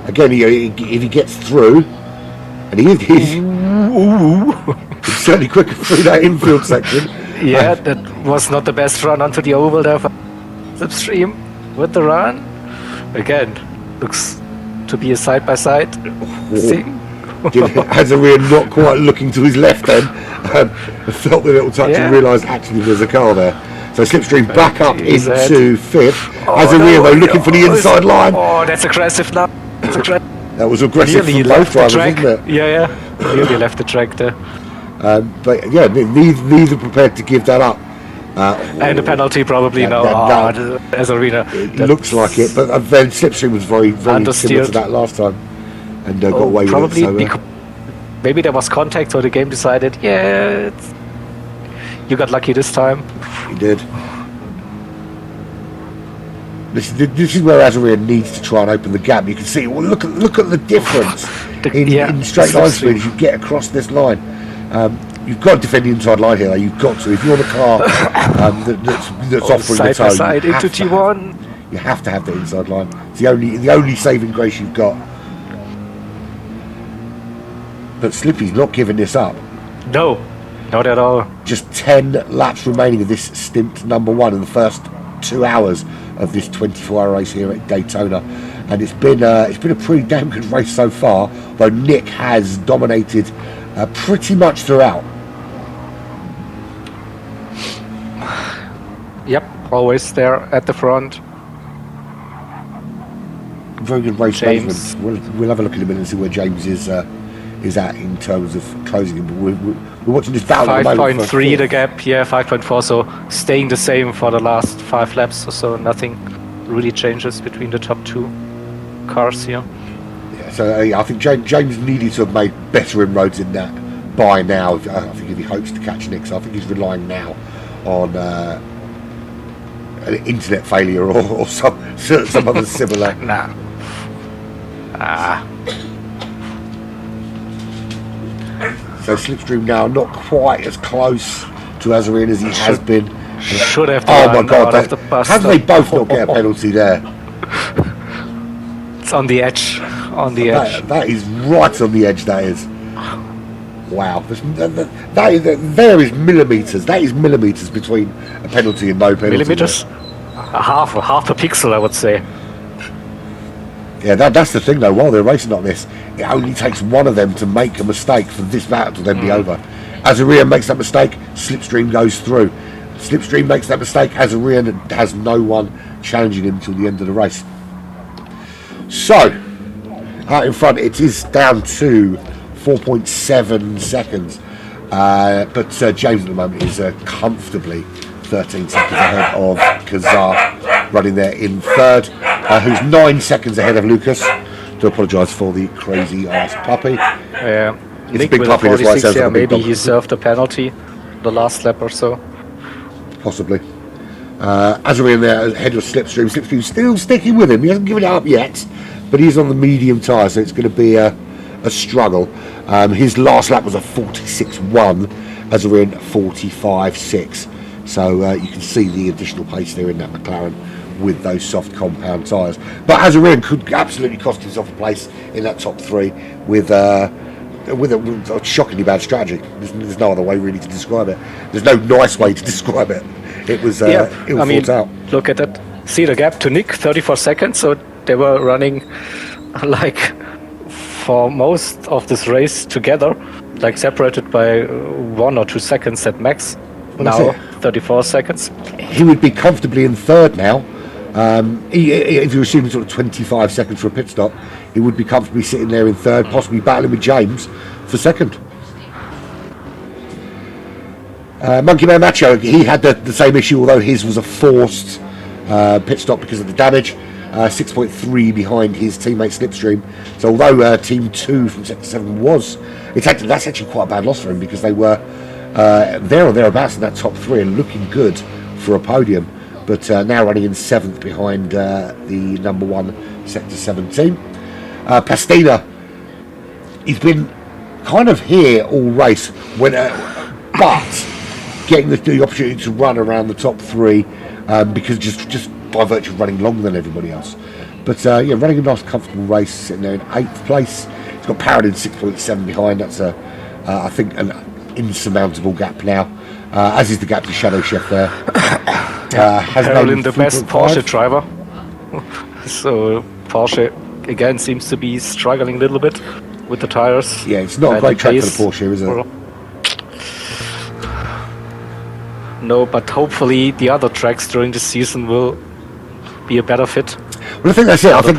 again, if he gets through, and he's certainly quicker through that infield section. Yeah, that was not the best run onto the oval there for slipstream with the run. Again, looks to be a side-by-side thing. Azorian not quite looking to his left then, felt the little touch and realised actually there's a car there. So slipstream back up into fifth. Azorian though looking for the inside line. Oh, that's aggressive now. That was aggressive from both drivers, wasn't it? Yeah. Nearly left the track there. But yeah, neither prepared to give that up. And a penalty probably now. Azorian. It looks like it, but then slipstream was very similar to that last time. And got away with probably it. So, maybe there was contact, so the game decided, you got lucky this time. He did. This is where Azorian needs to try and open the gap. You can see, well, look at the difference in straight line speed as you get across this line. You've got to defend the inside line here, though. You've got to. If you're on a car that's offering the toe, side into T1. You have to have the inside line. It's the only saving grace you've got. But Slippy's not giving this up. No, not at all. Just 10 laps remaining of this stint number 1 in the first 2 hours of this 24-hour race here at Daytona, and it's been a pretty damn good race so far. Though Nick has dominated pretty much throughout. Yep, always there at the front. Very good race management. We'll have a look in a minute and see where James is at in terms of closing him. But we're watching this battle. 5.3 the gap, 5.4. So staying the same for the last 5 laps or so. Nothing really changes between the top 2 cars here. Yeah, so I think James needed to have made better inroads in that by now. I think if he hopes to catch Nick, so I think he's relying now on an internet failure or some other similar. Nah. So Slipstream now not quite as close to Azarine as he has been. Should have. Oh my God! Of the bus How do they both not get a penalty there? It's on the edge. On the edge. That is right on the edge. That is. Wow. There is millimeters. That is millimeters between a penalty and no penalty. Millimeters. Half a pixel, I would say. Yeah, that's the thing though. While they're racing like this, it only takes one of them to make a mistake for this battle to then be over. Azarian makes that mistake, Slipstream goes through. Slipstream makes that mistake, Azarian has no one challenging him till the end of the race. So, out in front, it is down to 4.7 seconds. But James at the moment is comfortably 13 seconds ahead of Kazar, running there in third, who's 9 seconds ahead of Lucas. Do apologise for the crazy ass puppy. Yeah, It's Nick a big with puppy, that's why it 46, sounds like a big maybe dog. he served a penalty the last lap or so. Possibly. Azarian there ahead of Slipstream. Slipstream still sticking with him. He hasn't given it up yet, but he's on the medium tyre, so it's going to be a struggle. His last lap was a 46.1, Azarian 45.6. So you can see the additional pace there in that McLaren with those soft compound tyres. But Azarian could absolutely cost himself a place in that top three with a shockingly bad strategy. There's no other way really to describe it. There's no nice way to describe it. It was thought out. Look at that. See the gap to Nick, 34 seconds. So they were running like for most of this race together, like separated by 1 or 2 seconds at max. Now 34 seconds. He would be comfortably in third now. If you're assuming sort of 25 seconds for a pit stop, he would be comfortably sitting there in third, possibly battling with James for second. Monkey Man Macho, he had the same issue, although his was a forced pit stop because of the damage. 6.3 behind his teammate Slipstream. So although Team 2 from Sector 7 that's actually quite a bad loss for him, because they were there or thereabouts in that top three and looking good for a podium, but now running in 7th behind the number 1 Sector 7 team. Pastina, he's been kind of here all race, but getting the opportunity to run around the top three because just by virtue of running longer than everybody else. But running a nice comfortable race, sitting there in 8th place. He's got Paradin 6.7 behind. That's I think an insurmountable gap now, as is the gap to Shadow Chef there. Carolyn, the best Porsche driver. So Porsche again seems to be struggling a little bit with the tires. Yeah, it's not a great track for the Porsche, is it? No, but hopefully the other tracks during the season will be a better fit. Well, I think that's it. I think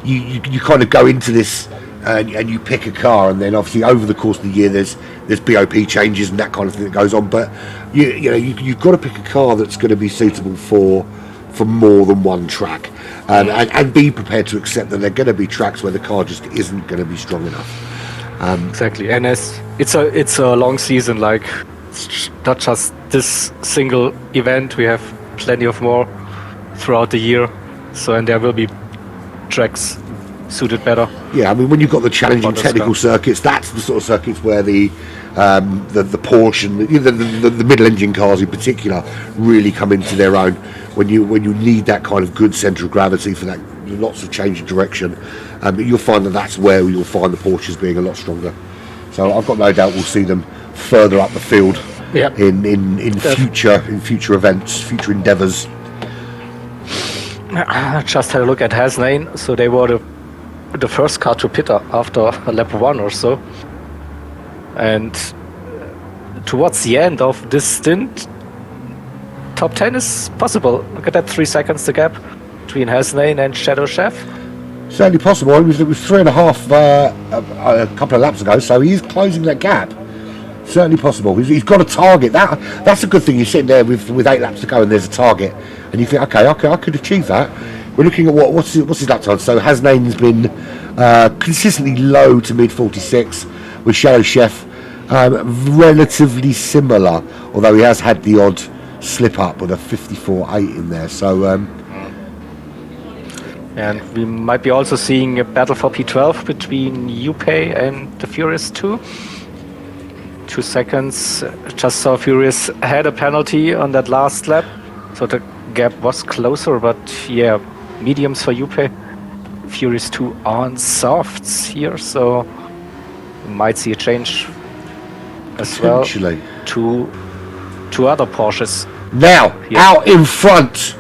you kind of go into this and you pick a car, and then obviously over the course of the year there's BOP changes and that kind of thing that goes on. But you've got to pick a car that's going to be suitable for more than one track, and be prepared to accept that there are going to be tracks where the car just isn't going to be strong enough. Exactly, and it's a long season. Like, it's not just this single event. We have plenty of more throughout the year. So, and there will be tracks suited better. Yeah, I mean, when you've got the challenging technical circuits, that's the sort of circuits where the Porsche and the middle engine cars in particular really come into their own. When you need that kind of good centre of gravity for that lots of change of direction, you'll find that's where you'll find the Porsches being a lot stronger. So I've got no doubt we'll see them further up the field in future events, future endeavours. I just had a look at Hasnain. So they were the first car to pit after lap 1 or so. And towards the end of this stint, top 10 is possible. Look at that, 3 seconds the gap between Hasnain and Shadow Chef. Certainly possible. It was 3.5 a couple of laps ago, so he is closing that gap. Certainly possible. He's got a target. That's a good thing. You're sitting there with 8 laps to go and there's a target, and you think, okay, I could achieve that. We're looking at what's his lap time. So Hasnain's been consistently low to mid 46, with Shadow Chef relatively similar, although he has had the odd slip up with a 54.8 in there. So And we might be also seeing a battle for P12 between UPay and the Furious 2. 2 seconds. Just saw Furious had a penalty on that last lap, so the gap was closer. But yeah, mediums for UPay. Furious 2 on softs here, so we might see a change as well. Two other Porsches. Now, out in front.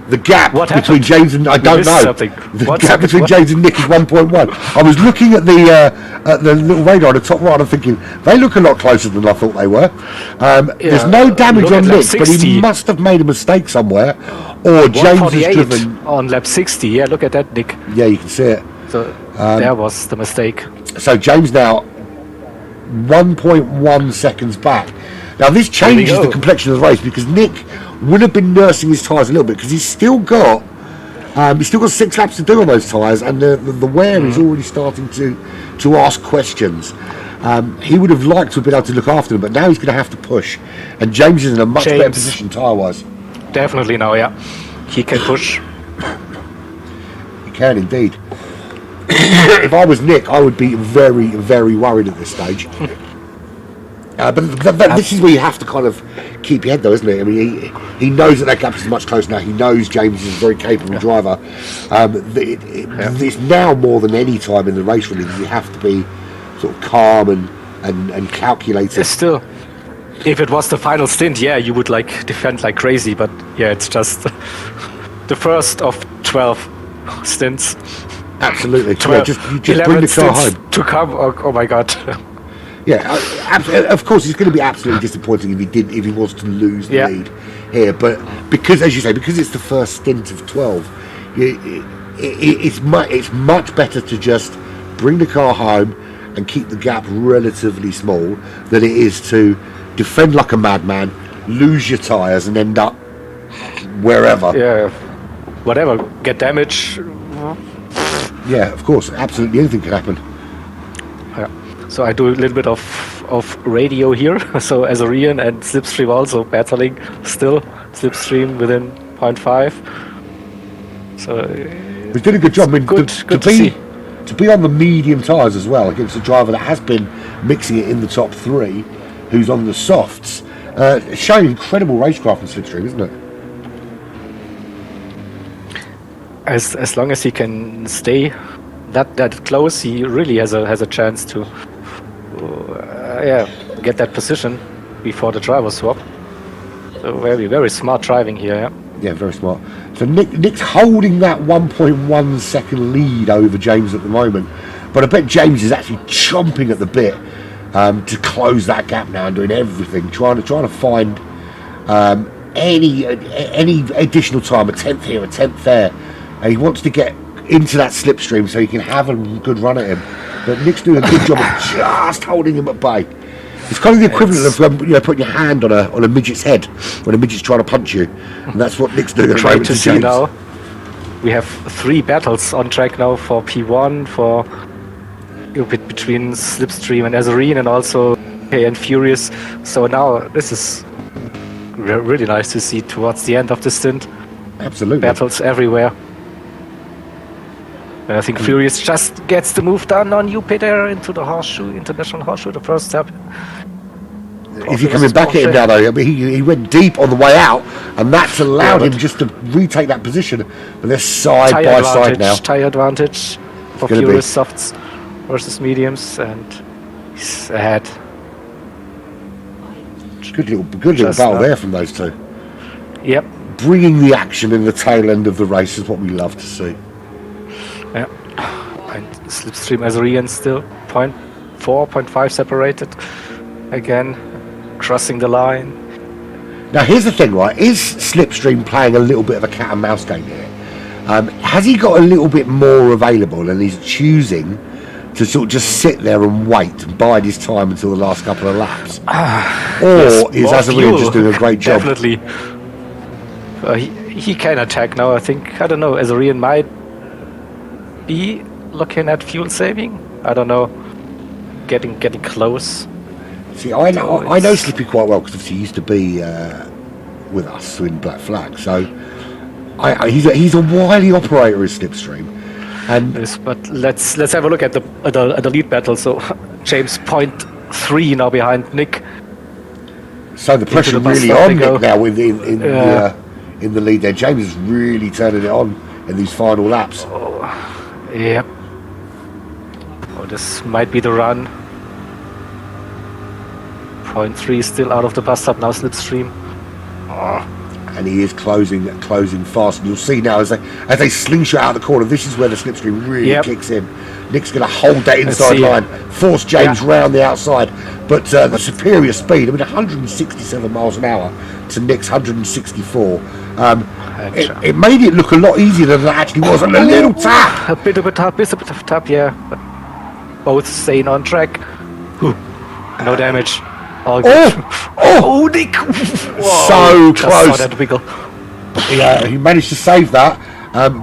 The gap between James and I don't know. The gap between James and Nick is 1.1. I was looking at the little radar on the top right. I'm thinking they look a lot closer than I thought they were. There's no damage on Nick, but he must have made a mistake somewhere, or James has driven on lap 60. Yeah, look at that, Nick. Yeah, you can see it. So there was the mistake. So James now 1.1 seconds back. Now this changes the complexion of the race because Nick would have been nursing his tyres a little bit because he's still got 6 laps to do on those tyres, and the wear is already starting to ask questions. He would have liked to have been able to look after them, but now he's going to have to push, and James is in a much better position tyre-wise. Definitely now, yeah. He can push. He can indeed. If I was Nick, I would be very, very worried at this stage. But this is where you have to kind of keep your head, though, isn't it? I mean, he knows that gap is much closer now. He knows James is a very capable driver. It's now more than any time in the race, really, that you have to be sort of calm and calculated. Still, if it was the final stint, yeah, you would defend like crazy. But yeah, it's just the first of 12 stints. Absolutely. 12, you just bring the car home. To come. Oh my God. Yeah, of course, it's going to be absolutely disappointing if he was to lose the lead here. But because, as you say, because it's the first stint of 12, it's much better to just bring the car home and keep the gap relatively small than it is to defend like a madman, lose your tyres, and end up wherever. Yeah, whatever, get damage. Yeah, of course, absolutely anything can happen. Yeah. So I do a little bit of radio here. So Azorian and Slipstream also battling still. Slipstream within 0.5. So he's doing a good job. I mean, to be on the medium tyres as well against a driver that has been mixing it in the top 3, who's on the softs, showing incredible racecraft in Slipstream, isn't it? As long as he can stay that close, he really has a chance to get that position before the driver swap. So very, very smart driving here. Yeah. Yeah, very smart. So Nick's holding that 1.1 second lead over James at the moment, but I bet James is actually chomping at the bit to close that gap now and doing everything, trying to find any additional time, a 10th here, a 10th there. And he wants to get into that slipstream so he can have a good run at him. But Nick's doing a good job of just holding him at bay. It's kind of the equivalent of putting your hand on a midget's head when a midget's trying to punch you, and that's what Nick's doing at the moment to James. Now, we have 3 battles on track now for P1, for between Slipstream and Azorine, and also K and Furious. So now this is really nice to see towards the end of the stint. Absolutely. Battles everywhere. And I think Furious just gets the move done on UP there into the international horseshoe, the first step. Is he coming back at him now, though? I mean, he went deep on the way out, and that's allowed him just to retake that position. But they're side by side now. Tire advantage for Furious softs versus mediums, and he's ahead. Good little battle there from those two. Yep. Bringing the action in the tail end of the race is what we love to see. Yeah, and Slipstream Azorian still 0.4, 0.5 separated again, crossing the line. Now here's the thing, right? Is Slipstream playing a little bit of a cat and mouse game here? Has he got a little bit more available and he's choosing to sort of just sit there and wait and bide his time until the last couple of laps? Or is Azorian just doing a great job? Definitely. He can attack now, I think. I don't know, Azorian might be looking at fuel saving. I don't know, getting close. See, I know Slippy quite well because he used to be with us in Black Flag. So He's a wily operator, his Slipstream. And Yes, but let's have a look at the lead battle. So James 0.3 now behind Nick. so the pressure the bus really stop on they go. Nick now in the lead there. James is really turning it on in these final laps. Yep. Oh, this might be the run. 0.3 still out of the bus stop now. Slipstream. And he is closing fast. And you'll see now as they slingshot out the corner, this is where the Slipstream really kicks in. Nick's going to hold that inside line, force James round the outside. But the superior speed, I mean, 167 miles an hour to Nick's 164. It made it look a lot easier than it actually was. And a little tap. A bit of a tap, yeah. But both staying on track. No damage. All good. Oh, Nick! Whoa, So just close. saw that wiggle. Yeah, he managed to save that.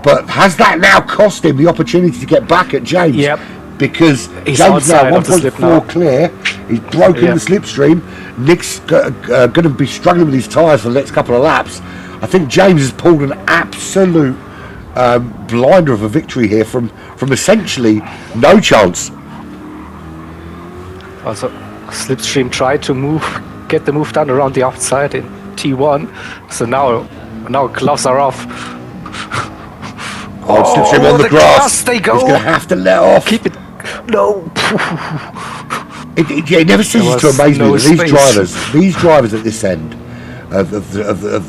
But has that now cost him the opportunity to get back at James? Yep. Because He's James now outside of the slip now. 1.4 clear. He's broken the Slipstream. Nick's going to be struggling with his tyres for the next couple of laps. I think James has pulled an absolute blinder of a victory here from essentially no chance. Also, Slipstream tried to get the move done around the outside in T1. So now gloves are off. Slipstream on the grass. They go. He's going to have to let off. Keep it. No. It never ceases to amaze me that these drivers at this end of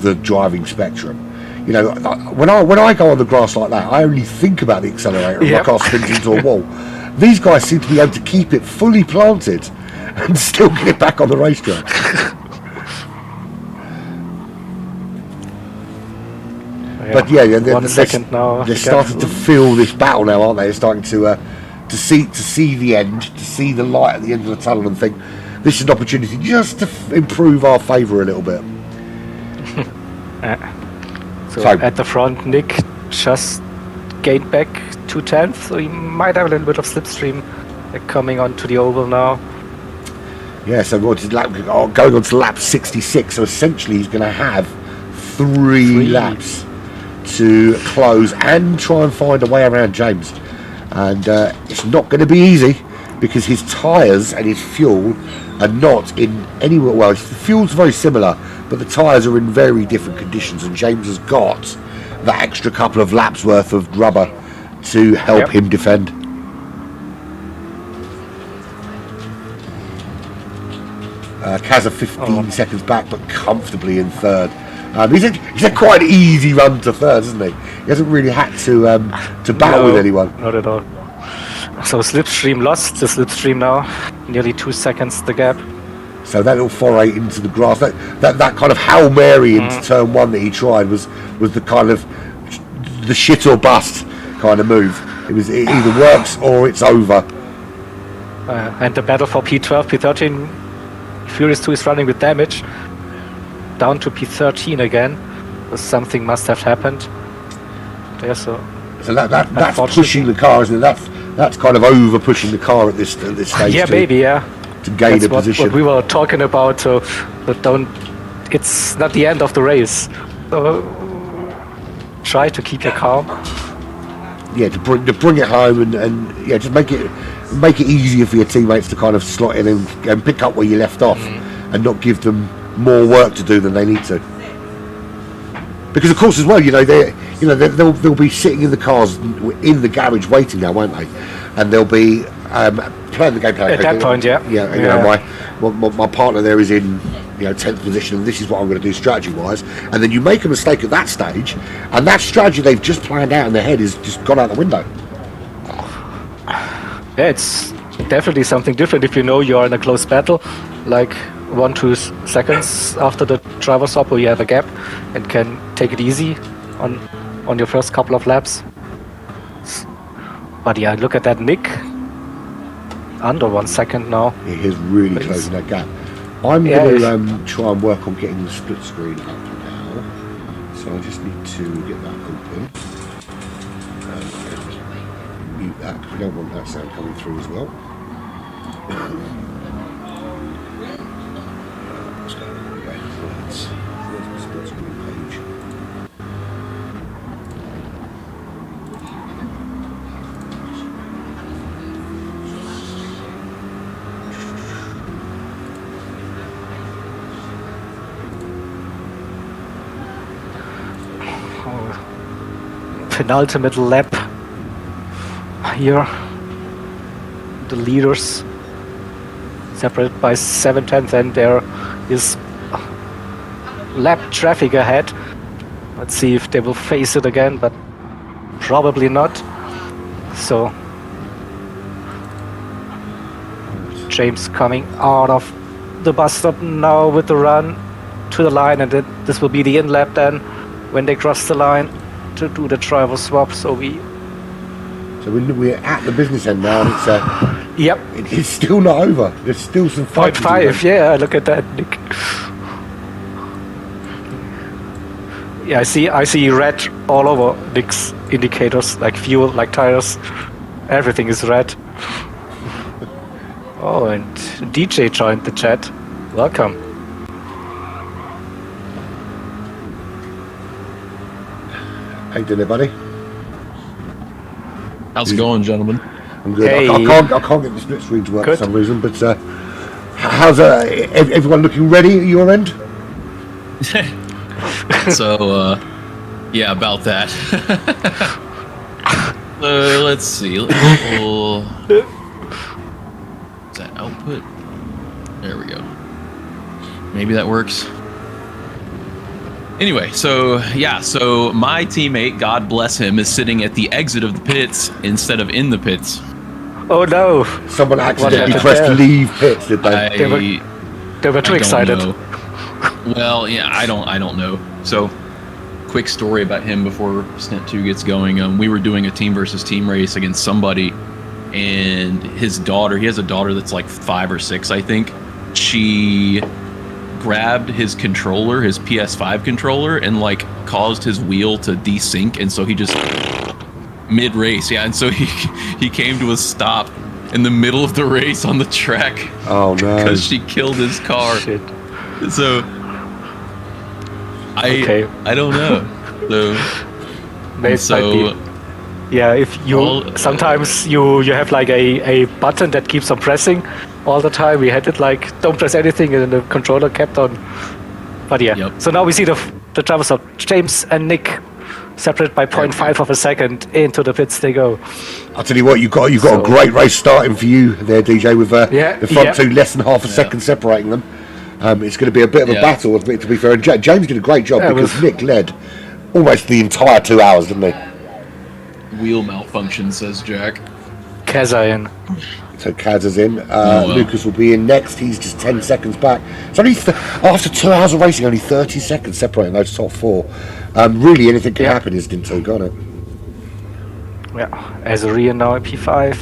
the driving spectrum, you know, when I go on the grass like that, I only think about the accelerator and my car spins into a wall. These guys seem to be able to keep it fully planted and still get it back on the racetrack. But they're starting to feel this battle now, aren't they? They're starting to see the end, to see the light at the end of the tunnel, and think this is an opportunity just to improve our favour a little bit. So at the front, Nick just gained back 2/10, so he might have a little bit of slipstream coming onto the oval now. Yeah, so going on to lap 66, so essentially he's going to have three laps to close and try and find a way around James. And it's not going to be easy because his tyres and his fuel are not in anywhere. Well, the fuel's very similar, but the tyres are in very different conditions, and James has got that extra couple of laps worth of rubber to help him defend. Kazza 15 seconds back, but comfortably in third. He's had quite an easy run to third, hasn't he? He hasn't really had to battle with anyone. Not at all. So Slipstream lost the Slipstream now, nearly 2 seconds the gap. So that little foray into the grass, that kind of Hail Mary into turn one that he tried was the kind of the shit or bust kind of move. It either works or it's over. And the battle for P12, P13, Furious 2 is running with damage. Down to P13 again. Something must have happened there, so that's pushing the car, isn't it? That's kind of over pushing the car at this stage. Yeah, maybe, yeah. To gain a position. What we were talking about, so it's not the end of the race. So try to keep your calm. Yeah, to bring it home and just make it easier for your teammates to kind of slot in and pick up where you left off, and not give them more work to do than they need to. Because of course as well, they'll be sitting in the cars in the garage waiting now, won't they? And they'll be playing the game plan. At that point, my partner there is in 10th position, and this is what I'm going to do strategy wise. And then you make a mistake at that stage, and that strategy they've just planned out in their head is just gone out the window. Yeah, it's definitely something different if you know you're in a close battle, like 1-2 seconds after the driver stop, where you have a gap and can take it easy on your first couple of laps. But yeah, look at that Nick, under 1 second now. He is really closing that gap. I'm going to try and work on getting the split screen up now, so I just need to get that open. Mute that because we don't want that sound coming through as well. Let's go. Where's the split screen page? penultimate lap here. The leaders separated by 7/10, and there is lap traffic ahead. Let's see if they will face it again, but probably not. So James coming out of the bus stop now with the run to the line, and this will be the in lap then when they cross the line to do the driver swap. So we're at the business end now, and it's yep, it's still not over. There's still some fight. 0.5, yeah, look at that, Nick. Yeah, I see red all over Nick's indicators, like fuel, like tires. Everything is red. Oh, and DJ joined the chat. Welcome. How you doing there, buddy? How's it going, gentlemen? I'm good. Hey. I can't get the split screen to work Good. for some reason, but how's everyone looking ready at your end? So, yeah, about that. Let's see. Is that output? There we go. Maybe that works. Anyway, so my teammate, God bless him, is sitting at the exit of the pits instead of in the pits. Oh no! Someone accidentally happened pressed there? leave pits, did they? They were too excited. Know. Well, yeah, I don't know. So, quick story about him before Stint 2 gets going. We were doing a team versus team race against somebody, and his daughter, he has a daughter that's like 5 or 6, I think. She grabbed his controller, his PS5 controller, and like caused his wheel to desync, and so he just mid-race, yeah, and so he came to a stop in the middle of the race on the track. Oh no! Because she killed his car. Shit. So I don't know. So yeah, if you sometimes you have like a button that keeps on pressing all the time. We had it like don't press anything, and the controller kept on. But yeah, Yep. So now we see the drivers of James and Nick separate by 0.5 of a second into the pits they go. I'll tell you what, you've got a great race starting for you there, DJ, with the front two less than half a second separating them. It's going to be a bit of a battle, to be fair. And James did a great job because Nick led almost the entire 2 hours, didn't he? Wheel malfunction, says Jack. Keza in. So Kaz is in. Lucas will be in next. He's just 10 seconds back. It's only after 2 hours of racing, only 30 seconds separating those top 4. Really, anything can happen, is Stint 2, can't it? Yeah, Azarian now at P5.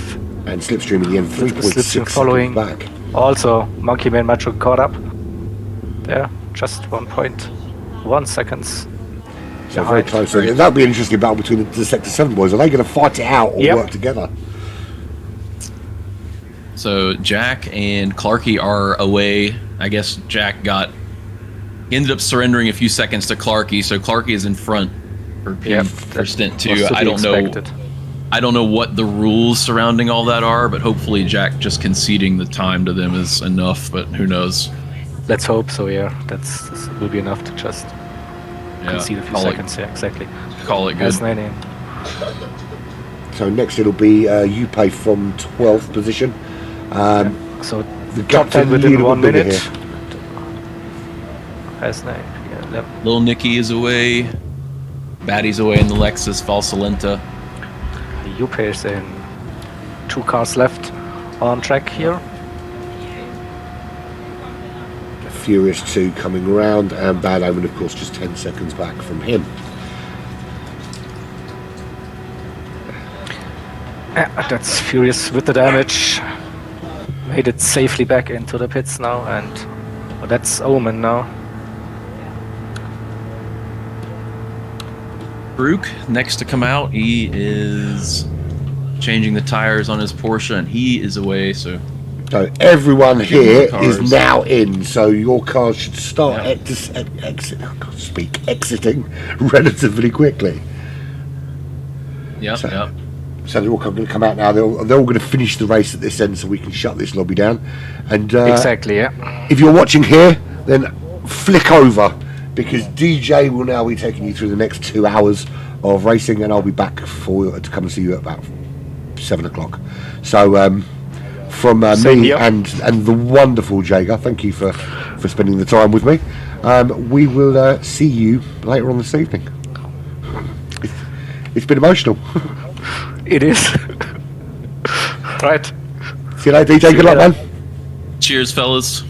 And Slipstream at the end, 3.6 following. seconds back. Also, Monkey Man Macho caught up. There, just 1.1 seconds. So very close. So that'll be an interesting battle between the Sector 7 boys. Are they going to fight it out or work together? So Jack and Clarky are away. I guess Jack ended up surrendering a few seconds to Clarky, so Clarky is in front for Stint 2. I don't know what the rules surrounding all that are, but hopefully Jack just conceding the time to them is enough, but who knows. Let's hope so, yeah. This will be enough to just concede a few seconds. Yeah, exactly. Call it good. So next it'll be Upe from 12th position. So the top 10 within 1 minute. Yeah, Little Nicky is away. Batty's away in the Lexus Valsalenta. Upe is in 2 cars left on track here. Furious 2 coming around, and Bad Omen, of course, just 10 seconds back from him. That's Furious with the damage. Made it safely back into the pits now, and that's Omen now. Brooke, next to come out, he is changing the tires on his Porsche, and he is away, so everyone here is now in, so your cars should start exiting relatively quickly. Yep. So they're all going to come out now. They're all going to finish the race at this end, so we can shut this lobby down. And exactly, yeah. If you're watching here, then flick over, because DJ will now be taking you through the next 2 hours of racing, and I'll be back to come and see you at about 7 o'clock. So from me and the wonderful jegr, thank you for spending the time with me. We will see you later on this evening. It's been emotional. It is. Right. See you later, DJ. Good luck, man. Cheers, fellas.